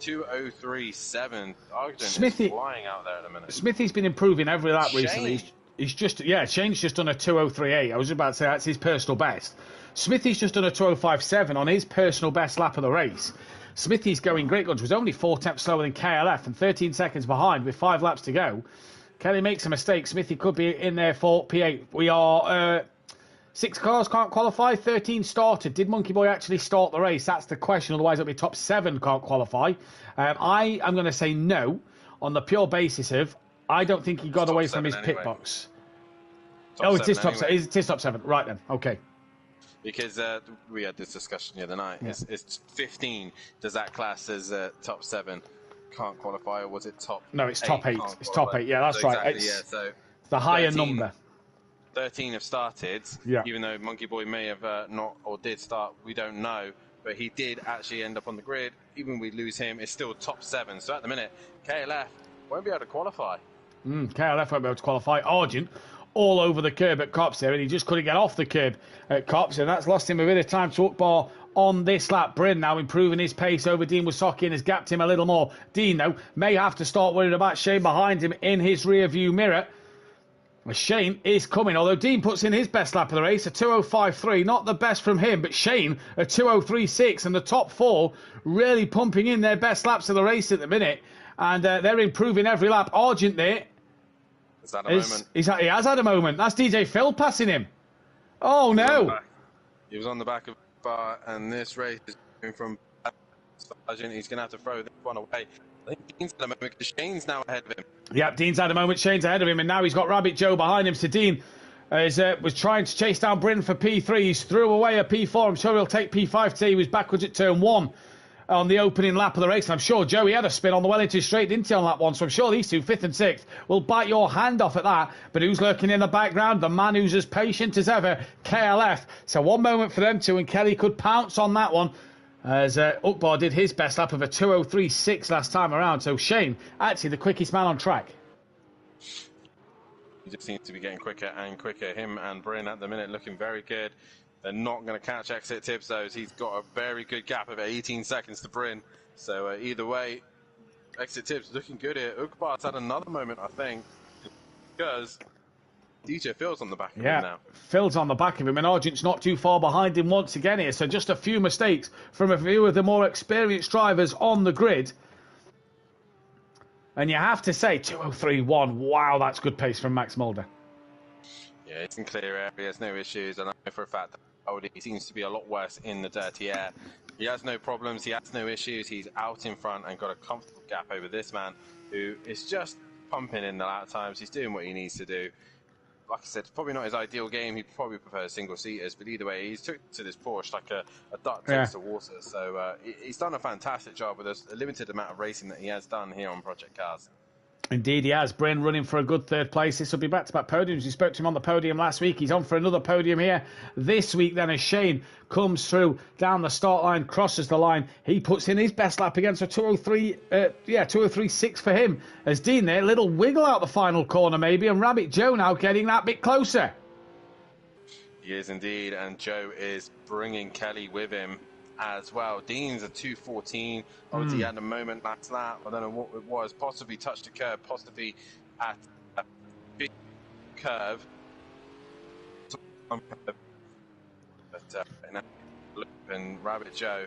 2:03.7. Argent is flying out there at the minute. Smithy's been improving every lap recently. He's just, Shane's just done a 2:03.8. I was about to say that's his personal best. Smithy's just done a 2:05.7 on his personal best lap of the race. Smithy's going great guns. Was only 4 tenths slower than KLF and 13 seconds behind with 5 laps to go. Kelly makes a mistake. Smithy could be in there for P8. We are 6 cars can't qualify. 13 started. Did Monkey Boy actually start the race? That's the question. Otherwise, it'll be top 7 can't qualify. I am going to say no on the pure basis of I don't think he got away from his pit box. It is top 7. It is top 7. Right then. Okay. Because we had this discussion the other night. Yeah. It's 15. Does that class as top 7 can't qualify, or was it top? No, it's top 8. It's top 8. Yeah, that's so right. Exactly, it's so the higher number. 13 have started. Yeah. Even though Monkey Boy may have not or did start, we don't know. But he did actually end up on the grid. Even we lose him, it's still top 7. So at the minute, KLF won't be able to qualify. KLF won't be able to qualify. Argent all over the curb at Cops there, and he just couldn't get off the curb at Cops, and that's lost him a bit of time to Ukbar on this lap. Bryn now improving his pace over Dean Wisocki and has gapped him a little more. Dean, though, may have to start worrying about Shane behind him in his rear view mirror. Shane is coming, although Dean puts in his best lap of the race, a 2:05.3. Not the best from him, but Shane, a 2:03.6, and the top 4 really pumping in their best laps of the race at the minute, and they're improving every lap. Argent there. Is that a moment? He has had a moment. That's DJ Phil passing him. Oh, no. He was on the back of the bar, and this race is going from Sargent. He's going to have to throw this one away. I think Dean's had a moment because Shane's now ahead of him. Yep, Dean's had a moment. Shane's ahead of him, and now he's got Rabbit Joe behind him. So Dean was trying to chase down Bryn for P3. He's threw away a P4. I'm sure he'll take P5 today. He was backwards at turn 1. on the opening lap of the race. And I'm sure Joey had a spin on the Wellington straight, didn't he, on lap 1? So I'm sure these two, 5th and 6th, will bite your hand off at that. But who's lurking in the background? The man who's as patient as ever, KLF. So one moment for them two, and Kelly could pounce on that one, as Ukbar did his best lap of a 2:03.6 last time around. So Shane, actually the quickest man on track. He just seems to be getting quicker and quicker. Him and Bryn at the minute looking very good. They're not going to catch Exit Tips, though. He's got a very good gap of 18 seconds to Bryn. So either way, Exit Tips looking good here. Ukbar's had another moment, I think, because DJ Phil's on the back of him now. Phil's on the back of him, and Argent's not too far behind him once again here. So just a few mistakes from a few of the more experienced drivers on the grid. And you have to say, 2:03.1, wow, that's good pace from Max Mulder. Yeah, it's in clear areas, no issues, and I know for a fact that Audi seems to be a lot worse in the dirty air. He has no problems, he has no issues, he's out in front and got a comfortable gap over this man, who is just pumping in the lap times. He's doing what he needs to do. Like I said, it's probably not his ideal game. He probably prefers single-seaters, but either way, he's took to this Porsche like a duck takes to water. So he's done a fantastic job with a limited amount of racing that he has done here on Project Cars. Indeed, he has. Bryn running for a good 3rd place. This will be back-to-back podiums. We spoke to him on the podium last week. He's on for another podium here this week. Then as Shane comes through down the start line, crosses the line, he puts in his best lap against a 2:03.6 for him. As Dean there, little wiggle out the final corner maybe, and Rabbit Joe now getting that bit closer. He is indeed, and Joe is bringing Kelly with him as well. Dean's a 2:14. Obviously, he had a moment last lap. I don't know what it was. Possibly touched a curb, possibly at a big curve. But and Rabbit Joe,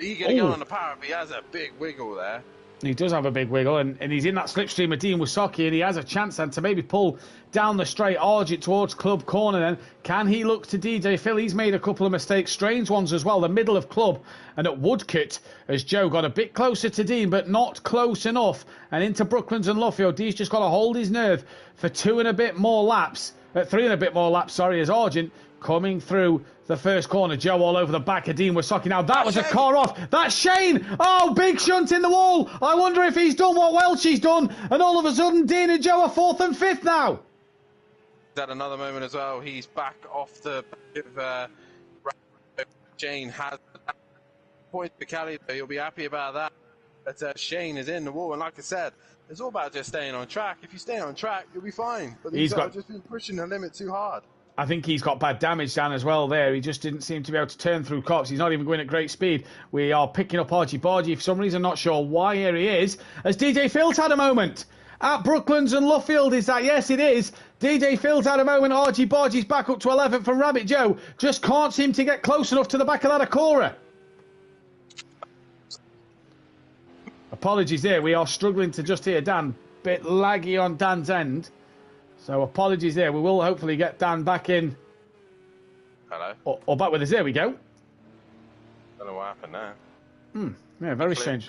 eager to go on the power, but he has a big wiggle there. He does have a big wiggle, and he's in that slipstream of Dean Wysocki, and he has a chance then to maybe pull down the straight Argent towards Club Corner then. Can he look to DJ Phil? He's made a couple of mistakes, strange ones as well, the middle of Club and at Woodcote, as Joe got a bit closer to Dean, but not close enough, and into Brooklands and Luffield. Dean's just got to hold his nerve for 3 and a bit more laps, as Argent coming through the first corner. Joe all over the back of Dean Wysocki. Now that was a car off. That's Shane. Oh, big shunt in the wall. I wonder if he's done what Welch's done. And all of a sudden, Dean and Joe are 4th and 5th now. He's had another moment as well. He's back off the Shane has point for Kelly. He'll be happy about that. But Shane is in the wall. And like I said, it's all about just staying on track. If you stay on track, you'll be fine. But he's just been pushing the limit too hard. I think he's got bad damage down as well there. He just didn't seem to be able to turn through cops. He's not even going at great speed. We are picking up Archie Bargy for some reason, not sure why. Here he is, as DJ Phil's had a moment. At Brooklands and Luffield, is that? Yes, it is. DJ Phil's had a moment. Archie Bargy's back up to 11th from Rabbit Joe. Just can't seem to get close enough to the back of that Acura. Apologies there. We are struggling to just hear Dan. Bit laggy on Dan's end. So apologies there. We will hopefully get Dan back in. Hello. Or back with us. There we go. Don't know what happened there. Yeah, very strange.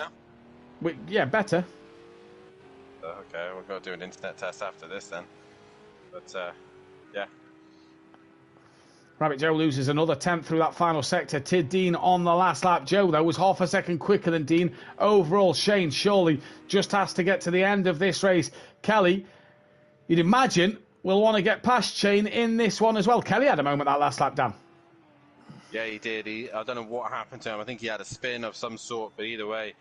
Yeah, better. Okay, we've got to do an internet test after this then. But, yeah. Rabbit Joe loses another 10th through that final sector to Dean on the last lap. Joe, though, was half a second quicker than Dean. Overall, Shane surely just has to get to the end of this race. Kelly, you'd imagine, will want to get past Shane in this one as well. Kelly had a moment that last lap, Dan. Yeah, he did. I don't know what happened to him. I think he had a spin of some sort, but either way,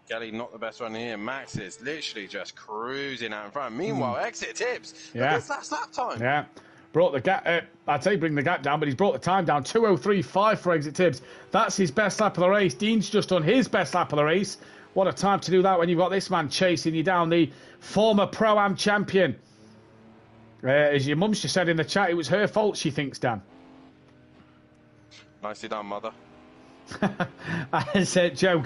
Kelly not the best runner here. Max is literally just cruising out in front. Meanwhile, Exit Tips. Yeah. Look, that's lap time. Yeah. Brought the gap, I'd say bring the gap down, but he's brought the time down. 2:03.5 for Exit Tips. That's his best lap of the race. Dean's just done his best lap of the race. What a time to do that when you've got this man chasing you down, the former Pro-Am champion. As your mum's just said in the chat, it was her fault, she thinks, Dan. Nicely done, mother. As Joe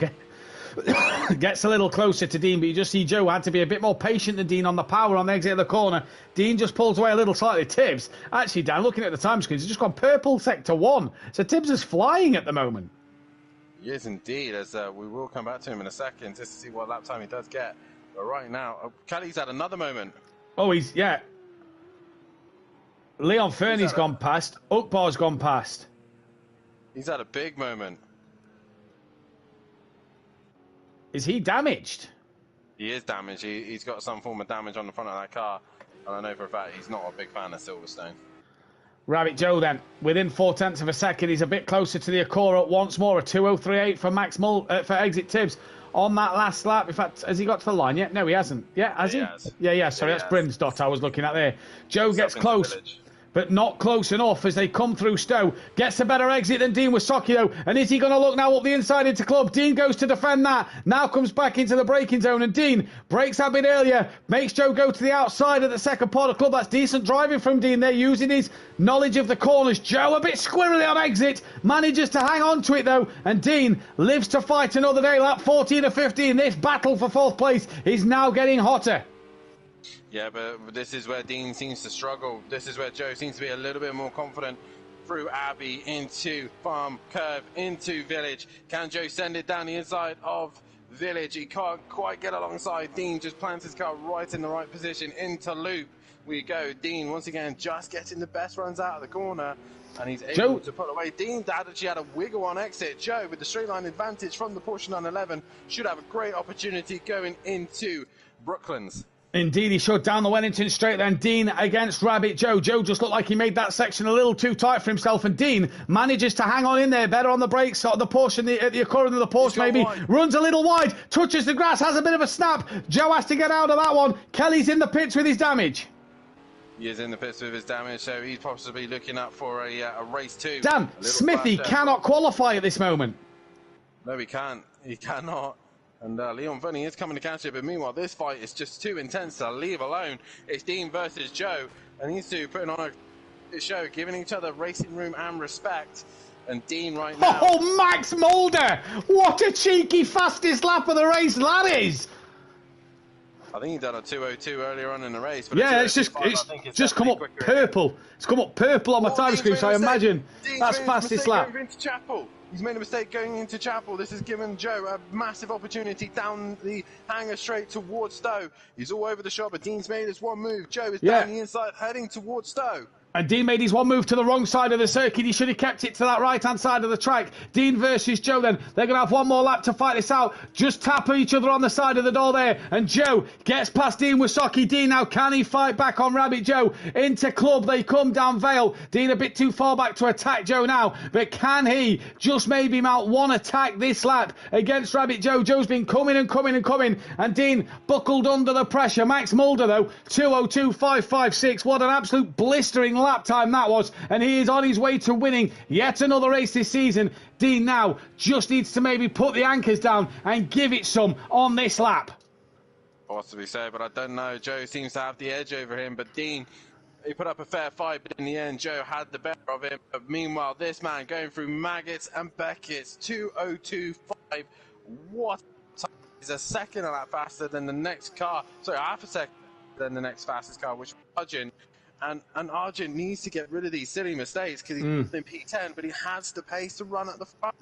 gets a little closer to Dean, but you just see Joe had to be a bit more patient than Dean on the power on the exit of the corner. Dean just pulls away a little slightly. Tibbs, actually, Dan, looking at the time screens, he's just gone purple sector 1. So Tibbs is flying at the moment. He is indeed, as we will come back to him in a second just to see what lap time he does get. But right now, Kelly's had another moment. Oh, yeah. Leon Fernie's gone past. Ukbar's gone past. He's had a big moment. Is he damaged? He is damaged. He's got some form of damage on the front of that car. And I know for a fact he's not a big fan of Silverstone. Rabbit Joe then, within 0.4 of a second, he's a bit closer to the Acura once more. A 2:03.8 for for Exit Tibbs on that last lap. In fact, has he got to the line yet? No, he hasn't. Yeah, has he? Has. Yeah, sorry, Yeah, that's Bryn's dot I was looking at there. Joe gets Up into close. Village. But not close enough as they come through Stowe. Gets a better exit than Dean Wysocki though. And is he going to look now up the inside into Club? Dean goes to defend that. Now comes back into the braking zone. And Dean breaks a bit earlier. Makes Joe go to the outside of the second part of Club. That's decent driving from Dean. They're using his knowledge of the corners. Joe a bit squirrely on exit. Manages to hang on to it though. And Dean lives to fight another day. Lap 14 of 15. This battle for fourth place is now getting hotter. Yeah, but this is where Dean seems to struggle. This is where Joe seems to be a little bit more confident. Through Abbey, into Farm, Curve, into Village. Can Joe send it down the inside of Village? He can't quite get alongside. Dean just plants his car right in the right position. Into Loop we go. Dean, once again, just getting the best runs out of the corner. And he's able to pull away. Dean actually had a wiggle on exit. Joe, with the straight line advantage from the Porsche 911, should have a great opportunity going into Brooklands. Indeed, he showed down the Wellington straight then. Dean against Rabbit Joe. Joe just looked like he made that section a little too tight for himself, and Dean manages to hang on in there, better on the brakes, sort of the Porsche and the Acura than the Porsche maybe. Wide. Runs a little wide, touches the grass, has a bit of a snap. Joe has to get out of that one. Kelly's in the pits with his damage. He is in the pits with his damage, so he's possibly looking up for a race 2. Dan, Smithy cannot qualify at this moment. No, he can't. He cannot. And Leon Verney is coming to catch it, but meanwhile, this fight is just too intense to leave alone. It's Dean versus Joe, and these two putting on a show, giving each other racing room and respect. And Dean right now... Oh, Max Mulder! What a cheeky fastest lap of the race that is! I think he done a 2:02 earlier on in the race. But Yeah, it's just come up purple. It's come up purple on my time screen, so I imagine that's fastest lap. Into Chapel. He's made a mistake going into Chapel. This has given Joe a massive opportunity down the hanger straight towards Stowe. He's all over the shop, but Dean's made his one move. Joe is down the inside, heading towards Stowe. And Dean made his one move to the wrong side of the circuit. He should have kept it to that right-hand side of the track. Dean versus Joe then. They're going to have one more lap to fight this out. Just tap each other on the side of the door there. And Joe gets past Dean Wysocki. Dean now, can he fight back on Rabbit Joe? Into Club, they come down Vale. Dean a bit too far back to attack Joe now. But can he just maybe mount one attack this lap against Rabbit Joe? Joe's been coming and coming and coming. And Dean buckled under the pressure. Max Mulder though, 2:02.556. What an absolute blistering lap time that was, and he is on his way to winning yet another race this season. Dean now just needs to maybe put the anchors down and give it some on this lap. Possibly so, but I don't know. Joe seems to have the edge over him, but Dean, he put up a fair fight, but in the end Joe had the better of him. But meanwhile, this man going through Maggots and Beckett's 2:02.5. What time? He's a second a lap faster than the next car, sorry, half a second than the next fastest car, which was Arjun. And Arjun needs to get rid of these silly mistakes because he's in P10, but he has the pace to run at the front.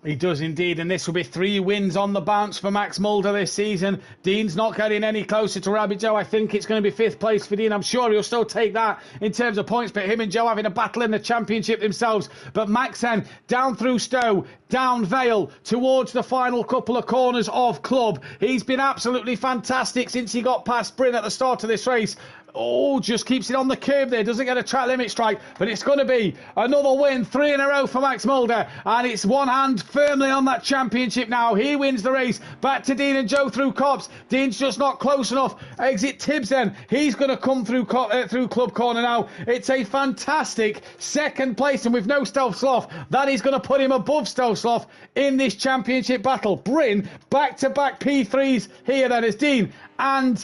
He does indeed, and this will be 3 wins on the bounce for Max Mulder this season. Dean's not getting any closer to Rabbit Joe. I think it's going to be 5th place for Dean. I'm sure he'll still take that in terms of points, but him and Joe having a battle in the championship themselves. But Max then down through Stowe, down Vale, towards the final couple of corners of Club. He's been absolutely fantastic since he got past Bryn at the start of this race. Oh, just keeps it on the curb there. Doesn't get a track limit strike. But it's going to be another win. 3 in a row for Max Mulder. And it's one hand firmly on that championship now. He wins the race. Back to Dean and Joe through Cops. Dean's just not close enough. Exit Tibbs then. He's going to come through Club Corner now. It's a fantastic 2nd place. And with no Stealth Sloth, that is going to put him above Stealth Sloth in this championship battle. Bryn, back-to-back P3s here then as Dean and...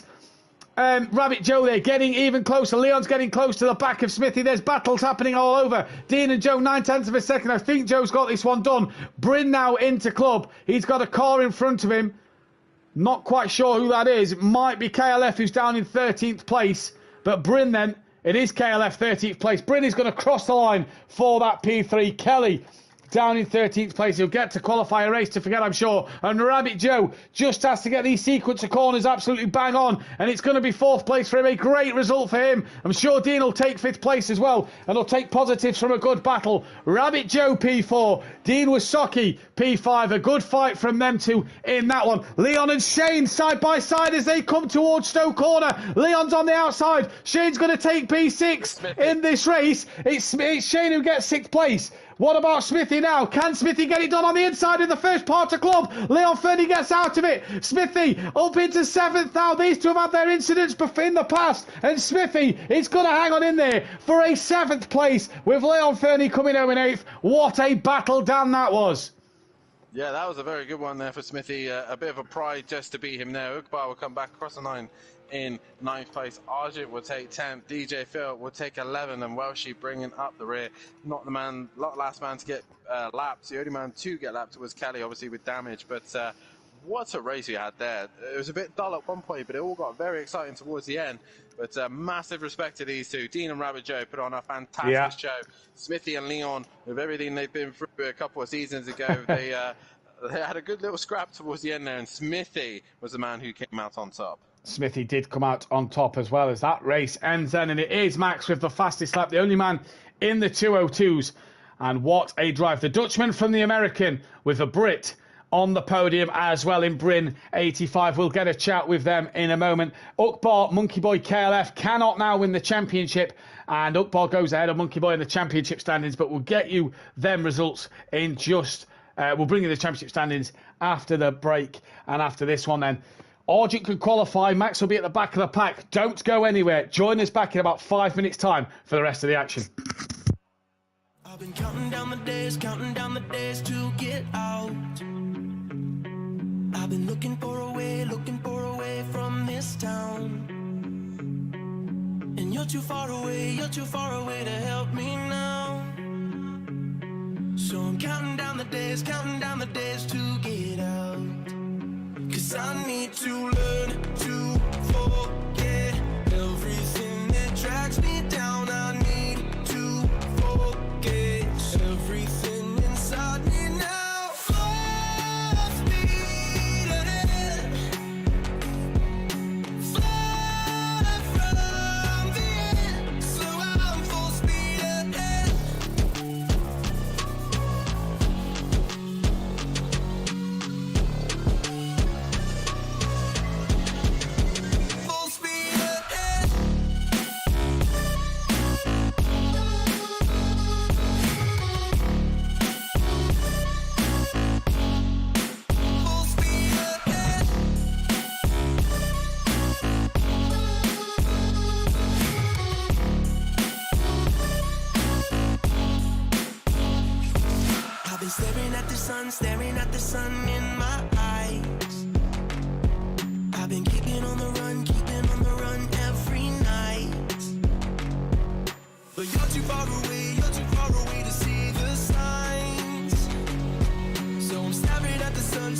Rabbit Joe there getting even closer. Leon's getting close to the back of Smithy. There's battles happening all over. Dean and Joe 9/10 of a second. I think Joe's got this one done. Bryn now into Club. He's got a car in front of him. Not quite sure who that is. It might be KLF who's down in 13th place. But Bryn then, it is KLF 13th place. Bryn is going to cross the line for that P3. Kelly down in 13th place. He'll get to qualify a race to forget, I'm sure. And Rabbit Joe just has to get these sequence of corners absolutely bang on, and it's going to be 4th place for him. A great result for him. I'm sure Dean will take 5th place as well, and he'll take positives from a good battle. Rabbit Joe P4, Dean Wasocki P5. A good fight from them two in that one. Leon and Shane side by side as they come towards Stoke Corner. Leon's on the outside. Shane's going to take P6 in this race. It's Shane who gets 6th place. What about Smithy now? Can Smithy get it done on the inside in the first part of club? Leon Fernie gets out of it. Smithy up into 7th now. These two have had their incidents in the past. And Smithy is going to hang on in there for a 7th place with Leon Fernie coming home in 8th. What a battle, Dan, that was. Yeah, that was a very good one there for Smithy. A bit of a pride just to beat him there. Ukbar will come back across the line in 9th place. Arjit will take 10th. DJ Phil will take 11th, and Welshie bringing up the rear. Not last man to get lapped. The only man to get lapped was Kelly, obviously with damage. But what a race we had there. It was a bit dull at one point, but it all got very exciting towards the end. But massive respect to these two. Dean and Rabbit Joe put on a fantastic show. Smithy and Leon, with everything they've been through a couple of seasons ago, they had a good little scrap towards the end there, and Smithy was the man who came out on top. Smithy did come out on top as well as that race ends then, and it is Max with the fastest lap, the only man in the 202s. And what a drive. The Dutchman from the American with the Brit on the podium as well in Bryn 85. We'll get a chat with them in a moment. Ukbar, Monkey Boy KLF cannot now win the championship, and Ukbar goes ahead of Monkey Boy in the championship standings, but we'll get you them results in just... we'll bring you the championship standings after the break, and after this one then. Argent can qualify. Max will be at the back of the pack. Don't go anywhere. Join us back in about 5 minutes' time for the rest of the action. I've been counting down the days to get out. I've been looking for a way from this town. And you're too far away to help me now. So I'm counting down the days to get out. 'Cause I need to learn to forget everything that drags me down. I need to forget everything inside me now. Full speed ahead, far from the end. So I'm full speed ahead. Full speed ahead. Full speed ahead. I've been staring at the sun in my eyes. I've been keeping on the run every night. But you're too far away to see the signs. So I'm staring at the sun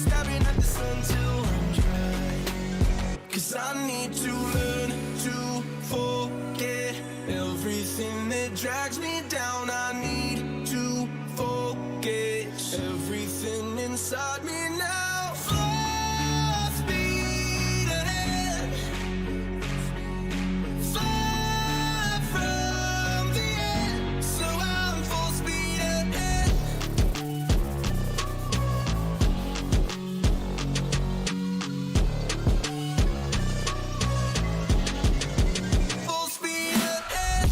till I'm dry. 'Cause I need to learn to forget everything that drags me down. I need to forget everything inside me now. Full speed ahead, far from the end. So I'm full speed ahead. Full speed ahead.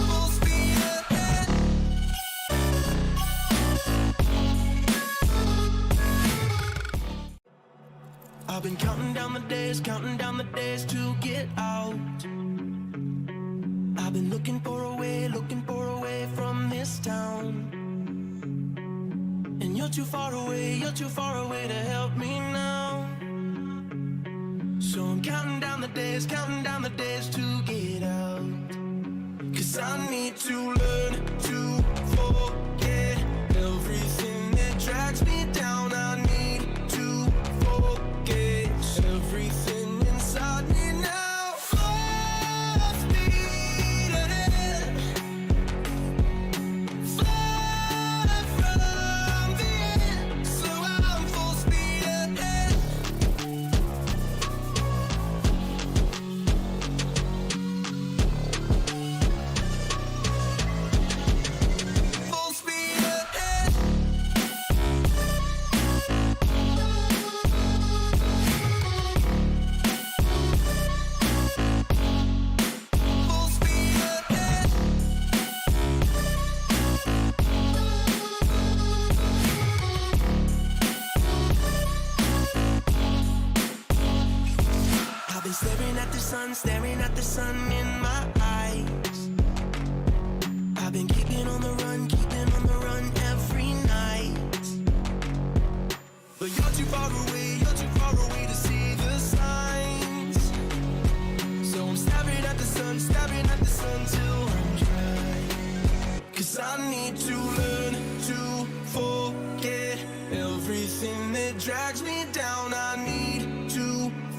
Full speed ahead. I've been counting down the days to get out. I've been looking for a way from this town. And you're too far away to help me now. So I'm counting down the days to get out. 'Cause I need to learn to forget everything that drags me down. I need to forget everything inside. sun in my eyes. I've been keeping on the run every night. But you're too far away to see the signs. So I'm staring at the sun till I'm dry. 'Cause I need to learn to forget everything that drags me down. I need to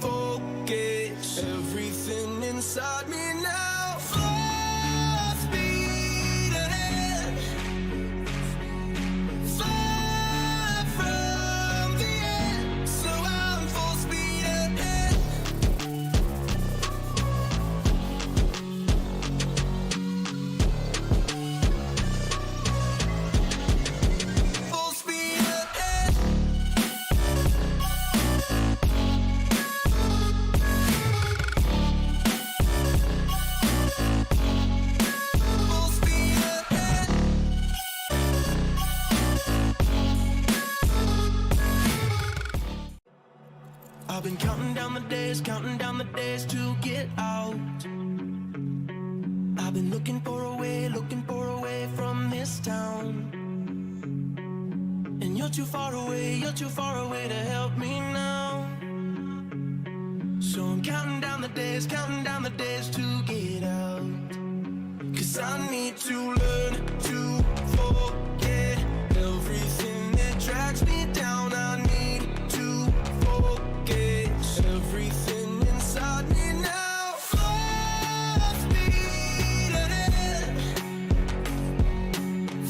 forget everything inside me now. Full speed ahead, far from the end. So I'm full speed ahead. Full speed ahead. Full speed ahead. I've been counting down the days to get out. I've been looking for a way from this town. And you're too far away to help me now. So I'm counting down the days to get out. 'Cause I need to learn to forget everything that drags me down. I need to forget everything inside me now. Full speed ahead,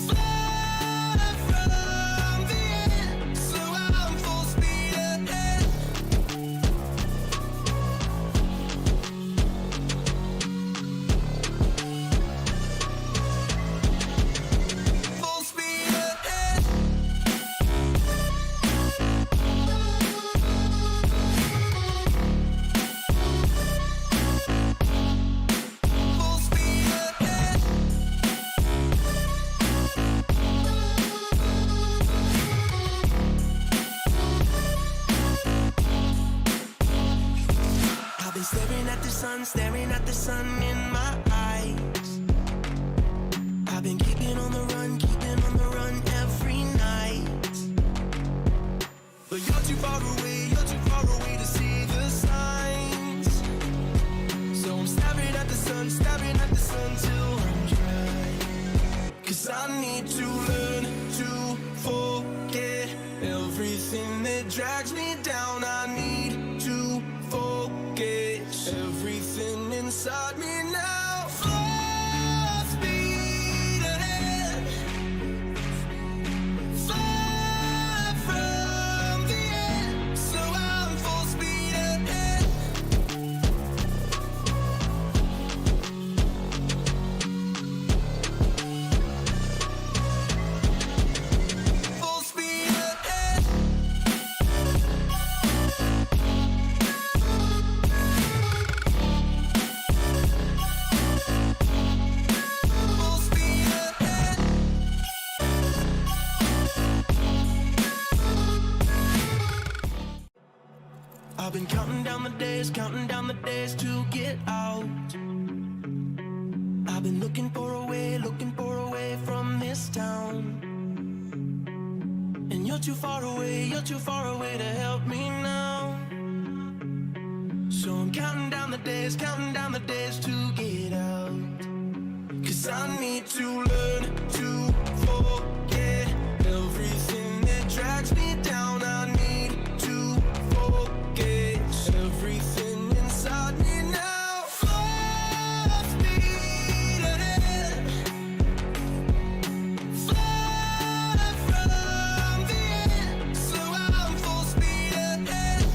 far from the end. So I'm full speed ahead. Full speed ahead. Full speed ahead. I've been staring at the sun in my eyes. I've been keeping on the run every night. But you're too far away to see the signs. So I'm staring at the sun till I'm dry. 'Cause I need to learn to forget everything that drags me down. I need to forget everything inside me now. Full speed ahead, far from the end. So I'm full speed ahead. Full speed ahead. Full speed ahead. I've been counting down the days to get out. I've been looking for a way from this town. And you're too far away to help me now. So I'm counting down the days to get out. 'Cause I need to learn to forget everything that drags me down. I need to forget everything inside me now. Full speed ahead, far from the end. So I'm full speed ahead.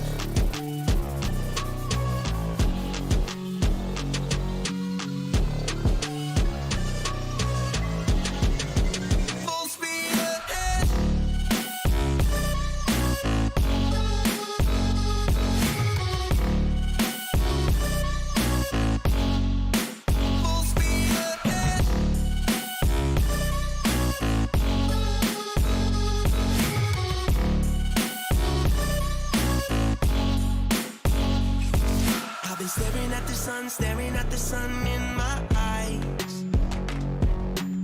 the sun in my eyes.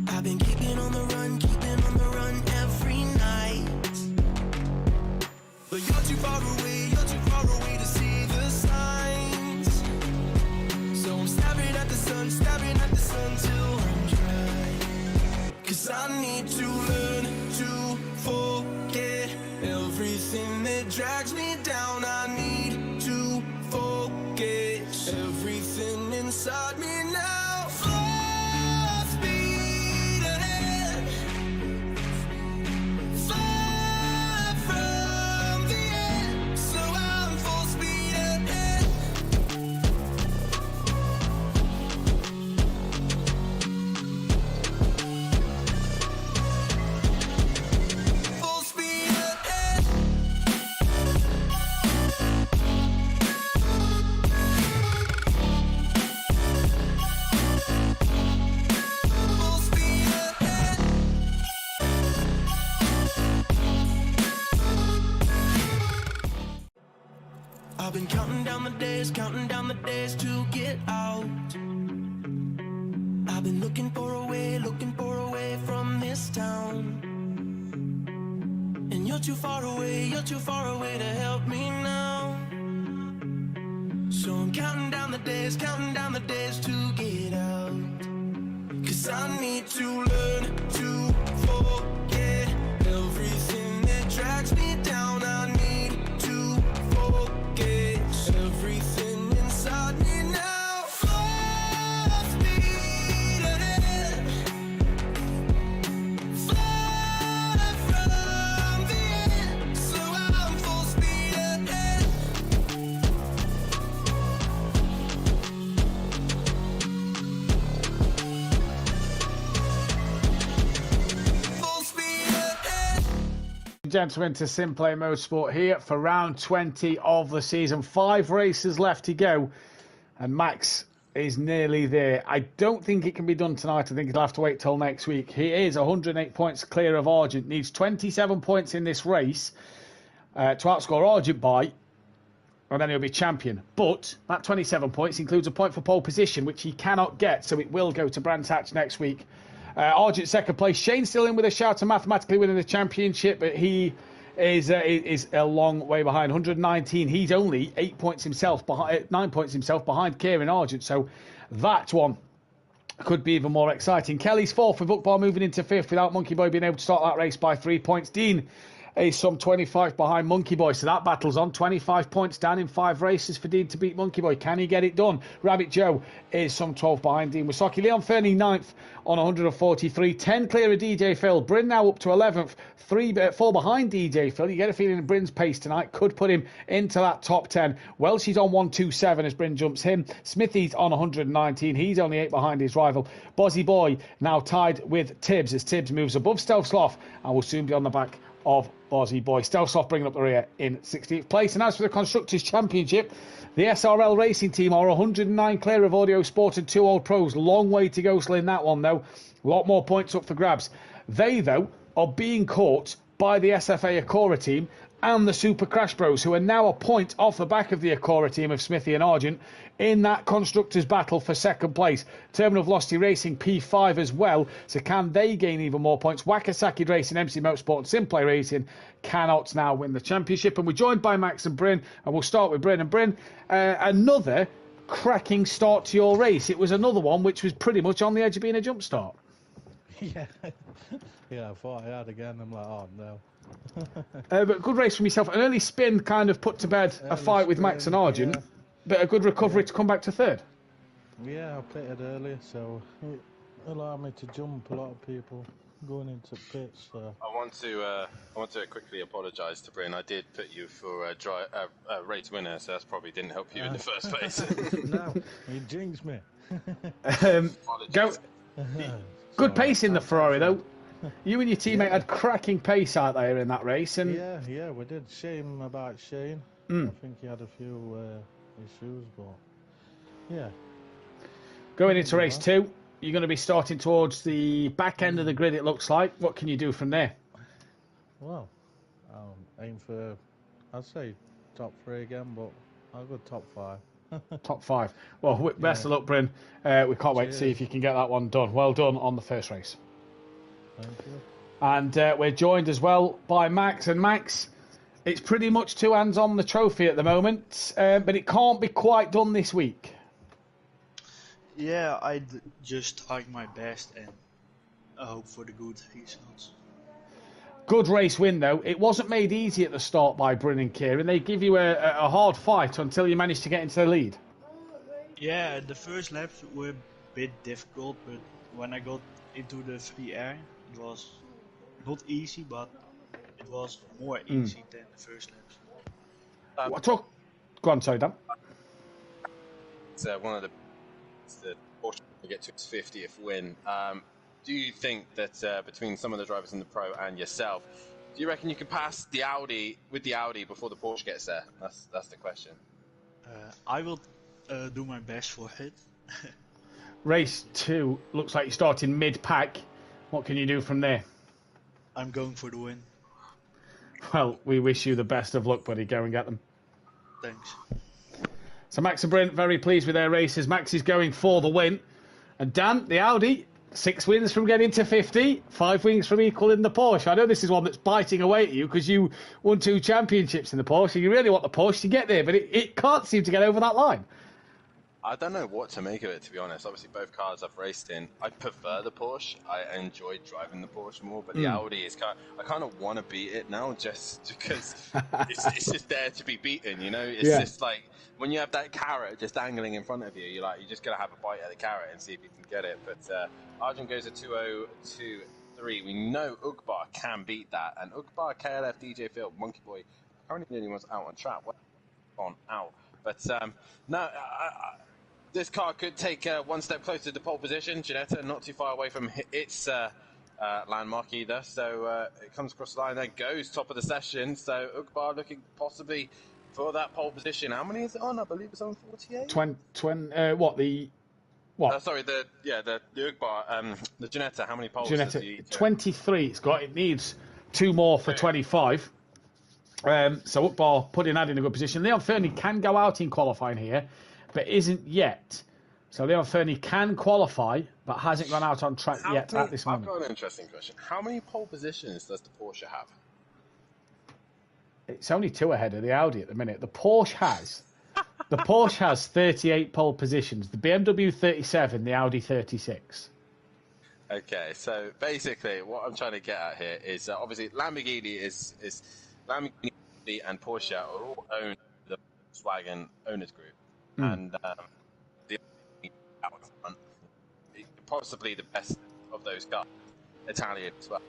I've been keeping on the run every night. But you're too far away to see the signs. So I'm staring at the sun till I'm dry. 'Cause I need to learn to forget everything that drags me down. I need to forget everything inside me now. Full speed ahead, far from the end. So I'm full speed ahead. Full speed ahead. Full speed ahead. I've been counting down the days to get out. I've been looking for a way from this town. And you're too far away to help me now. So I'm counting down the days to get out. 'Cause I need to learn to forget everything that drags me down. I need to forget everything inside me now. Full speed ahead, far from the end. So I'm full speed ahead. Full speed ahead. Gentlemen, to Simplay Motorsport here for round 20 of the season. 5 races left to go, and Max is nearly there. I don't think it can be done tonight. I think he'll have to wait till next week. He is 108 points clear of Argent, needs 27 points in this race to outscore Argent by, and then he'll be champion. But that 27 points includes a point for pole position, which he cannot get, so it will go to Brands Hatch next week. Argent second place. Shane's still in with a shout to mathematically winning the championship, but he is a long way behind. 119. He's only 8 points himself behind, 9 points himself behind Kieran Argent. So that one could be even more exciting. Kelly's fourth with Bookbar moving into fifth without Monkey Boy being able to start that race by 3 points. Dean is some 25 behind Monkey Boy, so that battle's on. 25 points down in 5 races for Dean to beat Monkey Boy. Can he get it done? Rabbit Joe is some 12 behind Dean Wasaki. Leon Fernie 9th on 143. 10 clear of DJ Phil. Bryn now up to 11th. 4 behind DJ Phil. You get a feeling Bryn's pace tonight could put him into that top 10. Welsh's on 127 as Bryn jumps him. Smithy's on 119. He's only 8 behind his rival. Bozzy Boy now tied with Tibbs as Tibbs moves above Stealth Sloth and will soon be on the back of Bozzy Boy. Stealth Sloth bringing up the rear in 16th place. And as for the Constructors' Championship, the SRL Racing Team are 109 clear of Audio Sport and 2 Old Pros. Long way to go still in that one, though. A lot more points up for grabs. They, though, are being caught by the SFA Acora team and the Super Crash Bros, who are now a point off the back of the Acora team of Smithy and Argent in that Constructors' battle for second place. Terminal Velocity Racing P5 as well, so can they gain even more points? Wakasaki Racing, MC Motorsport and Simplay Racing cannot now win the championship. And we're joined by Max and Bryn, and we'll start with Bryn. And Bryn, another cracking start to your race. It was another one which was pretty much on the edge of being a jump start. Yeah, I thought I had again. I'm like, oh no. But good race from yourself. An early spin kind of put to bed a fight with Max and Argent, yeah. but a good recovery to come back to third. Yeah, I pitted earlier, so it allowed me to jump a lot of people going into pits. So. I want to quickly apologise to Bryn. I did put you for a race winner, so that's probably didn't help you in the first place. No, you jinxed me. Go. Good pace in the Ferrari though. You and your teammate had cracking pace out there in that race, and yeah, we did. Shame about Shane. I think he had a few issues, but yeah. Going into race 2, you're going to be starting towards the back end of the grid. It looks like. What can you do from there? Well, I'll aim for, I'd say top 3 again, but I'll go top 5. Top 5. Well, best of luck, Bryn. We can't wait to see if you can get that one done. Well done on the first race. Thank you. And we're joined as well by Max. And Max, it's pretty much 2 hands on the trophy at the moment, but it can't be quite done this week. Yeah, I just tried my best and I hope for the good results. Good race win, though. It wasn't made easy at the start by Bryn and Kieran. They give you a hard fight until you managed to get into the lead. Yeah, the first laps were a bit difficult, but when I got into the free air, it was not easy, but it was more easy than the first laps. Go on, sorry, Dan. It's one of the Porsche to get to its 50th win. Do you think that between some of the drivers in the Pro and yourself, do you reckon you could pass the Audi before the Porsche gets there? That's the question. I will do my best for it. Race 2 looks like you're starting mid-pack. What can you do from there? I'm going for the win. Well, we wish you the best of luck, buddy. Go and get them. Thanks. So Max and Brent, very pleased with their races. Max is going for the win. And Dan, the Audi, 6 wins from getting to 50, 5 wins from equaling the Porsche. I know this is one that's biting away at you because you won 2 championships in the Porsche. And you really want the Porsche to get there, but it can't seem to get over that line. I don't know what to make of it, to be honest. Obviously, both cars I've raced in, I prefer the Porsche. I enjoy driving the Porsche more, but the Audi is I kind of want to beat it now just because it's just there to be beaten, you know? It's just like when you have that carrot just dangling in front of you, you just got to have a bite at the carrot and see if you can get it. But Arjun goes at 2:02.3. We know Ugbar can beat that. And Ugbar, KLF, DJ Phil, Monkey Boy, currently the only one's out on track. On out. But no, this car could take one step closer to pole position. Ginetta not too far away from its landmark either. So it comes across the line, then goes top of the session. So Ugbar looking possibly for that pole position. How many is it on? I believe it's on 48. Sorry, the Ugbar, the Ginetta. How many poles does he need? 23. It's got. It needs 2 more for 25. So Ugbar putting that in a good position. Leon Fernie can go out in qualifying here, but isn't yet. So Leon Fernie can qualify, but hasn't gone out on track yet at this moment. I've got an interesting question. How many pole positions does the Porsche have? It's only 2 ahead of the Audi at the minute. The Porsche has 38 pole positions. The BMW 37, the Audi 36. Okay, so basically what I'm trying to get at here is obviously Lamborghini Lamborghini and Porsche are all owned by the Volkswagen owners group, and the out front, possibly the best of those cars, Italian as well.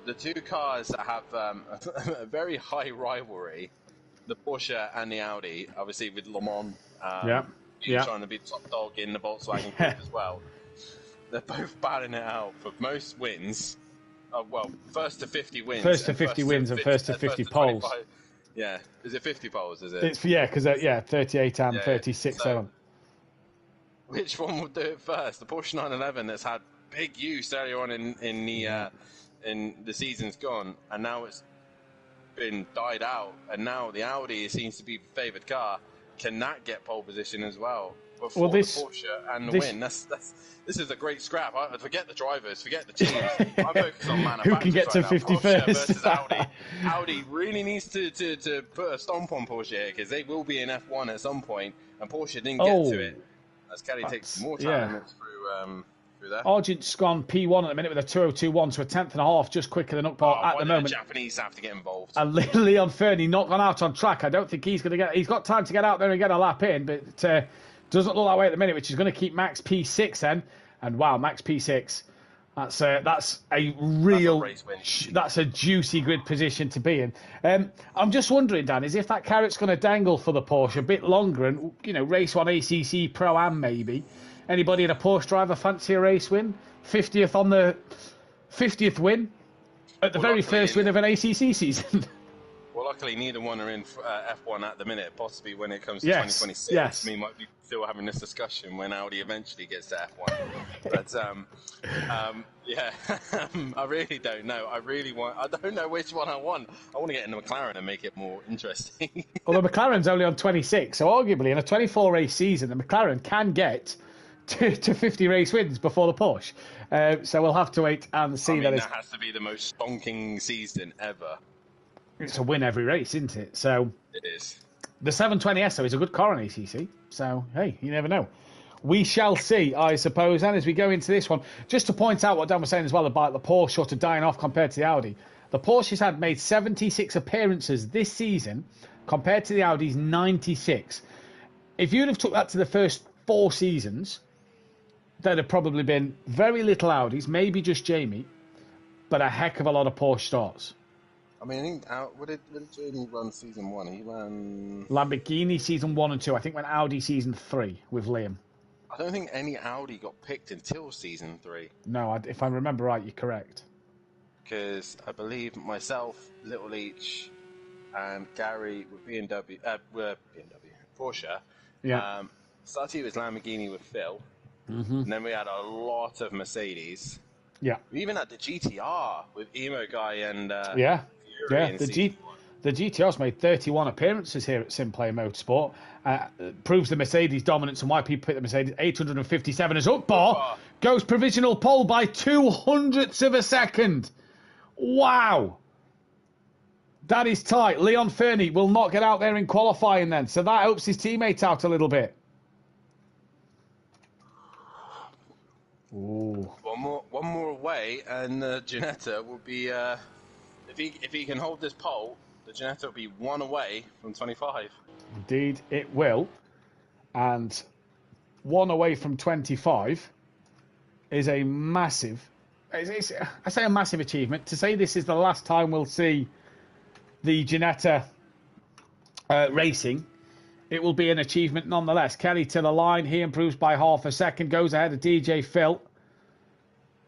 The 2 cars that have a very high rivalry, the Porsche and the Audi, obviously with Le Mans, trying to be the top dog in the Volkswagen group as well. They're both battling it out for most wins. First to 50 wins. First to 50 wins and first to 50 poles. Yeah, is it 50 poles? Is it? It's because 38 and 36 on. Which one would do it first? The Porsche 911 that's had big use earlier on in the season's gone, and now it's been died out, and now the Audi seems to be the favoured car. Can that get pole position as well before the Porsche and the win? This is a great scrap. Forget the drivers, forget the teams. I'm focused on manufacturers. Who can get to 50 Porsche first? versus Audi. Audi really needs to put a stomp on Porsche here because they will be in F1 at some point, and Porsche didn't get to it. As Kelly takes more time through there. Argent's gone P1 at the minute with a 2:02.1, so a tenth and a half, just quicker than Ugbar at the moment. The Japanese have to get involved. And Leon Fernie not gone out on track. I don't think he's going to get. He's got time to get out there and get a lap in, but doesn't look that way at the minute, which is going to keep Max P6 then. And wow, Max P6. That's a real. That's a juicy grid position to be in. I'm just wondering, Dan, is if that carrot's going to dangle for the Porsche a bit longer, and race 1 ACC Pro-Am maybe. Anybody in a Porsche driver fancy a race win? 50th on the 50th win at the very first win of an ACC season. Well, luckily, neither one are in F1 at the minute. Possibly when it comes to Yes, 2026, yes. we might be still having this discussion when Audi eventually gets to F1. But yeah, I really don't know. I don't know which one I want. I want to get in the McLaren and make it more interesting. Well, the McLaren's only on 26, so arguably in a 24 race season, the McLaren can get to 50 race wins before the Porsche. So we'll have to wait and see. I mean, that that has to be the most stonking season ever. It's a win every race, isn't it? So It is. the 720S though is a good car on ACC. So hey, you never know. We shall see, I suppose. And as we go into this one, just to point out what Dan was saying as well about the Porsche sort of dying off compared to the Audi. The Porsches had made 76 appearances this season compared to the Audi's 96. If you'd have took that to the first 4 seasons, there'd have probably been very little Audis, maybe just Jamie, but a heck of a lot of Porsche starts. I mean, I think what did Jamie run season 1? He ran Lamborghini season 1 and 2. I think went Audi season 3 with Liam. I don't think any Audi got picked until season 3. No, if I remember right, you're correct. Because I believe myself, Little Leach, and Gary with Porsche. Yeah. Sati was Lamborghini with Phil. Mm-hmm. And then we had a lot of Mercedes. Yeah. We even had the GTR with Emo Guy and Yeah. Fury Yeah. in The season 1. The GTR's made 31 appearances here at Simplay Motorsport. Proves the Mercedes dominance and why people pick the Mercedes. 857 as Ukbar goes provisional pole by 200ths of a second. Wow. That is tight. Leon Fernie will not get out there in qualifying then. So that helps his teammates out a little bit. Ooh. One more away, and Ginetta will be. If he can hold this pole, the Ginetta will be 1 away from 25. Indeed, it will. And 1 away from 25 is a massive. I say a massive achievement. To say this is the last time we'll see the Ginetta racing, it will be an achievement nonetheless. Kelly to the line. He improves by half a second. Goes ahead of DJ Phil.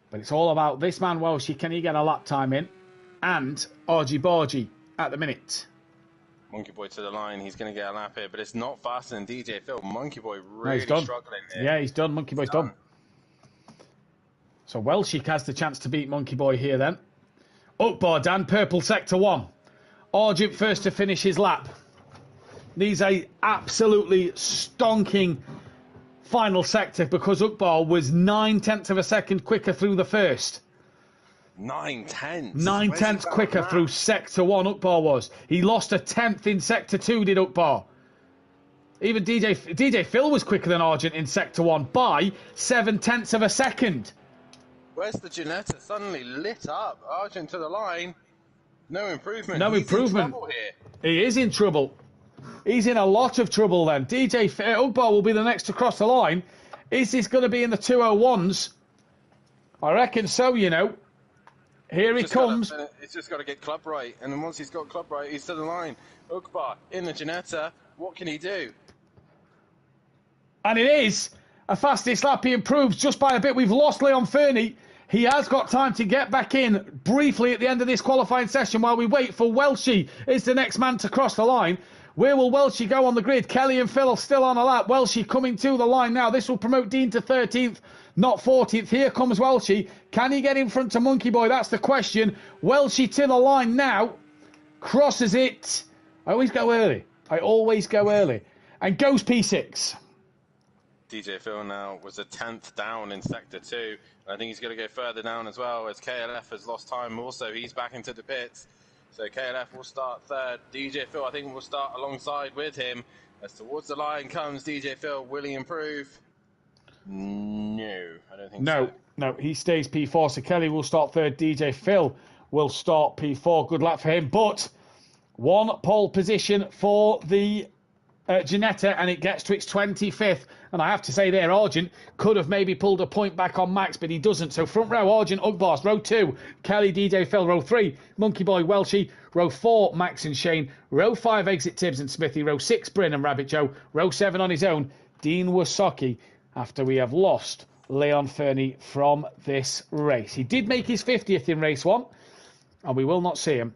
But it's all about this man Welshie. Can he get a lap time in? And Argy Bargy at the minute. Monkey Boy to the line. He's going to get a lap here, but it's not faster than DJ Phil. Monkey Boy really he's done. struggling here. Yeah, he's done. Monkey Boy's done. So Welshie has the chance to beat Monkey Boy here then. Ukbar Dan, purple sector 1. Argent first to finish his lap. Needs a absolutely stonking final sector because Ukbar was 9/10 of a second quicker through the first. 9/10. 9/10 quicker through sector 1 Ukbar was. He lost a 10th in sector 2 did Ukbar. Even DJ Phil was quicker than Argent in sector 1 by 7/10 of a second. Where's the Ginetta? Suddenly lit up. Argent to the line. No improvement. No He's improvement. in trouble here. He is in trouble. He's in a lot of trouble then. Ukbar will be the next to cross the line. Is this going to be in the 201s? I reckon so, you know. Here he comes. He's just got to get club right. And then once he's got club right, he's to the line. Ukbar in the Ginetta. What can he do? And it is a fastest lap. He improves just by a bit. We've lost Leon Fernie. He has got time to get back in briefly at the end of this qualifying session while we wait for Welshie is the next man to cross the line. Where will Welshie go on the grid? Kelly and Phil are still on a lap. Welshie coming to the line now. This will promote Dean to 13th, not 14th. Here comes Welshie. Can he get in front to Monkey Boy? That's the question. Welshie to the line now. Crosses it. I always go early. And goes P6. DJ Phil now was a 10th down in sector 2. I think he's going to go further down as well as KLF has lost time also. He's back into the pits. So KLF will start 3rd. DJ Phil, I think, will start alongside with him. As towards the line comes DJ Phil. Will he improve? No, I don't think so. No, he stays P4. So Kelly will start 3rd. DJ Phil will start P4. Good luck for him. But 1 pole position for the Ginetta, and it gets to its 25th. And I have to say there, Argent could have maybe pulled a point back on Max, but he doesn't. So front row, Argent, Ugbars. Row 2, Kelly, DJ Phil. Row 3, Monkey Boy, Welshie. Row 4, Max and Shane. Row 5, Exit Tibbs and Smithy. Row 6, Bryn and Rabbit Joe. Row 7 on his own, Dean Wasocki, after we have lost Leon Fernie from this race. He did make his 50th in race 1, and we will not see him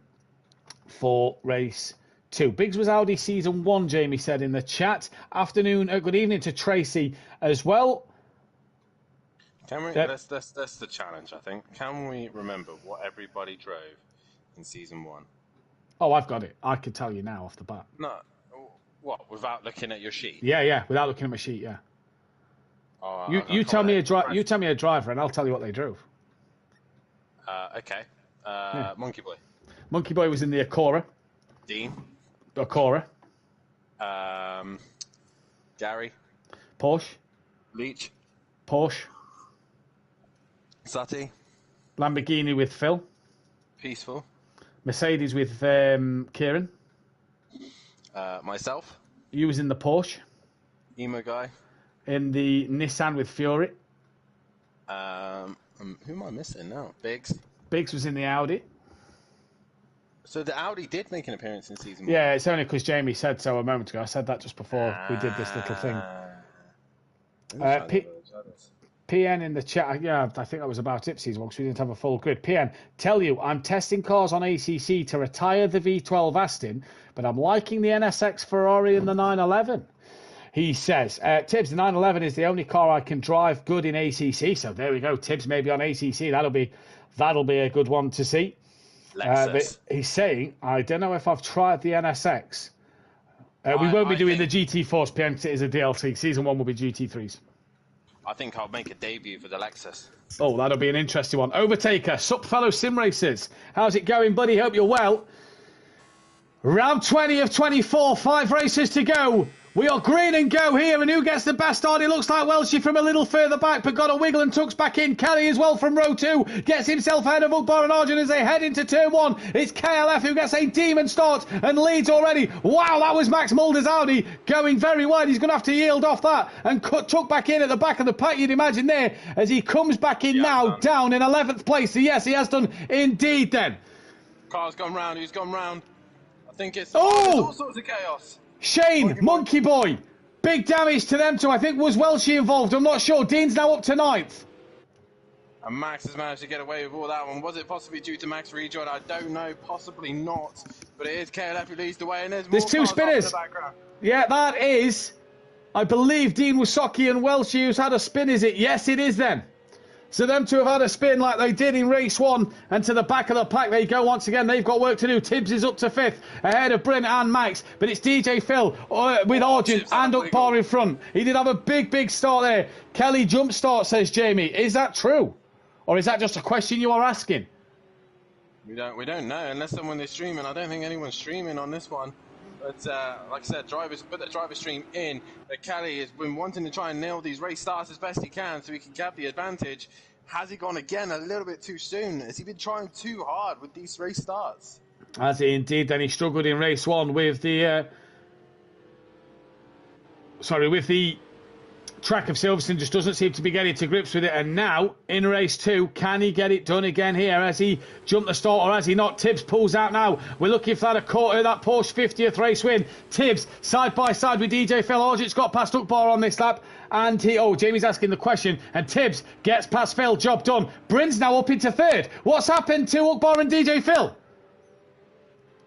for race 2. Biggs was Audi season 1, Jamie said in the chat. Afternoon, good evening to Tracy as well. Can we? Yep. That's the challenge, I think. Can we remember what everybody drove in season 1? Oh, I've got it. I can tell you now off the bat. No, what? Without looking at your sheet? Yeah, without looking at my sheet, yeah. Oh, You tell me a driver, and I'll tell you what they drove. Okay. Yeah. Monkey Boy. Monkey Boy was in the Acura. Dean. Acura. Gary. Porsche. Leach. Porsche. Sati. Lamborghini with Phil. Peaceful. Mercedes with Kieran. Myself. You was in the Porsche. Emo guy. In the Nissan with Fury. Who am I missing now? Biggs. Biggs was in the Audi. So the Audi did make an appearance in season 1. Yeah, it's only because Jamie said so a moment ago. I said that just before we did this little thing. PN in the chat. Yeah, I think that was about it season 1 because we didn't have a full grid. PN, tell you, I'm testing cars on ACC to retire the V12 Aston, but I'm liking the NSX Ferrari and the 911. He says, Tibbs, the 911 is the only car I can drive good in ACC. So there we go. Tibbs maybe on ACC. That'll be a good one to see. But he's saying, I don't know if I've tried the NSX. We won't be doing the GT Force PN because it is a DLC. Season 1 will be GT3s. I think I'll make a debut for the Lexus. Oh, that'll be an interesting one. Overtaker, sup fellow sim racers. How's it going, buddy? Hope you're well. Round 20 of 24, 5 races to go. We are green and go here, and who gets the best start? It looks like Welshie from a little further back, but got a wiggle and tucks back in. Kelly as well from row 2, gets himself ahead of Ugbar and Arjun as they head into turn 1. It's KLF who gets a demon start and leads already. Wow, that was Max Mulder's Audi going very wide. He's going to have to yield off that and tuck back in at the back of the pack, you'd imagine there, as he comes back in down in 11th place. So yes, he has done indeed then. Car's gone round, he's gone round. I think it's all sorts of chaos. Shane, Monkey Boy, big damage to them too. I think was Welshie involved. I'm not sure. Dean's now up to 9th. And Max has managed to get away with all that one. Was it possibly due to Max rejoin? I don't know. Possibly not. But it is KLF who leads the way. And there's 2 spinners. Yeah, that is, I believe, Dean Wasocki and Welshie who's had a spin, is it? Yes, it is then. So them two have had a spin like they did in race 1, and to the back of the pack they go once again. They've got work to do. Tibbs is up to 5th, ahead of Bryn and Max, but it's DJ Phil with Argent and Ukbar in front. He did have a big start there. Kelly jump start, says Jamie. Is that true? Or is that just a question you are asking? We don't know, unless someone is streaming. I don't think anyone's streaming on this one. But like I said, drivers put the driver stream in. But Kelly has been wanting to try and nail these race starts as best he can so he can get the advantage. Has he gone again a little bit too soon? Has he been trying too hard with these race starts? Has he indeed? Then he struggled in race 1 with the track of Silverstone, just doesn't seem to be getting to grips with it. And now in race 2, can he get it done again here? Has he jumped the start or has he not? Tibbs pulls out now. We're looking for that Porsche 50th race win. Tibbs side by side with DJ Phil. Argent's got past Ukbar on this lap, and Jamie's asking the question, and Tibbs gets past Phil. Job done. Bryn's now up into 3rd. What's happened to Ukbar and DJ Phil?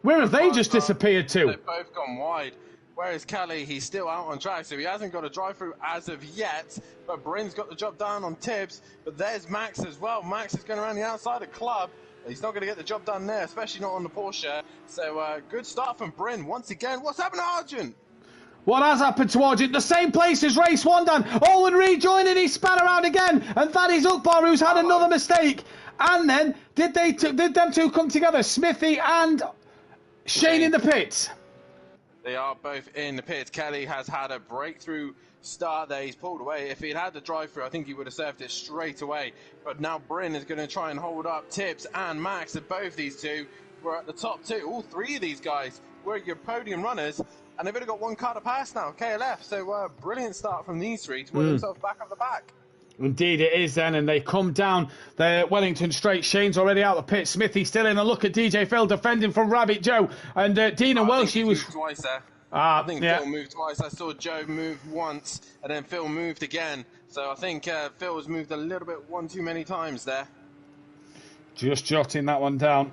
Where have they just disappeared to? They've both gone wide. Whereas Kelly, he's still out on track, so he hasn't got a drive-through as of yet. But Bryn's got the job done on Tibbs. But there's Max as well. Max is going around the outside of Club. He's not going to get the job done there, especially not on the Porsche. So good start from Bryn. Once again, what's happened to Argent? What has happened to Argent? The same place as race 1, Dan. Owen rejoining, he span around again. And that is Ukbar, who's had another mistake. And then, did them two come together? Smithy and Shane in the pits. They are both in the pits. Kelly has had a breakthrough start there. He's pulled away. If he'd had the drive-through, I think he would have served it straight away. But now Bryn is going to try and hold up Tibbs and Max. And both these two were at the top 2. All 3 of these guys were your podium runners. And they've only got 1 car to pass now, KLF. So brilliant start from these 3 to put themselves back up the back. Indeed it is then, and they come down the Wellington straight. Shane's already out the pit. Smithy still in. A look at DJ Phil defending from Rabbit Joe. And Dean and Welshie was... twice there. I think Phil moved twice. I saw Joe move once, and then Phil moved again. So I think Phil has moved a little bit one too many times there. Just jotting that one down.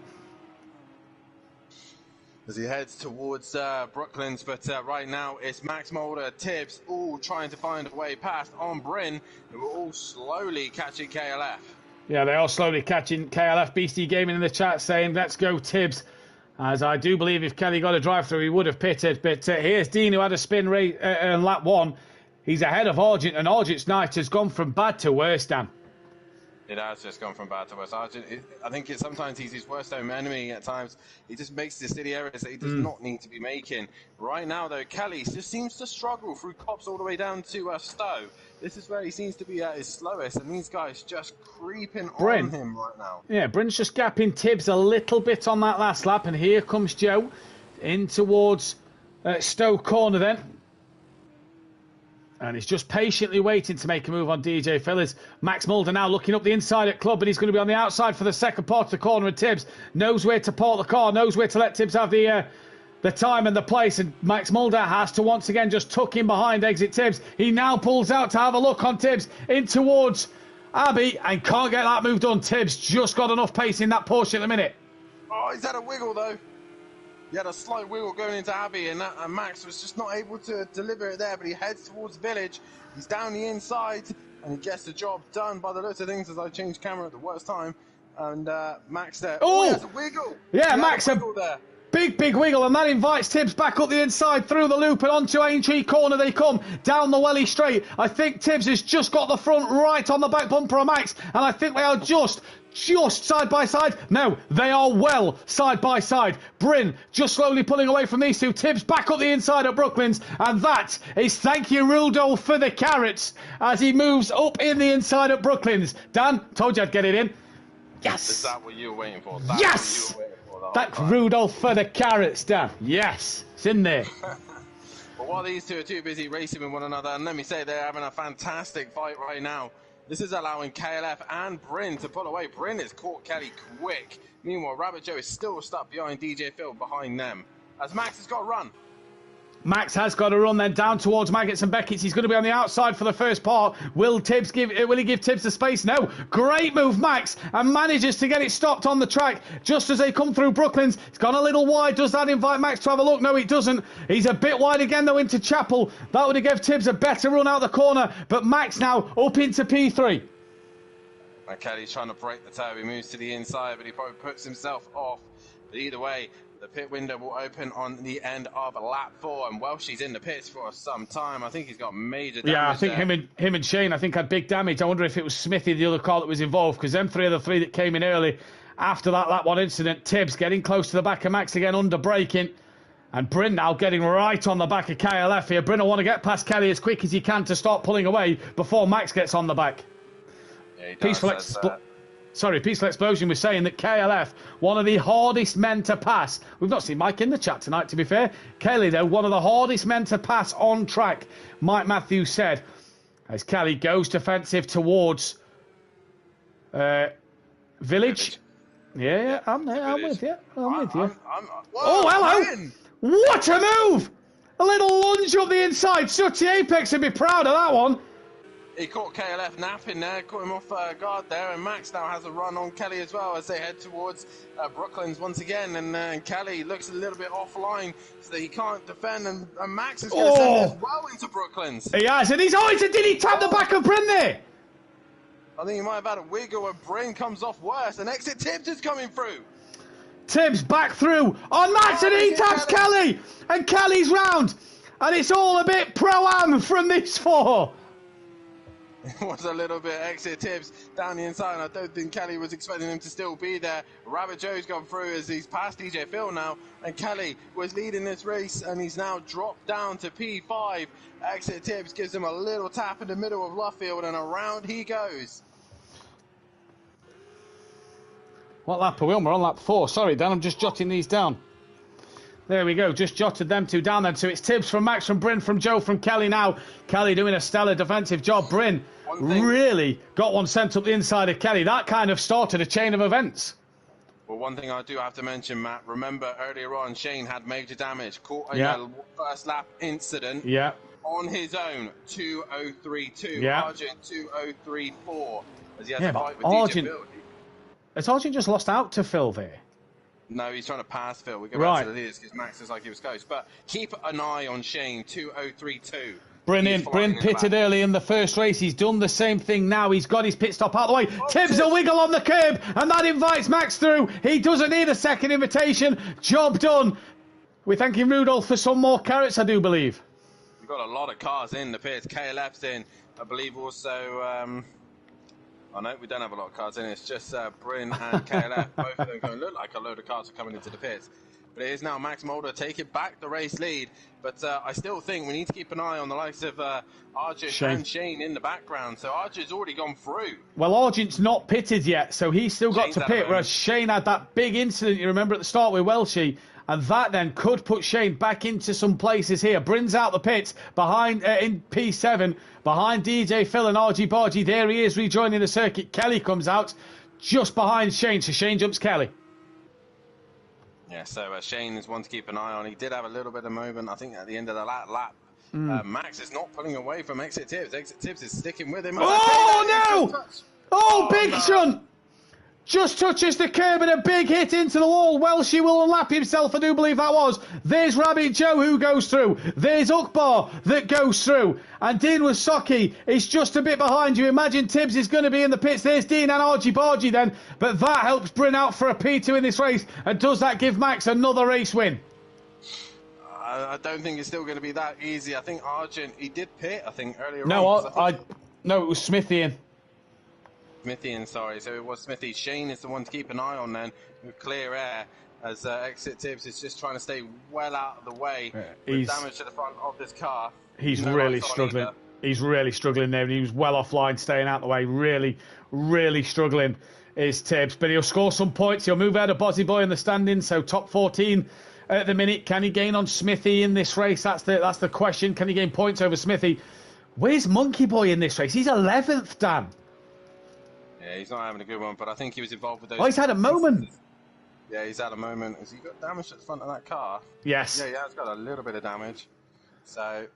as he heads towards Brooklands, but right now it's Max Mulder, Tibbs, all trying to find a way past on Bryn, who are all slowly catching KLF. Yeah, they are slowly catching KLF. Beastie Gaming in the chat saying, let's go Tibbs. As I do believe if Kelly got a drive-through, he would have pitted. But here's Dean, who had a spin race in lap 1. He's ahead of Argent, and Argent's night has gone from bad to worse, Dan. It has just gone from bad to worse. I think sometimes he's his worst own enemy at times. He just makes the silly errors that he does not need to be making. Right now, though, Kelly just seems to struggle through Cops all the way down to Stowe. This is where he seems to be at his slowest, and these guys just creeping on him right now. Yeah, Bryn's just gapping Tibbs a little bit on that last lap, and here comes Joe in towards Stowe corner then. And he's just patiently waiting to make a move on DJ Phillips. Max Mulder now looking up the inside at Club, but he's going to be on the outside for the second part of the corner. And Tibbs knows where to park the car, knows where to let Tibbs have the time and the place. And Max Mulder has to once again just tuck in behind exit Tibbs. He now pulls out to have a look on Tibbs in towards Abbey and can't get that move done. Tibbs just got enough pace in that Porsche at the minute. Oh, he's had a wiggle though. He had a slight wiggle going into Abbey, and Max was just not able to deliver it there, but he heads towards Village. He's down the inside, and he gets the job done by the looks of things as I change camera at the worst time. And Max there. Oh, he has a wiggle. Yeah, Max, a there. Big wiggle, and that invites Tibbs back up the inside through the loop and onto Aintree corner they come, down the Welly straight. I think Tibbs has just got the front right on the back bumper of Max, and I think they are just side by side. No, they are well side by side. Bryn just slowly pulling away from these two. Tibbs back up the inside at Brooklands, and that is thank you Rudolph for the carrots as he moves up in the inside at Brooklands. Dan, told you I'd get it in. Yes. Is that what you were waiting for? Yes. Thank Rudolph for the carrots, Dan. Yes, it's in there. But while these two are too busy racing with one another, and let me say they're having a fantastic fight right now. This is allowing KLF and Bryn to pull away. Bryn has caught Kelly quick. Meanwhile, Rabbit Joe is still stuck behind DJ Phil behind them. As Max has got to run. Max has got to run then down towards Maggots and Beckett's. He's going to be on the outside for the first part. Will he give Tibbs the space? No. Great move, Max, and manages to get it stopped on the track just as they come through Brooklands. It's gone a little wide. Does that invite Max to have a look? No, it doesn't. He's a bit wide again, though, into Chapel. That would have given Tibbs a better run out the corner, but Max now up into P3. And Kelly's trying to break the toe. He moves to the inside, but he probably puts himself off. But either way, the pit window will open on the end of lap 4, and Welshie's in the pits for some time. I think he's got major damage. Yeah, I think there. him and Shane, I think, had big damage. I wonder if it was Smithy, the other car that was involved, because them three are the three that came in early after that lap 1 incident. Tibbs getting close to the back of Max again, under braking. And Bryn now getting right on the back of KLF here. Bryn will want to get past Kelly as quick as he can to start pulling away before Max gets on the back. Yeah, he does. Peaceful Explosion was saying that KLF, one of the hardest men to pass. We've not seen Mike in the chat tonight, to be fair. Kelly, though, one of the hardest men to pass on track, Mike Mathew said, as Kelly goes defensive towards Village. Yeah, I'm there. I'm with you. I'm with you. Oh, hello! What a move! A little lunge up the inside. Such the apex and be proud of that one. He caught KLF napping there, caught him off guard there, and Max now has a run on Kelly as well as they head towards Brooklands once again, and Kelly looks a little bit offline so that he can't defend, and Max is going to send it as well into Brooklands. He has, and did he tap the back of Bryn there? I think he might have had a wiggle and Bryn comes off worse, and exit Tibbs is coming through. Tibbs back through on Max, and he taps Kelly, and Kelly's round, and it's all a bit pro-am from these four. It was a little bit exit Tibbs down the inside, and I don't think Kelly was expecting him to still be there. Rabbit Joe's gone through as he's past DJ Phil now, and Kelly was leading this race, and he's now dropped down to P5. Exit Tibbs gives him a little tap in the middle of Luffield, and around he goes. What lap are we on? We're on lap 4. Sorry, Dan, I'm just jotting these down. There we go, just jotted them two down then. So it's Tibbs from Max, from Bryn, from Joe, from Kelly now. Kelly doing a stellar defensive job. Bryn really got one sent up the inside of Kelly. That kind of started a chain of events. Well, one thing I do have to mention, Matt, remember earlier on, Shane had major damage. Caught a first lap incident on his own, 2032. Argent 2034. As he had to fight with DJ Phil. Has Argent just lost out to Phil there? No, he's trying to pass Phil. We go Right. back to the leaders because Max is like he was close. But keep an eye on Shane, 2032. Bryn pitted early in the first race. He's done the same thing now. He's got his pit stop out of the way. Tibbs a wiggle on the curb, and that invites Max through. He doesn't need a second invitation. Job done. We're thanking Rudolph for some more carrots, I do believe. We've got a lot of cars in the pits. KLF's in. I believe also... Oh no, we don't have a lot of cars in. It's just Bryn and KLF. Both of them going to look like a load of cars are coming into the pits. But it is now Max Mulder taking back the race lead. But I still think we need to keep an eye on the likes of Arjun and Shane in the background. So Arjun's already gone through. Well, Argent's not pitted yet, so he's still got to pit. Whereas Shane had that big incident, you remember, at the start with Welshie. And that then could put Shane back into some places here. Bryn's out the pits behind in P7, behind DJ Phil and RG Bargy. There he is rejoining the circuit. Kelly comes out just behind Shane, so Shane jumps Kelly. Yeah, so Shane is one to keep an eye on. He did have a little bit of movement, I think, at the end of the lap. Max is not pulling away from Exit Tibbs. Exit Tibbs is sticking with him. Oh, no! Oh, big shunt! Just touches the curb and a big hit into the wall. Welshie will unlap himself, I do believe that was. There's Rabbit Joe who goes through. There's Ukbar that goes through. And Dean Wasocki is just a bit behind you. Imagine Tibbs is going to be in the pits. There's Dean and Argy Bargy then. But that helps Bryn out for a P2 in this race. And does that give Max another race win? I don't think it's still going to be that easy. I think Arjun, he did pit, I think, earlier on. No, it was Smithy in. Sorry. So it was Smithy. Shane is the one to keep an eye on then with clear air as Exit Tibbs is just trying to stay well out of the way. With damage to the front of this car. He's really struggling. He's really struggling there. He was well offline, staying out of the way. Really, really struggling is Tibbs. But he'll score some points. He'll move out of Bozzy Boy in the standings. So top 14 at the minute. Can he gain on Smithy in this race? That's the question. Can he gain points over Smithy? Where's Monkey Boy in this race? He's 11th, Dan. Yeah, he's not having a good one, but I think he was involved with those... Oh, he's had a moment. Yeah, he's had a moment. Has he got damage at the front of that car? Yes. Yeah, it's got a little bit of damage. So,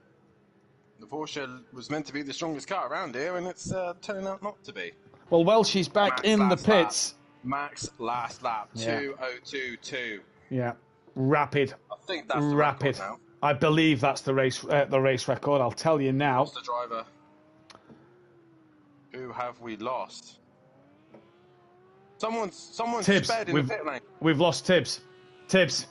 the Porsche was meant to be the strongest car around here, and it's turning out not to be. Well, Welshie's back in the pits. Max last lap, 2:02.2. Yeah, rapid. I think that's the record now. I believe that's the race record. I'll tell you now. What's the driver? Who have we lost? Someone's Tibbs. sped in the pit lane. We've lost Tibbs. Tibbs.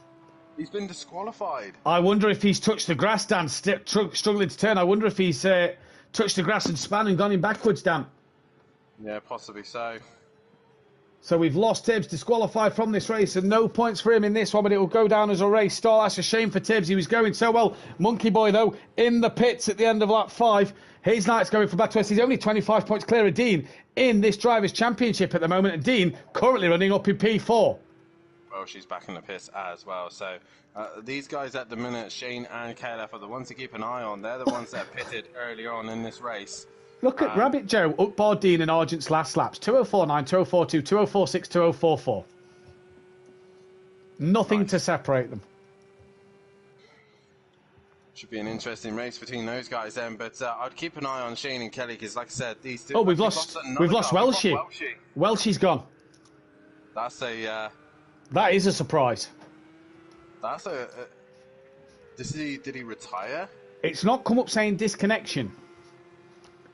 He's been disqualified. I wonder if he's touched the grass, Dan, struggling to turn. I wonder if he's touched the grass and span and gone in backwards, Dan. Yeah, possibly so. So we've lost Tibbs, disqualified from this race, and no points for him in this one, but it will go down as a race stall. That's a shame for Tibbs. He was going so well. Monkey Boy, though, in the pits at the end of lap 5. His night's going for back to us. He's only 25 points clear of Dean in this Drivers' Championship at the moment, and Dean currently running up in P4. Well, she's back in the pits as well. So these guys at the minute, Shane and KLF, are the ones to keep an eye on. They're the ones that pitted early on in this race. Look at Rabbit Joe, Ukbar, Dean and Argent's last laps. 2049, 2042, 2046, 2044. Nothing to separate them. Should be an interesting race between those guys then, but I'd keep an eye on Shane and Kelly because, like I said, these two... Oh, we've lost Welshie. Welshie's gone. That's a... that is a surprise. That's a... Did he retire? It's not come up saying disconnection.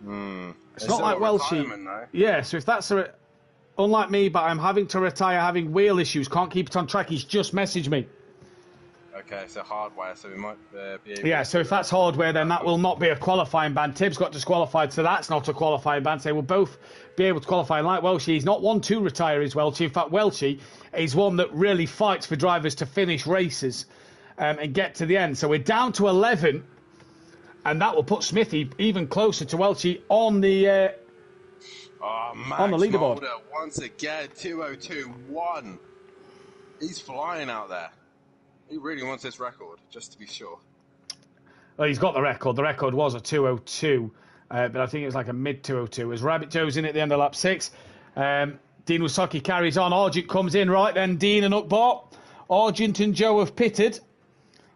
It's not like Welshie. Yeah, so if that's unlike me, but I'm having to retire, having wheel issues, can't keep it on track. He's just messaged me. Okay, so hardware, so we might be able... Yeah, so if that's hardware, then that will not be a qualifying ban. Tibbs got disqualified, so that's not a qualifying ban. So they will both be able to qualify. And like Welshie, he's not one to retire, is Welshie. In fact, Welshie is one that really fights for drivers to finish races and get to the end. So we're down to 11, and that will put Smithy even closer to Welshie on the on the leaderboard. Mulder, once again, 2021. He's flying out there. He really wants this record, just to be sure. Well, he's got the record. The record was a 2:02, but I think it was like a mid-2:02. As Rabbit Joe's in at the end of lap 6. Dean Wasocki carries on. Argent comes in right then. Dean and Ukbar. Argent and Joe have pitted.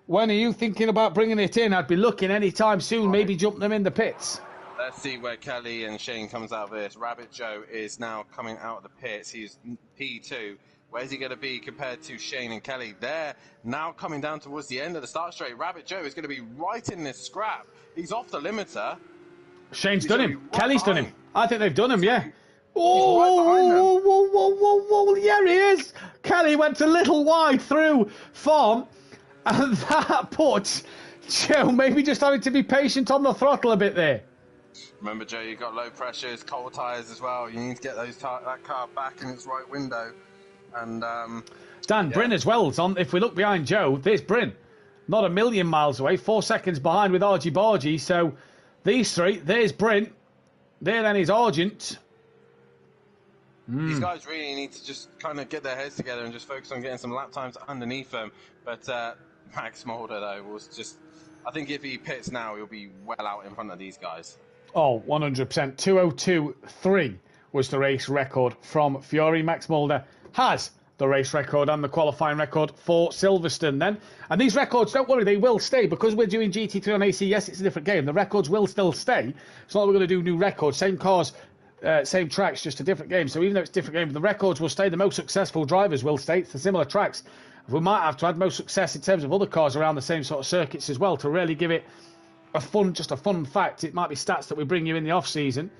When are you thinking about bringing it in? I'd be looking any time soon, maybe jump them in the pits. Let's see where Kelly and Shane comes out of this. Rabbit Joe is now coming out of the pits. He's P2. Where's he going to be compared to Shane and Kelly? They're now coming down towards the end of the start straight. Rabbit Joe is going to be right in this scrap. He's off the limiter. Shane's He's done gonna him. be right Kelly's done behind him. I think they've done him, yeah. right Oh, behind them. whoa, yeah, he is. Kelly went a little wide through Farm, and that puts Joe maybe just having to be patient on the throttle a bit there. Remember, Joe, you've got low pressures, cold tyres as well. You need to get that car back in its right window. And Dan, Bryn as well. If we look behind Joe, there's Bryn. Not a million miles away, 4 seconds behind with Argy Bargy. So these three, there's Bryn. There then is Argent. these guys really need to just kind of get their heads together and just focus on getting some lap times underneath them. But Max Mulder, though, was just... I think if he pits now, he'll be well out in front of these guys. Oh, 100%. 2:02.3 was the race record from Fury. Max Mulder has the race record and the qualifying record for Silverstone then. And these records, don't worry, they will stay. Because we're doing GT3 on AC, yes, it's a different game. The records will still stay. It's not that we're going to do new records. Same cars, same tracks, just a different game. So even though it's a different game, the records will stay. The most successful drivers will stay. It's the similar tracks. We might have to add most success in terms of other cars around the same sort of circuits as well to really give it just a fun fact. It might be stats that we bring you in the off-season.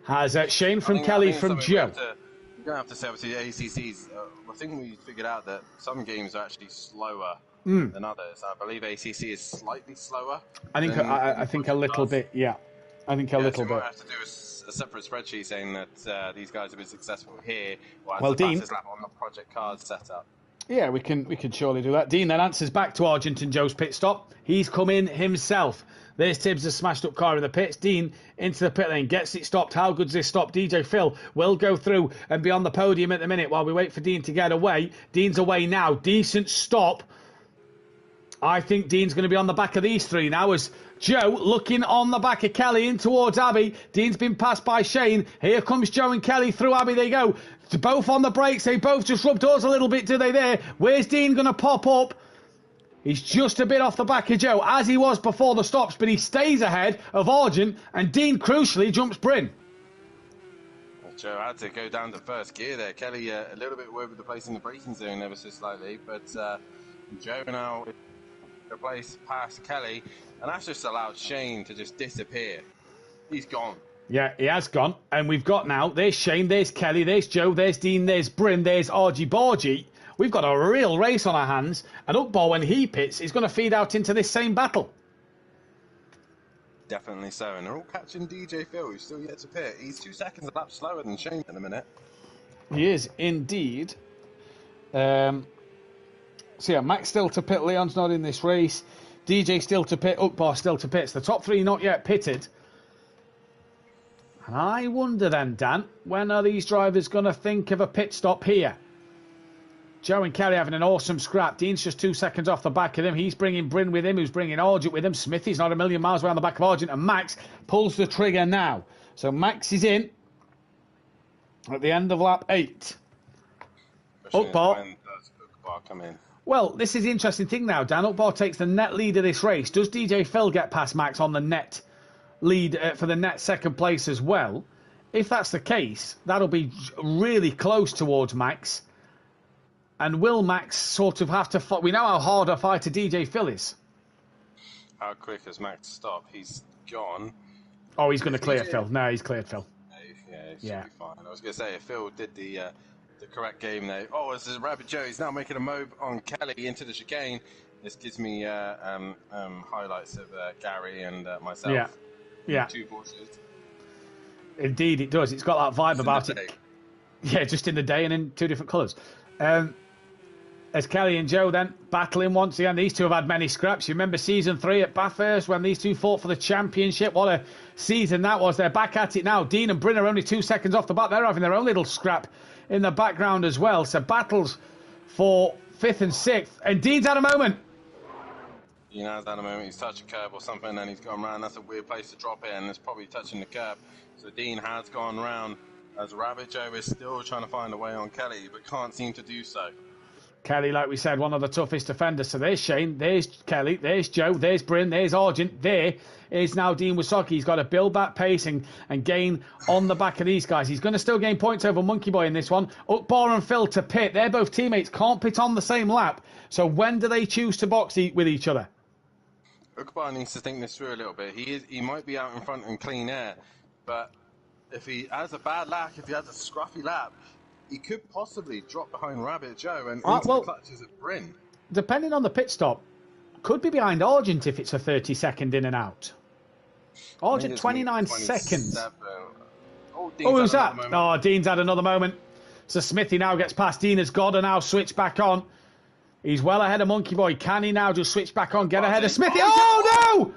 Has Shane from Kelly from Joe. You're going to have to say, obviously, ACCs, I think we figured out that some games are actually slower than others. I believe ACC is slightly slower. I think a little bit, yeah. I think a little so we bit. might have to do a separate spreadsheet saying that these guys have been successful here. Well, the Dean- fastest lap on the Project Cars setup. Yeah, we can surely do that. Dean then answers back to Argent and Joe's pit stop. He's come in himself. There's Tibbs' smashed up car in the pits. Dean into the pit lane, gets it stopped. How good's this stop? DJ Phil will go through and be on the podium at the minute while we wait for Dean to get away. Dean's away now. Decent stop. I think Dean's going to be on the back of these three now as Joe looking on the back of Kelly in towards Abby. Dean's been passed by Shane. Here comes Joe and Kelly through Abby they go. Both on the brakes. They both just rubbed us a little bit, do they there? Where's Dean going to pop up? He's just a bit off the back of Joe, as he was before the stops, but he stays ahead of Argent, and Dean, crucially, jumps Bryn. Joe had to go down to first gear there. Kelly a little bit all over the place in the braking zone ever so slightly, but Joe now replaced past Kelly, and that's just allowed Shane to just disappear. He's gone. Yeah, he has gone, and we've got now, there's Shane, there's Kelly, there's Joe, there's Dean, there's Bryn, there's Argy Bargy. We've got a real race on our hands, and Ukbal, when he pits, is going to feed out into this same battle. Definitely so, and they're all catching DJ Phil, who's still yet to pit. He's 2 seconds a lap slower than Shane in a minute. He is indeed. So yeah, Max still to pit, Leon's not in this race. DJ still to pit, Ukbar still to pit. It's the top three not yet pitted. And I wonder then, Dan, when are these drivers going to think of a pit stop here? Joe and Kelly having an awesome scrap. Dean's just 2 seconds off the back of him. He's bringing Bryn with him, who's bringing Argent with him. Smithy's not a million miles away on the back of Argent. And Max pulls the trigger now. So Max is in at the end of lap 8. Ukbar. When does Ukbar come in? Well, this is the interesting thing now, Dan. Ukbar takes the net lead of this race. Does DJ Phil get past Max on the net lead for the net second place as well? If that's the case, that'll be really close towards Max. And will Max sort of have to fight? We know how hard a fighter DJ Phil is. How quick has Max stopped? He's gone. Oh, he's going to clear Phil. No, he's cleared Phil. Yeah, he should be fine. I was going to say, if Phil did the correct game there. Oh, this is Rabbit Joe. He's now making a move on Kelly into the chicane. This gives me highlights of Gary and myself. Yeah. Two Porsches. Indeed, it does. It's got that vibe about it. Yeah, just in the day and in two different colours. As Kelly and Joe then battling once again. These two have had many scraps. You remember season 3 at Bathurst when these two fought for the championship? What a season that was. They're back at it now. Dean and Bryn are only 2 seconds off the back. They're having their own little scrap in the background as well. So battles for 5th and 6th. And Dean's had a moment. Dean has had a moment. He's touched a curb or something and he's gone round. That's a weird place to drop it, and it's probably touching the curb. So Dean has gone round as Rabbit Joe is still trying to find a way on Kelly, but can't seem to do so. Kelly, like we said, one of the toughest defenders. So there's Shane, there's Kelly, there's Joe, there's Bryn, there's Argent. There is now Dean Wysocki. He's got to build that pace and gain on the back of these guys. He's going to still gain points over Monkey Boy in this one. Ukbar and Phil to pit. They're both teammates, can't pit on the same lap. So when do they choose to box with each other? Ukbar needs to think this through a little bit. He might be out in front in clean air, but if he has a bad lap, if he has a scruffy lap, he could possibly drop behind Rabbit Joe and into the clutches of Bryn. Depending on the pit stop, could be behind Argent if it's a 30-second in and out. Argent, 29 seconds. Oh, who's that? Oh, Dean's had another moment. So Smithy now gets past Dean. Has got to now switch back on. He's well ahead of Monkey Boy. Can he now just switch back on, get ahead of Smithy? Oh, no!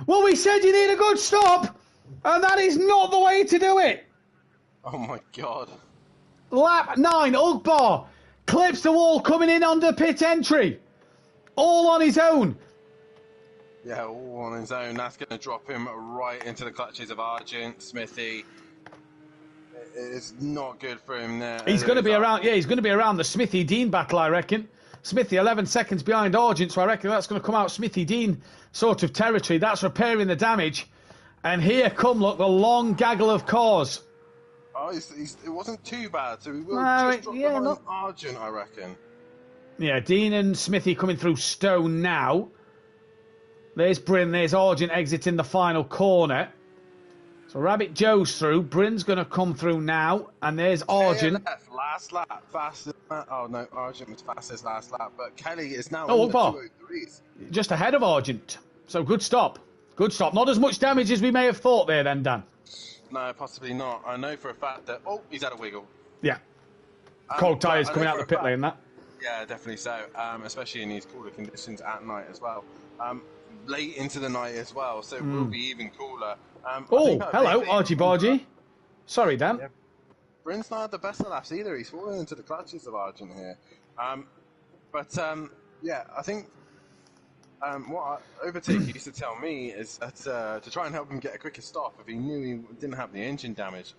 Well, we said you need a good stop, and that is not the way to do it. Oh, my God. Lap 9, Ukbar clips the wall coming in under pit entry. All on his own. Yeah, all on his own. That's going to drop him right into the clutches of Argent, Smithy. It's not good for him there. He's going to be around, he's going to be around the Smithy-Dean battle, I reckon. Smithy 11 seconds behind Argent, so I reckon that's going to come out Smithy-Dean sort of territory. That's repairing the damage. And here come, look, the long gaggle of cars. Oh, it wasn't too bad, so we will just drop behind Argent, I reckon. Yeah, Dean and Smithy coming through Stone now. There's Bryn, there's Argent exiting the final corner. So Rabbit Joe's through. Bryn's going to come through now, and there's Argent. Last lap, fastest. Oh no, Argent was fastest last lap, but Kelly is now in the 203s. Just ahead of Argent. So good stop. Good stop. Not as much damage as we may have thought there then, Dan. No, possibly not. I know for a fact that... Oh, he's had a wiggle. Yeah. Cold tyres coming out the pit lane, that. Yeah, definitely so. Especially in these cooler conditions at night as well. Late into the night as well, so it will be even cooler. Hello, Argy Bargy. Sorry, Dan. Yeah. Bryn's not had the best of laps either. He's fallen into the clutches of Argent here. Yeah, I think... what Overtake used to tell me is that to try and help him get a quicker stop, if he knew he didn't have the engine damage,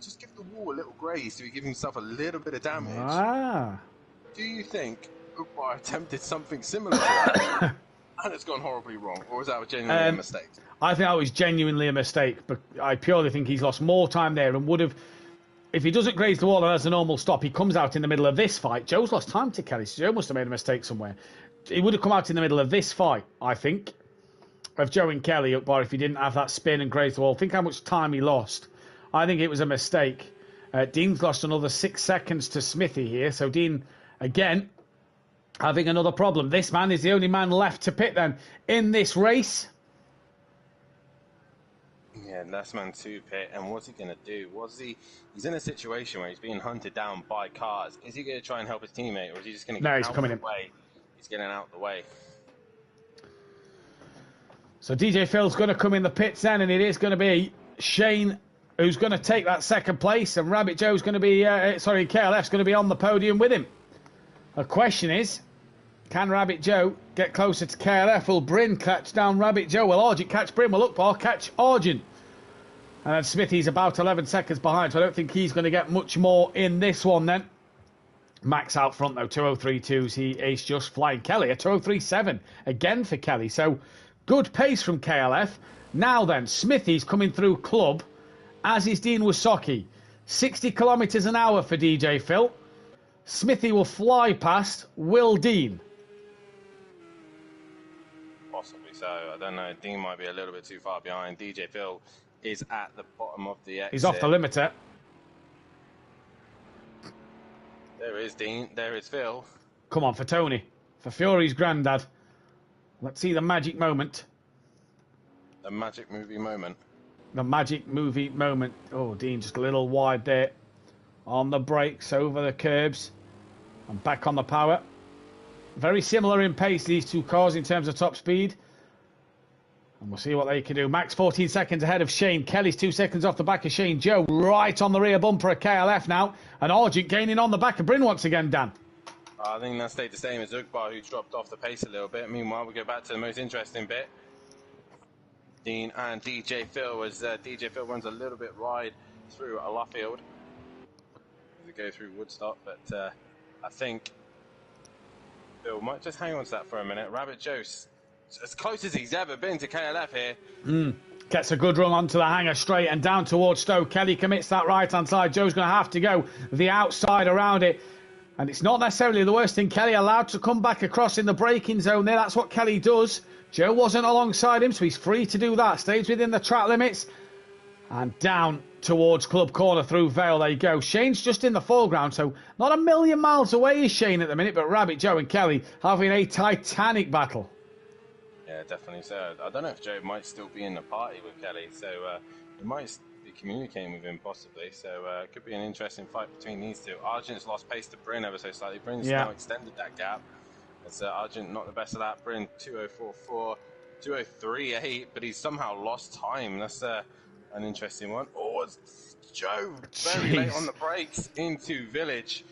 just give the wall a little graze so he give himself a little bit of damage. Do you think Ukbar attempted something similar to that and it's gone horribly wrong, or was that genuinely a mistake? I think that was genuinely a mistake, but I purely think he's lost more time there and would have... If he doesn't graze the wall and has a normal stop, he comes out in the middle of this fight. Joe's lost time to Kelly, so Joe must have made a mistake somewhere. He would have come out in the middle of this fight, I think, of Joe and Kelly, Ukbar, if he didn't have that spin and graze the wall. Think how much time he lost. I think it was a mistake. Dean's lost another 6 seconds to Smithy here, so Dean, again, having another problem. This man is the only man left to pit then in this race. Yeah, last man to pit, and what's he going to do? He's in a situation where he's being hunted down by cars. Is he going to try and help his teammate, or is he just going to get out of the way? He's getting out the way. So DJ Phil's going to come in the pits then, and it is going to be Shane who's going to take that second place, and Rabbit Joe's going to be, KLF's going to be on the podium with him. The question is, can Rabbit Joe get closer to KLF? Will Bryn catch down Rabbit Joe? Will Argent catch Bryn? Will Ukbar catch Argent? And then Smithy's about 11 seconds behind, so I don't think he's going to get much more in this one then. Max out front though, 203.2s. He is just flying. Kelly, a 203.7 again for Kelly. So good pace from KLF. Now then, Smithy's coming through club, as is Dean Wysocki. 60 kilometres an hour for DJ Phil. Smithy will fly past Will Dean. Possibly so. I don't know. Dean might be a little bit too far behind. DJ Phil is at the bottom of the exit. He's off the limiter. There is Dean. There is Phil. Come on for Tony. For Fury's granddad. Let's see the magic moment. The magic movie moment. The magic movie moment. Oh, Dean just a little wide there. On the brakes, over the curbs. And back on the power. Very similar in pace, these two cars, in terms of top speed. And we'll see what they can do. Max 14 seconds ahead of Shane. Kelly's 2 seconds off the back of Shane. Joe right on the rear bumper of KLF now. And Argent gaining on the back of Bryn once again, Dan. I think that stayed the same as Ukbar, who dropped off the pace a little bit. Meanwhile, we go back to the most interesting bit. Dean and DJ Phil, as DJ Phil runs a little bit wide through a Luffield. We go through Woodstock, but I think Bill might just hang on to that for a minute. Rabbit Joe's as close as he's ever been to KLF here. Gets a good run onto the hanger straight and down towards Stowe. Kelly commits that right-hand side. Joe's going to have to go the outside around it. And it's not necessarily the worst thing. Kelly allowed to come back across in the braking zone there. That's what Kelly does. Joe wasn't alongside him, so he's free to do that. Stays within the track limits. And down towards Club Corner through Vale. There you go. Shane's just in the foreground, so not a million miles away is Shane at the minute, but Rabbit Joe and Kelly having a titanic battle. Yeah, definitely so. I don't know if Joe might still be in the party with Kelly, so he might be communicating with him possibly. So it could be an interesting fight between these two. Argent's lost pace to Bryn ever so slightly. Bryn's now extended that gap. It's Argent not the best of that. Bryn 2:04.4, 2:03.8, but he's somehow lost time. That's an interesting one. Oh, it's Joe very late on the brakes into Village.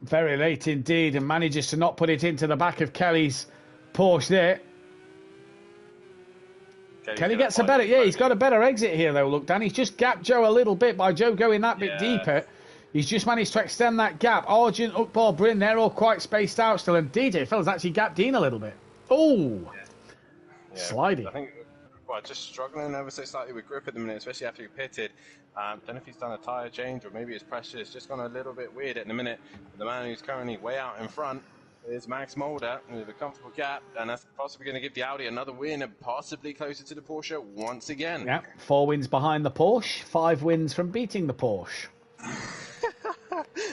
Very late indeed, and manages to not put it into the back of Kelly's Porsche there. Kelly gets a better, he's got a better exit here though. Look, Dan, he's just gapped Joe a little bit by Joe going that bit deeper. He's just managed to extend that gap. Argent, Ukbal, Bryn, they're all quite spaced out still, and DJ Phil's actually gapped Dean a little bit. Oh, sliding. I think just struggling ever so slightly with grip at the minute, especially after he pitted. Don't know if he's done a tyre change or maybe his pressure has just gone a little bit weird at the minute. The man who's currently way out in front is Max Mulder with a comfortable gap, and that's possibly going to give the Audi another win and possibly closer to the Porsche once again. Yeah, 4 wins behind the Porsche, 5 wins from beating the Porsche.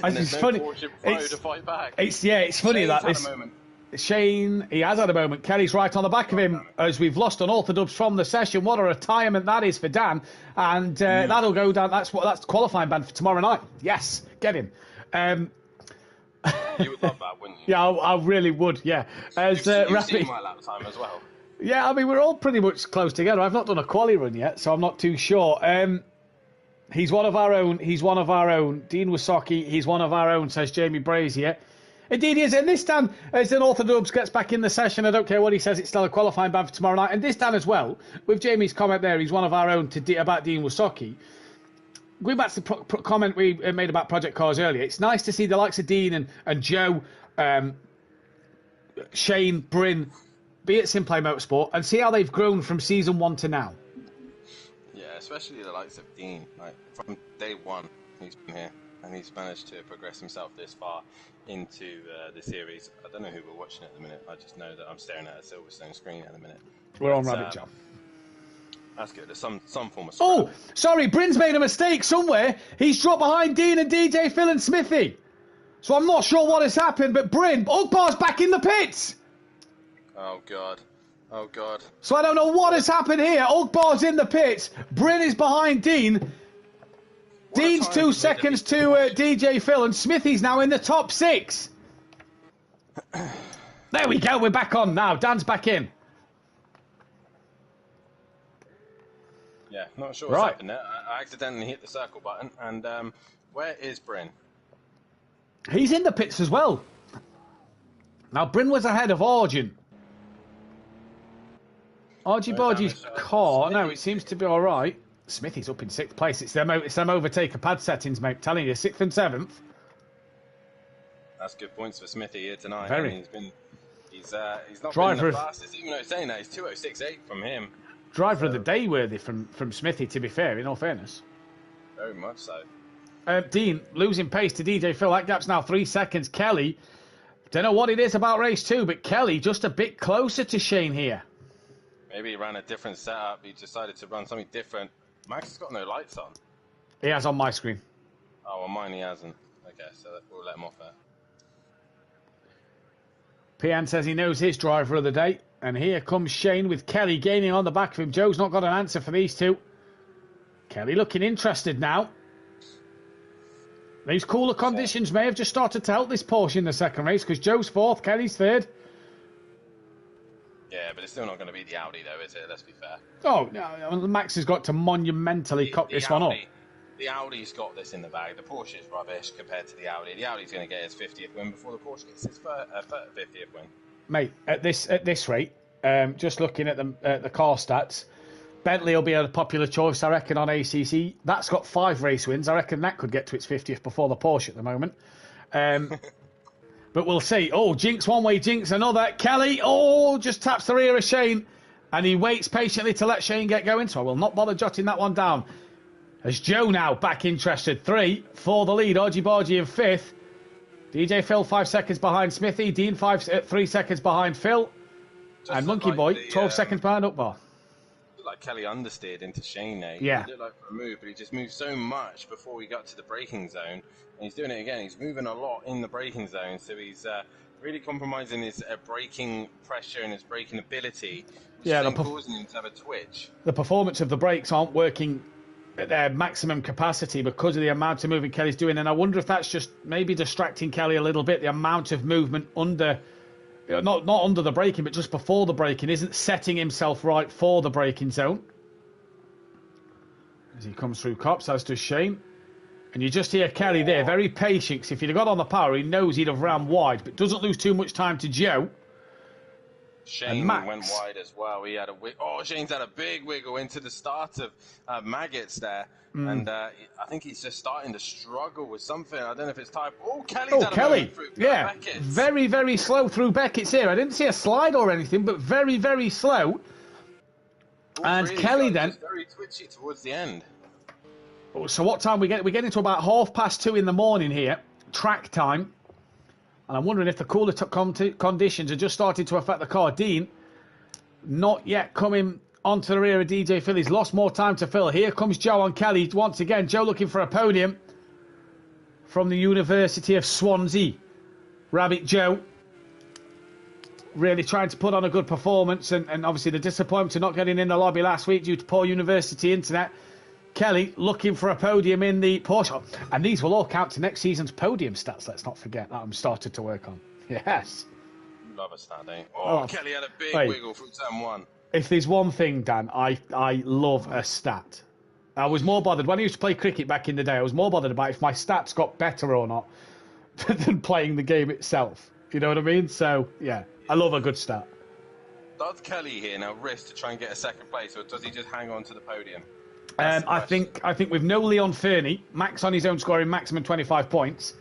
And it's no funny. Porsche Pro to fight back. It's funny Shane's that had this. a moment. Shane, he has had a moment. Kelly's right on the back of him as we've lost an orthodubs from the session. What a retirement that is for Dan, and that'll go down. That's qualifying ban for tomorrow night. Yes, get him. You would love that, wouldn't you? Yeah, I really would. Yeah, You've seen my lap time as well. Yeah, I mean we're all pretty much close together. I've not done a quali run yet, so I'm not too sure. He's one of our own. He's one of our own. Dean Wasocki, he's one of our own, says Jamie Brazier. Indeed he is. And this Dan, as an Orthodubs gets back in the session, I don't care what he says, it's still a qualifying ban for tomorrow night. And this Dan as well, with Jamie's comment there, he's one of our own about Dean Wasocki. Going back to the comment we made about Project Cars earlier, it's nice to see the likes of Dean and Joe, Shane, Bryn, be at Simplay Motorsport and see how they've grown from season 1 to now. Yeah, especially the likes of Dean. Like from day one, he's been here and he's managed to progress himself this far into the series. I don't know who we're watching at the minute. I just know that I'm staring at a Silverstone screen at the minute. We're on Rabbit Jam. That's good. There's some form of. Oh, sorry, Bryn's made a mistake somewhere. He's dropped behind Dean and DJ, Phil and Smithy. So I'm not sure what has happened, but Bryn, Ugbar's back in the pits. Oh God. Oh God. So I don't know what has happened here. Ugbar's in the pits. Bryn is behind Dean. Dean's 2 seconds to DJ Phil, and Smithy's now in the top 6. There we go. We're back on now. Dan's back in. Yeah, not sure what's happened there. I accidentally hit the circle button. And where is Bryn? He's in the pits as well. Now, Bryn was ahead of Argent. Argybargy's car. No, it seems to be all right. Smithy's up in 6th place. It's them overtaker pad settings, mate. Telling you, 6th and 7th. That's good points for Smithy here tonight. Very. I mean, he's not Driver been the fastest, even though he's saying that. He's 2:06.8 from him. Driver of the day worthy from Smithy, to be fair, in all fairness. Very much so. Dean losing pace to DJ Phil. That gap's now 3 seconds. Kelly, don't know what it is about race 2, but Kelly just a bit closer to Shane here. Maybe he ran a different setup. He decided to run something different. Max has got no lights on. He has on my screen. Oh, on mine he hasn't. Okay, so we'll let him off there. Pian says he knows his driver of the day. And here comes Shane with Kelly gaining on the back of him. Joe's not got an answer for these two. Kelly looking interested now. These cooler conditions may have just started to help this Porsche in the second race because Joe's 4th, Kelly's 3rd. Yeah, but it's still not going to be the Audi, though, is it? Let's be fair. Oh, no, Max has got to monumentally cop this one up. The Audi's got this in the bag. The Porsche is rubbish compared to the Audi. The Audi's going to get its 50th win before the Porsche gets its 50th win. Mate, at this rate, just looking at the car stats, Bentley will be a popular choice, I reckon, on ACC. That's got 5 race wins. I reckon that could get to its 50th before the Porsche at the moment. But But we'll see. Oh, Jinx one way, Jinx another. Kelly, just taps the rear of Shane. And he waits patiently to let Shane get going. So I will not bother jotting that one down. As Joe now back interested. 3 for the lead. Argy Bargy in 5th. DJ Phil 5 seconds behind Smithy. Dean 3 seconds behind Phil. Just and Monkey Boy 12 seconds behind Upbar. Like Kelly understeered into Shane there. Yeah. He looked like for a move, but he just moved so much before we got to the braking zone. And he's doing it again. He's moving a lot in the braking zone, so he's really compromising his braking pressure and his braking ability, which is causing him to have a twitch. The performance of the brakes aren't working at their maximum capacity because of the amount of moving Kelly's doing. And I wonder if that's just maybe distracting Kelly a little bit. The amount of movement under... Not under the braking, but just before the braking, isn't setting himself right for the braking zone. As he comes through cops, as does Shane. And you just hear Kelly there, very patient, because if he'd have got on the power, he knows he'd have ran wide, but doesn't lose too much time to Joe. Shane went wide as well. He had Shane's had a big wiggle into the start of Maggots there. And I think he's just starting to struggle with something. I don't know if it's type. Kelly's had a moment through Beckett's. Very, very slow through Beckett's here. I didn't see a slide or anything, but very, very slow. And really Kelly then... Just very twitchy towards the end. So what time we get? We're getting to about 2:30 in the morning here. Track time. And I'm wondering if the cooler conditions are just starting to affect the car. Dean, not yet coming onto the rear of DJ Phil. He's lost more time to Phil. Here comes Joe on Kelly once again. Joe looking for a podium from the University of Swansea. Rabbit Joe really trying to put on a good performance. And obviously the disappointment of not getting in the lobby last week due to poor university internet. Kelly looking for a podium in the Porsche. And these will all count to next season's podium stats. Let's not forget that I'm started to work on. Yes. Love a stat, eh? Kelly had a big wiggle from turn 1. If there's one thing, Dan, I love a stat. I was more bothered when I used to play cricket back in the day. I was more bothered about if my stats got better or not than playing the game itself. You know what I mean? So yeah, I love a good stat. Does Kelly here now risk to try and get a second place, or does he just hang on to the podium? I think with no Leon Fernie, Max on his own scoring maximum 25 points.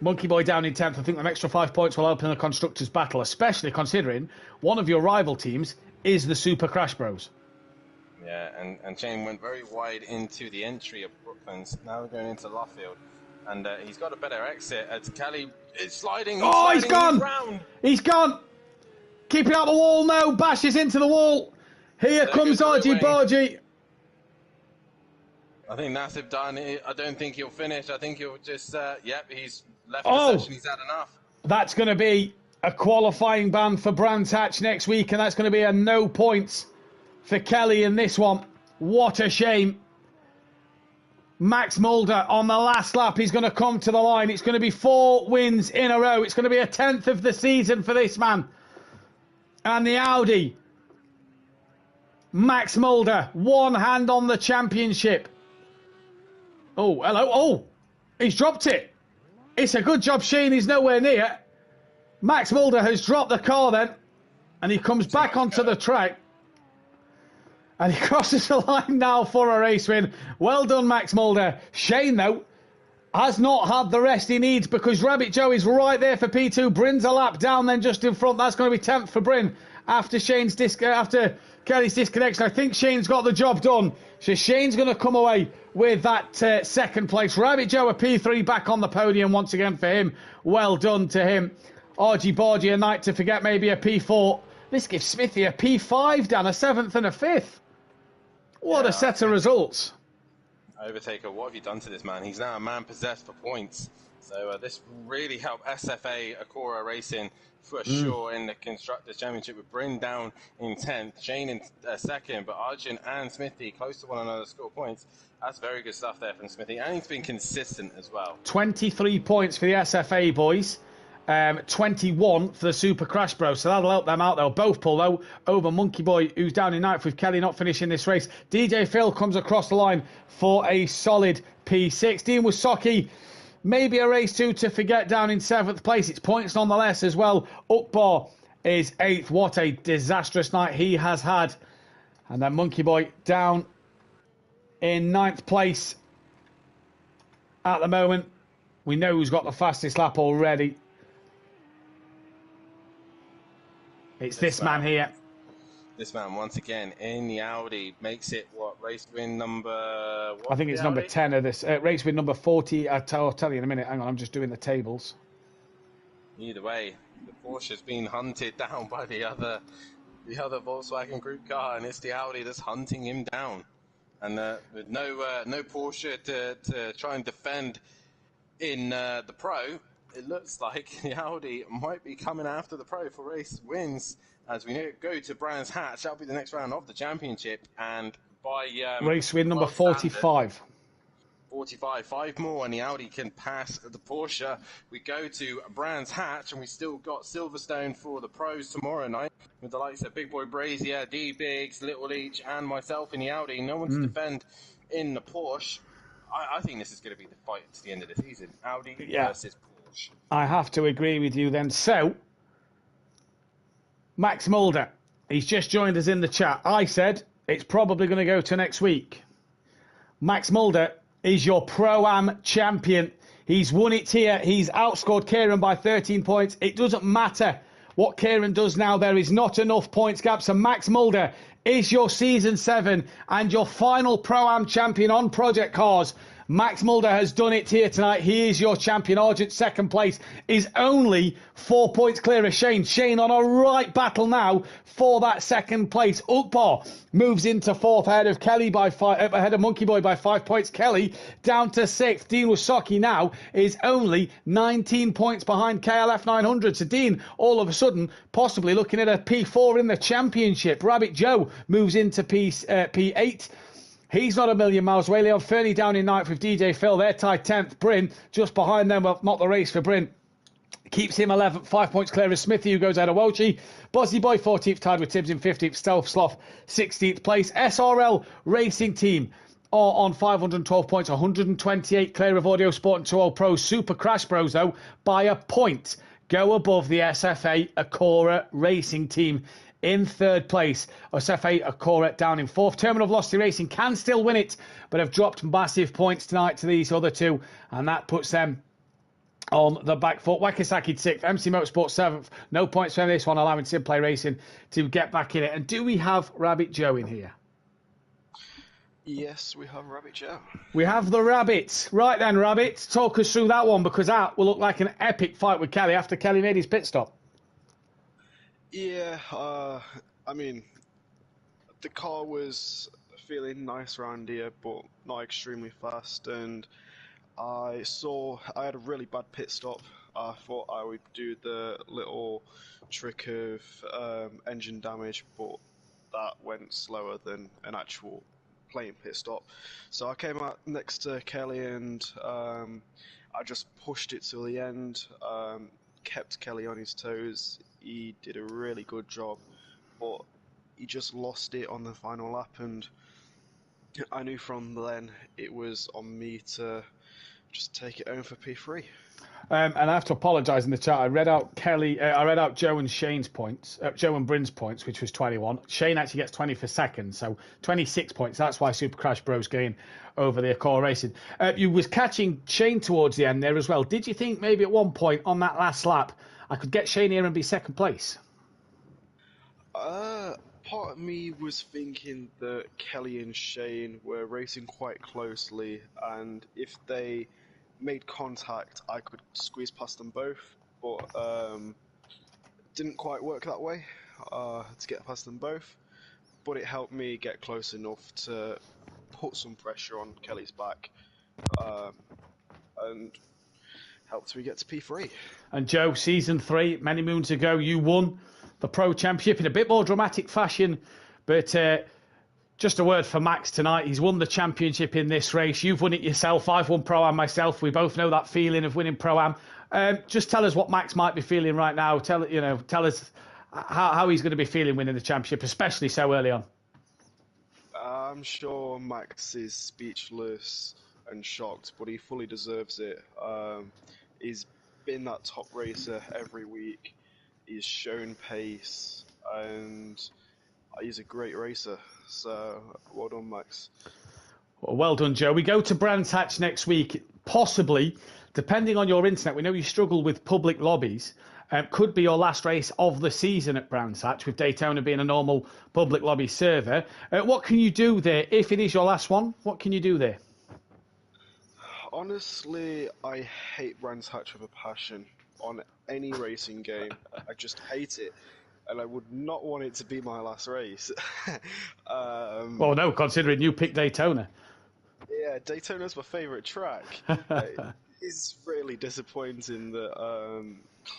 Monkey Boy down in 10th. I think them extra 5 points will help in the constructors' battle, especially considering one of your rival teams is the Super Crash Bros. Yeah, and Shane went very wide into the entry of Brooklands. Now we're going into Luffield. And he's got a better exit as Kelly is sliding. He's gone! He's gone! Keeping out the wall now. Bashes into the wall. Here comes Argy Bargy. I think Nassib done it. I don't think he'll finish. I think he'll just, he's left the session. He's had enough. That's going to be a qualifying ban for Brands Hatch next week, and that's going to be a no points for Kelly in this one. What a shame. Max Mulder on the last lap. He's going to come to the line. It's going to be 4 wins in a row. It's going to be a 10th of the season for this man. And the Audi. Max Mulder, one hand on the championship. Oh, hello. Oh, he's dropped it. It's a good job Shane is nowhere near. Max Mulder has dropped the car then. And he comes back onto the track. And he crosses the line now for a race win. Well done, Max Mulder. Shane, though, has not had the rest he needs because Rabbit Joe is right there for P2. Bryn's a lap down then just in front. That's going to be 10th for Bryn after after Kelly's disconnection. I think Shane's got the job done. So Shane's going to come away with that second place. Rabbit Joe a P3 back on the podium once again for him. Well done to him. Argy Bargy a night to forget, maybe a P4. This gives Smithy a P5 down, a 7th and a 5th. What a set of results. Overtaker, what have you done to this man? He's now a man possessed for points. So this really helped SFA Acora Racing for sure in the Constructors' Championship with Bryn down in 10th, Shane in 2nd, but Arjun and Smithy close to one another score points. That's very good stuff there from Smithy, and he's been consistent as well. 23 points for the SFA boys. 21 for the Super Crash Bros, so that'll help them out. They'll both pull though over Monkey Boy, who's down in 9th with Kelly not finishing this race. DJ Phil comes across the line for a solid P6. Dean Wasocki, maybe a race 2 to forget, down in 7th place. It's points nonetheless as well. Ukbar is 8th. What a disastrous night he has had. And then Monkey Boy down in 9th place at the moment. We know who's got the fastest lap already. It's this man here. This man, once again, in the Audi, makes it, race win number... I think it's number 10 of this. Race win number 40. I'll tell you in a minute. Hang on, I'm just doing the tables. Either way, the Porsche's been hunted down by the other Volkswagen Group car, and it's the Audi that's hunting him down. And with no Porsche to try and defend in the Pro, it looks like the Audi might be coming after the Pro for race wins. As we go to Brands Hatch, that'll be the next round of the championship. And by race win number 45. 45, 5 more, and the Audi can pass the Porsche. We go to Brands Hatch, and we still got Silverstone for the pros tomorrow night with the likes of Big Boy Brazier, D Biggs, Little Leach, and myself in the Audi. No one to defend in the Porsche. I think this is going to be the fight to the end of the season. Audi versus Porsche. I have to agree with you then. So, Max Mulder, he's just joined us in the chat. I said it's probably going to go to next week. Max Mulder is your Pro-Am champion. He's won it here. He's outscored Kieran by 13 points. It doesn't matter what Kieran does now. There is not enough points gap. So Max Mulder is your Season 7 and your final Pro-Am champion on Project Cars. Max Mulder has done it here tonight. He is your champion. Argent second place is only 4 points clear of Shane. Shane on a right battle now for that second place. Ukbar moves into fourth ahead of Kelly by 5, ahead of Monkey Boy by 5 points. Kelly down to sixth. Dean Wasocki now is only 19 points behind KLF 900. So Dean, all of a sudden, possibly looking at a P4 in the championship. Rabbit Joe moves into P8. He's not a million miles away. Leon Fernie down in ninth with DJ Phil. They're tied 10th. Bryn just behind them. Well, not the race for Bryn. Keeps him 11th. 5 points clear of Smithy, who goes out of Wochi. Bozzy Boy 14th, tied with Tibbs in 15th. Stealth Sloth 16th place. SRL Racing Team are on 512 points. 128 clear of Audio Sport and 2 Pros. Super Crash Bros, though, by a point, go above the SFA Acora Racing Team in third place. SFA Acora down in fourth. Terminal Velocity Racing can still win it, but have dropped massive points tonight to these other two, and that puts them on the back foot. Wakasaki 6th, MC Motorsport 7th. No points from this one, allowing Simplay Racing to get back in it. And do we have Rabbit Joe in here? Yes, we have Rabbit Joe. We have the Rabbit. Right then, Rabbit, talk us through that one, because that will look like an epic fight with Kelly after Kelly made his pit stop. Yeah, I mean, the car was feeling nice around here, but not extremely fast, and I had a really bad pit stop. I thought I would do the little trick of engine damage, but that went slower than an actual plain pit stop. So I came out next to Kelly, and I just pushed it till the end, kept Kelly on his toes. He did a really good job, but he just lost it on the final lap, and I knew from then it was on me to just take it home for P3. And I have to apologise in the chat. I read out Joe and Shane's points, Joe and Bryn's points, which was 21. Shane actually gets 20 for second, so 26 points. That's why Super Crash Bros gain over the Accord Racing. You was catching Shane towards the end there as well. Did you think maybe at one point on that last lap I could get Shane here and be second place? Part of me was thinking that Kelly and Shane were racing quite closely, and if they made contact, I could squeeze past them both, but didn't quite work that way to get past them both. But it helped me get close enough to put some pressure on Kelly's back, and helped me get to P3. And Joe, season 3, many moons ago, you won the Pro Championship in a bit more dramatic fashion, but just a word for Max tonight. He's won the championship in this race. You've won it yourself. I've won Pro-Am myself. We both know that feeling of winning Pro-Am. Just tell us what Max might be feeling right now. Tell us how he's going to be feeling winning the championship, especially so early on. I'm sure Max is speechless and shocked, but he fully deserves it. He's been that top racer every week. He's shown pace, and he's a great racer. So, well done, Max. Well done, Joe. We go to Brands Hatch next week, possibly, depending on your internet. We know you struggle with public lobbies. could be your last race of the season at Brands Hatch, with Daytona being a normal public lobby server. What can you do there if it is your last one? What can you do there? Honestly, I hate Brands Hatch with a passion on any racing game. I just hate it, and I would not want it to be my last race. Well, no, considering you picked Daytona. Yeah, Daytona's my favourite track. It's really disappointing that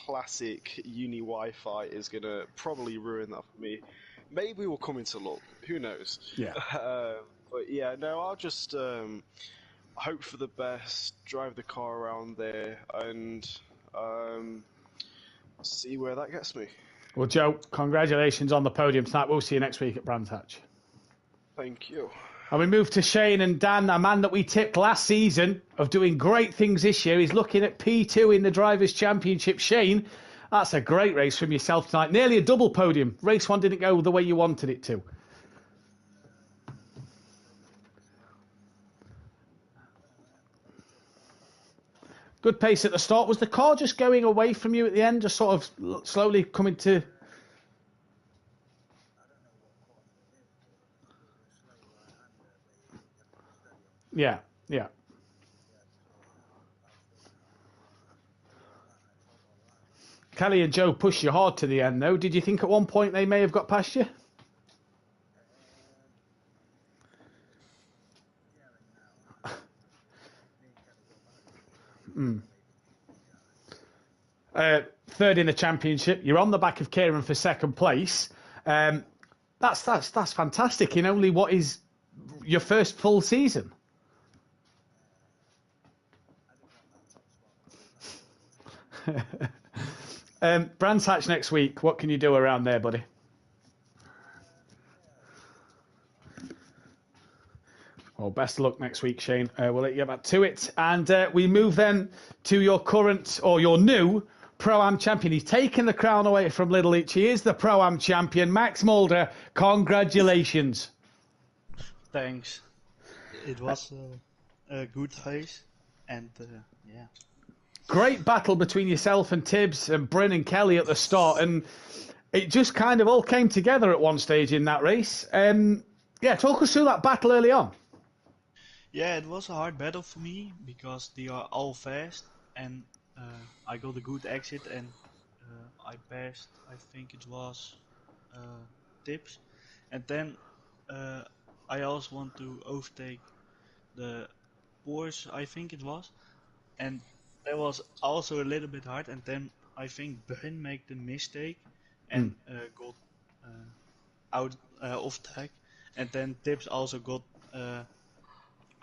classic uni Wi-Fi is going to probably ruin that for me. Maybe we'll come into luck. Who knows? Yeah. But yeah, no, I'll just hope for the best, drive the car around there, and see where that gets me. Well, Joe, congratulations on the podium tonight. We'll see you next week at Brands Hatch. Thank you. And we move to Shane and Dan, a man that we tipped last season of doing great things this year. He's looking at P2 in the Drivers' Championship. Shane, that's a great race from yourself tonight. Nearly a double podium. Race 1 didn't go the way you wanted it to. Good pace at the start. Was the car just going away from you at the end, just sort of slowly coming to... Yeah, yeah. Kelly and Joe pushed you hard to the end, though. Did you think at one point they may have got past you? Third in the championship. You're on the back of Kieran for second place. That's fantastic in only what is your first full season. Brands Hatch next week. What can you do around there, buddy? Well, best of luck next week, Shane. We'll let you get back to it. And we move then to your current, or your new, Pro-Am champion. He's taken the crown away from Little Each. He is the Pro-Am champion. Max Mulder, congratulations. Thanks. It was a good race. And, yeah. Great battle between yourself and Tibbs and Bryn and Kelly at the start. And it just kind of all came together at one stage in that race. Yeah, talk us through that battle early on. Yeah, it was a hard battle for me because they are all fast, and I got a good exit, and I passed, I think it was Tips, and then I also want to overtake the Porsche, I think it was, and that was also a little bit hard, and then I think Bryn made the mistake and got out off track, and then Tips also got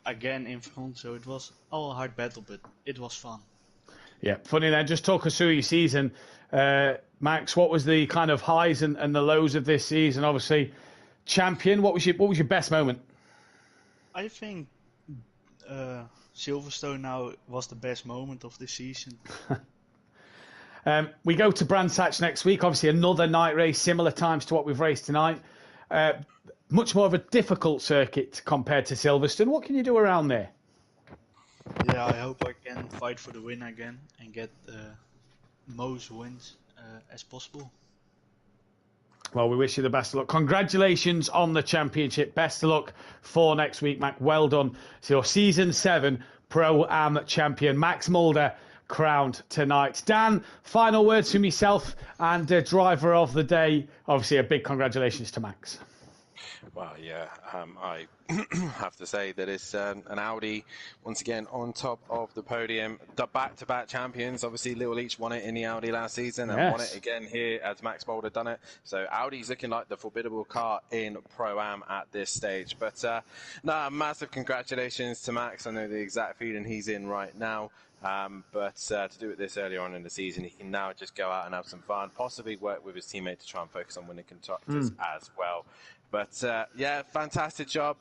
again in front, so it was all a hard battle, but it was fun. Yeah, funny then. Just talk us through your season, Max. What was the kind of highs and the lows of this season? Obviously, champion. What was your best moment? I think Silverstone now was the best moment of the season. We go to Brands Hatch next week. Obviously, another night race, similar times to what we've raced tonight. Much more of a difficult circuit compared to Silverstone. What can you do around there? Yeah, I hope I can fight for the win again and get most wins as possible. Well, we wish you the best of luck. Congratulations on the championship. Best of luck for next week, Mac. Well done. So your Season 7 Pro-Am champion, Max Mulder, crowned tonight. Dan, final words from yourself and driver of the day. Obviously, a big congratulations to Max. Well, yeah, I have to say that it's an Audi, once again, on top of the podium. The back-to-back champions. Obviously, Little Each won it in the Audi last season and won it again here as Max Mulder done it. So Audi's looking like the formidable car in Pro-Am at this stage. But, massive congratulations to Max. I know the exact feeling he's in right now. But to do it this early on in the season, he can now just go out and have some fun, possibly work with his teammate to try and focus on winning constructors as well. But yeah, fantastic job.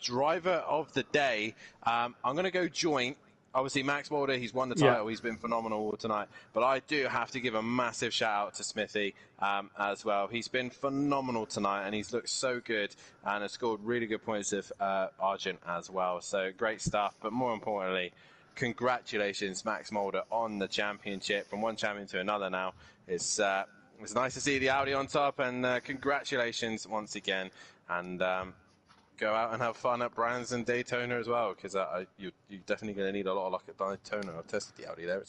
Driver of the day, I'm going to go joint. Obviously, Max Mulder, he's won the title. He's been phenomenal tonight. But I do have to give a massive shout out to Smithy as well. He's been phenomenal tonight, and he's looked so good and has scored really good points of Argent as well. So great stuff. But more importantly, congratulations, Max Mulder, on the championship. From one champion to another now. It's nice to see the Audi on top, and congratulations once again. And go out and have fun at Brands and Daytona as well, because you're definitely going to need a lot of luck at Daytona. I've tested the Audi there.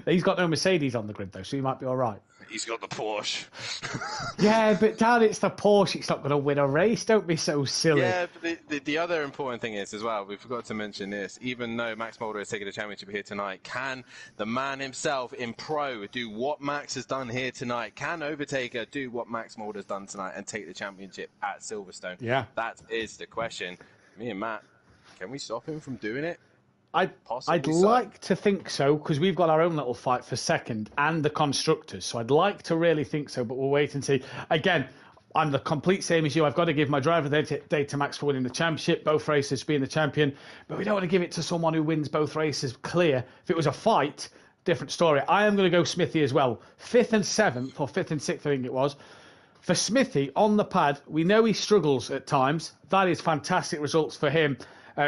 He's got no Mercedes on the grid, though, so he might be all right. He's got the Porsche. Yeah, but Dan, it's the Porsche. It's not going to win a race. Don't be so silly. Yeah, but the other important thing is, as well, we forgot to mention this, even though Max Mulder is taking the championship here tonight, can the man himself in Pro do what Max has done here tonight? Can Overtaker do what Max Mulder has done tonight and take the championship at Silverstone? Yeah. That is the question. Me and Matt, can we stop him from doing it? I'd like to think so, because we've got our own little fight for second and the constructors. So I'd like to really think so, but we'll wait and see. Again, I'm the complete same as you. I've got to give my driver of the day to Max for winning the championship, both races being the champion. But we don't want to give it to someone who wins both races clear. If it was a fight, different story. I am going to go Smithy as well. 5th and 7th, or 5th and 6th, I think it was. For Smithy, on the pad, we know he struggles at times. That is fantastic results for him.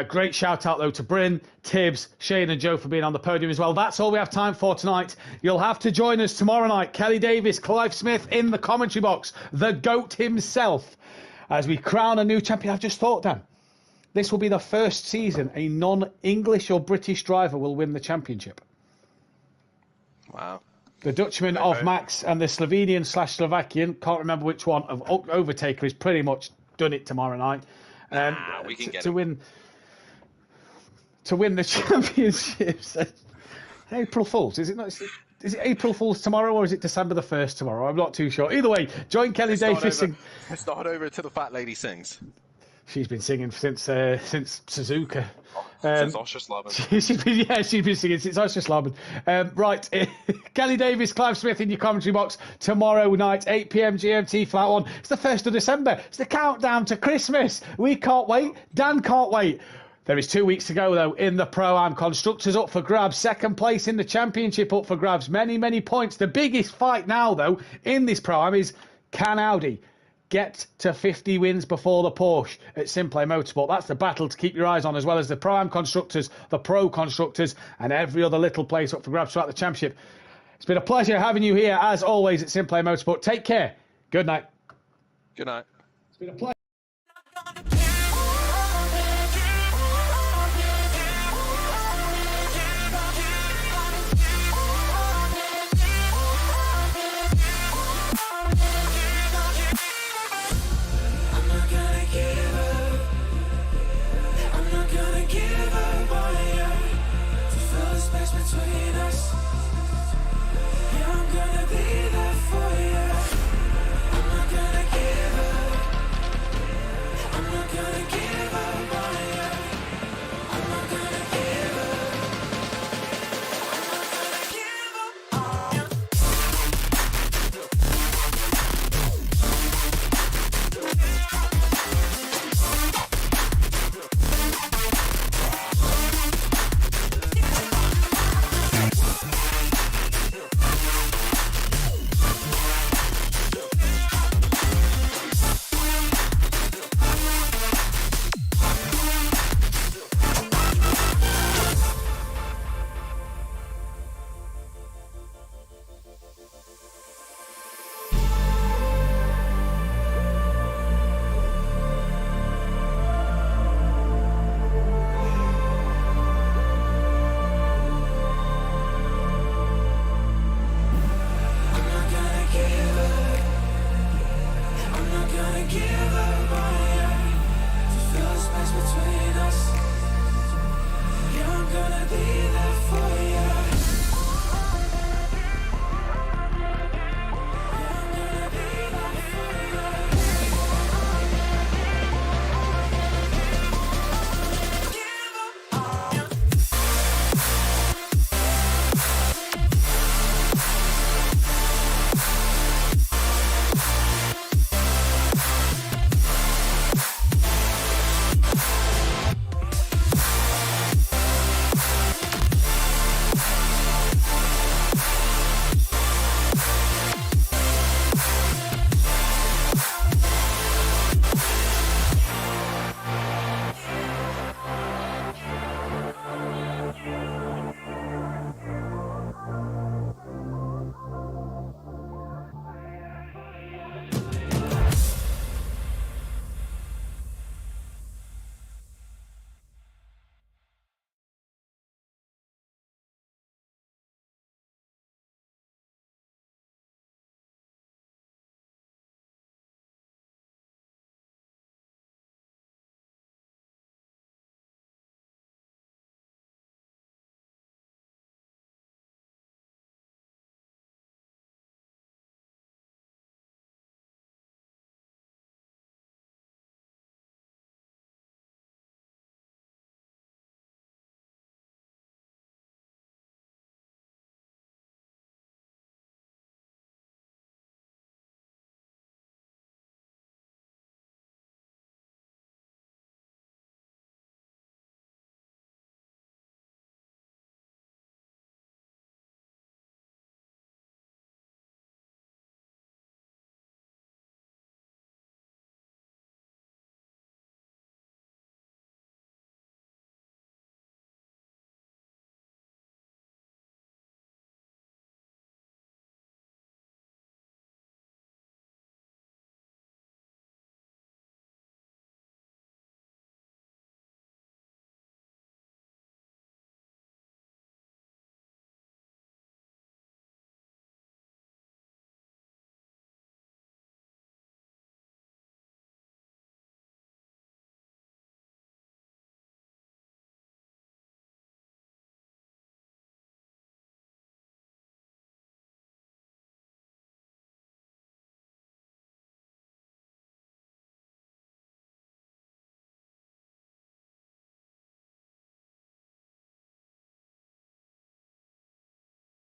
Great shout out, though, to Bryn, Tibbs, Shane and Joe for being on the podium as well. That's all we have time for tonight. You'll have to join us tomorrow night. Kelly Davis, Clive Smith in the commentary box. The GOAT himself. As we crown a new champion. I've just thought, Dan, this will be the first season a non-English or British driver will win the championship. Wow. The Dutchman of Max and the Slovenian/Slovakian, can't remember which one, of Overtaker is pretty much done it tomorrow night. We can get to win the championships. April Fools, is it not? Is it April Fools tomorrow, or is it December the 1st tomorrow? I'm not too sure. Either way, join Kelly Davis. Let's start over till the fat lady sings. She's been singing since Suzuka. Since Oscherslaben. She's been singing since Oscherslaben. Right, Kelly Davis, Clive Smith in your commentary box tomorrow night, 8 p.m. GMT flat one. It's the 1st of December. It's the countdown to Christmas. We can't wait. Dan can't wait. There is 2 weeks to go, though, in the Pro-Am. Constructors up for grabs. Second place in the championship up for grabs. Many, many points. The biggest fight now, though, in this Pro-Am is, can Audi get to 50 wins before the Porsche at Simplay Motorsport? That's the battle to keep your eyes on, as well as the Pro-Am constructors, the Pro constructors, and every other little place up for grabs throughout the championship. It's been a pleasure having you here, as always, at Simplay Motorsport. Take care. Good night. Good night. It's been a pleasure. Between us, yeah, I'm gonna be there.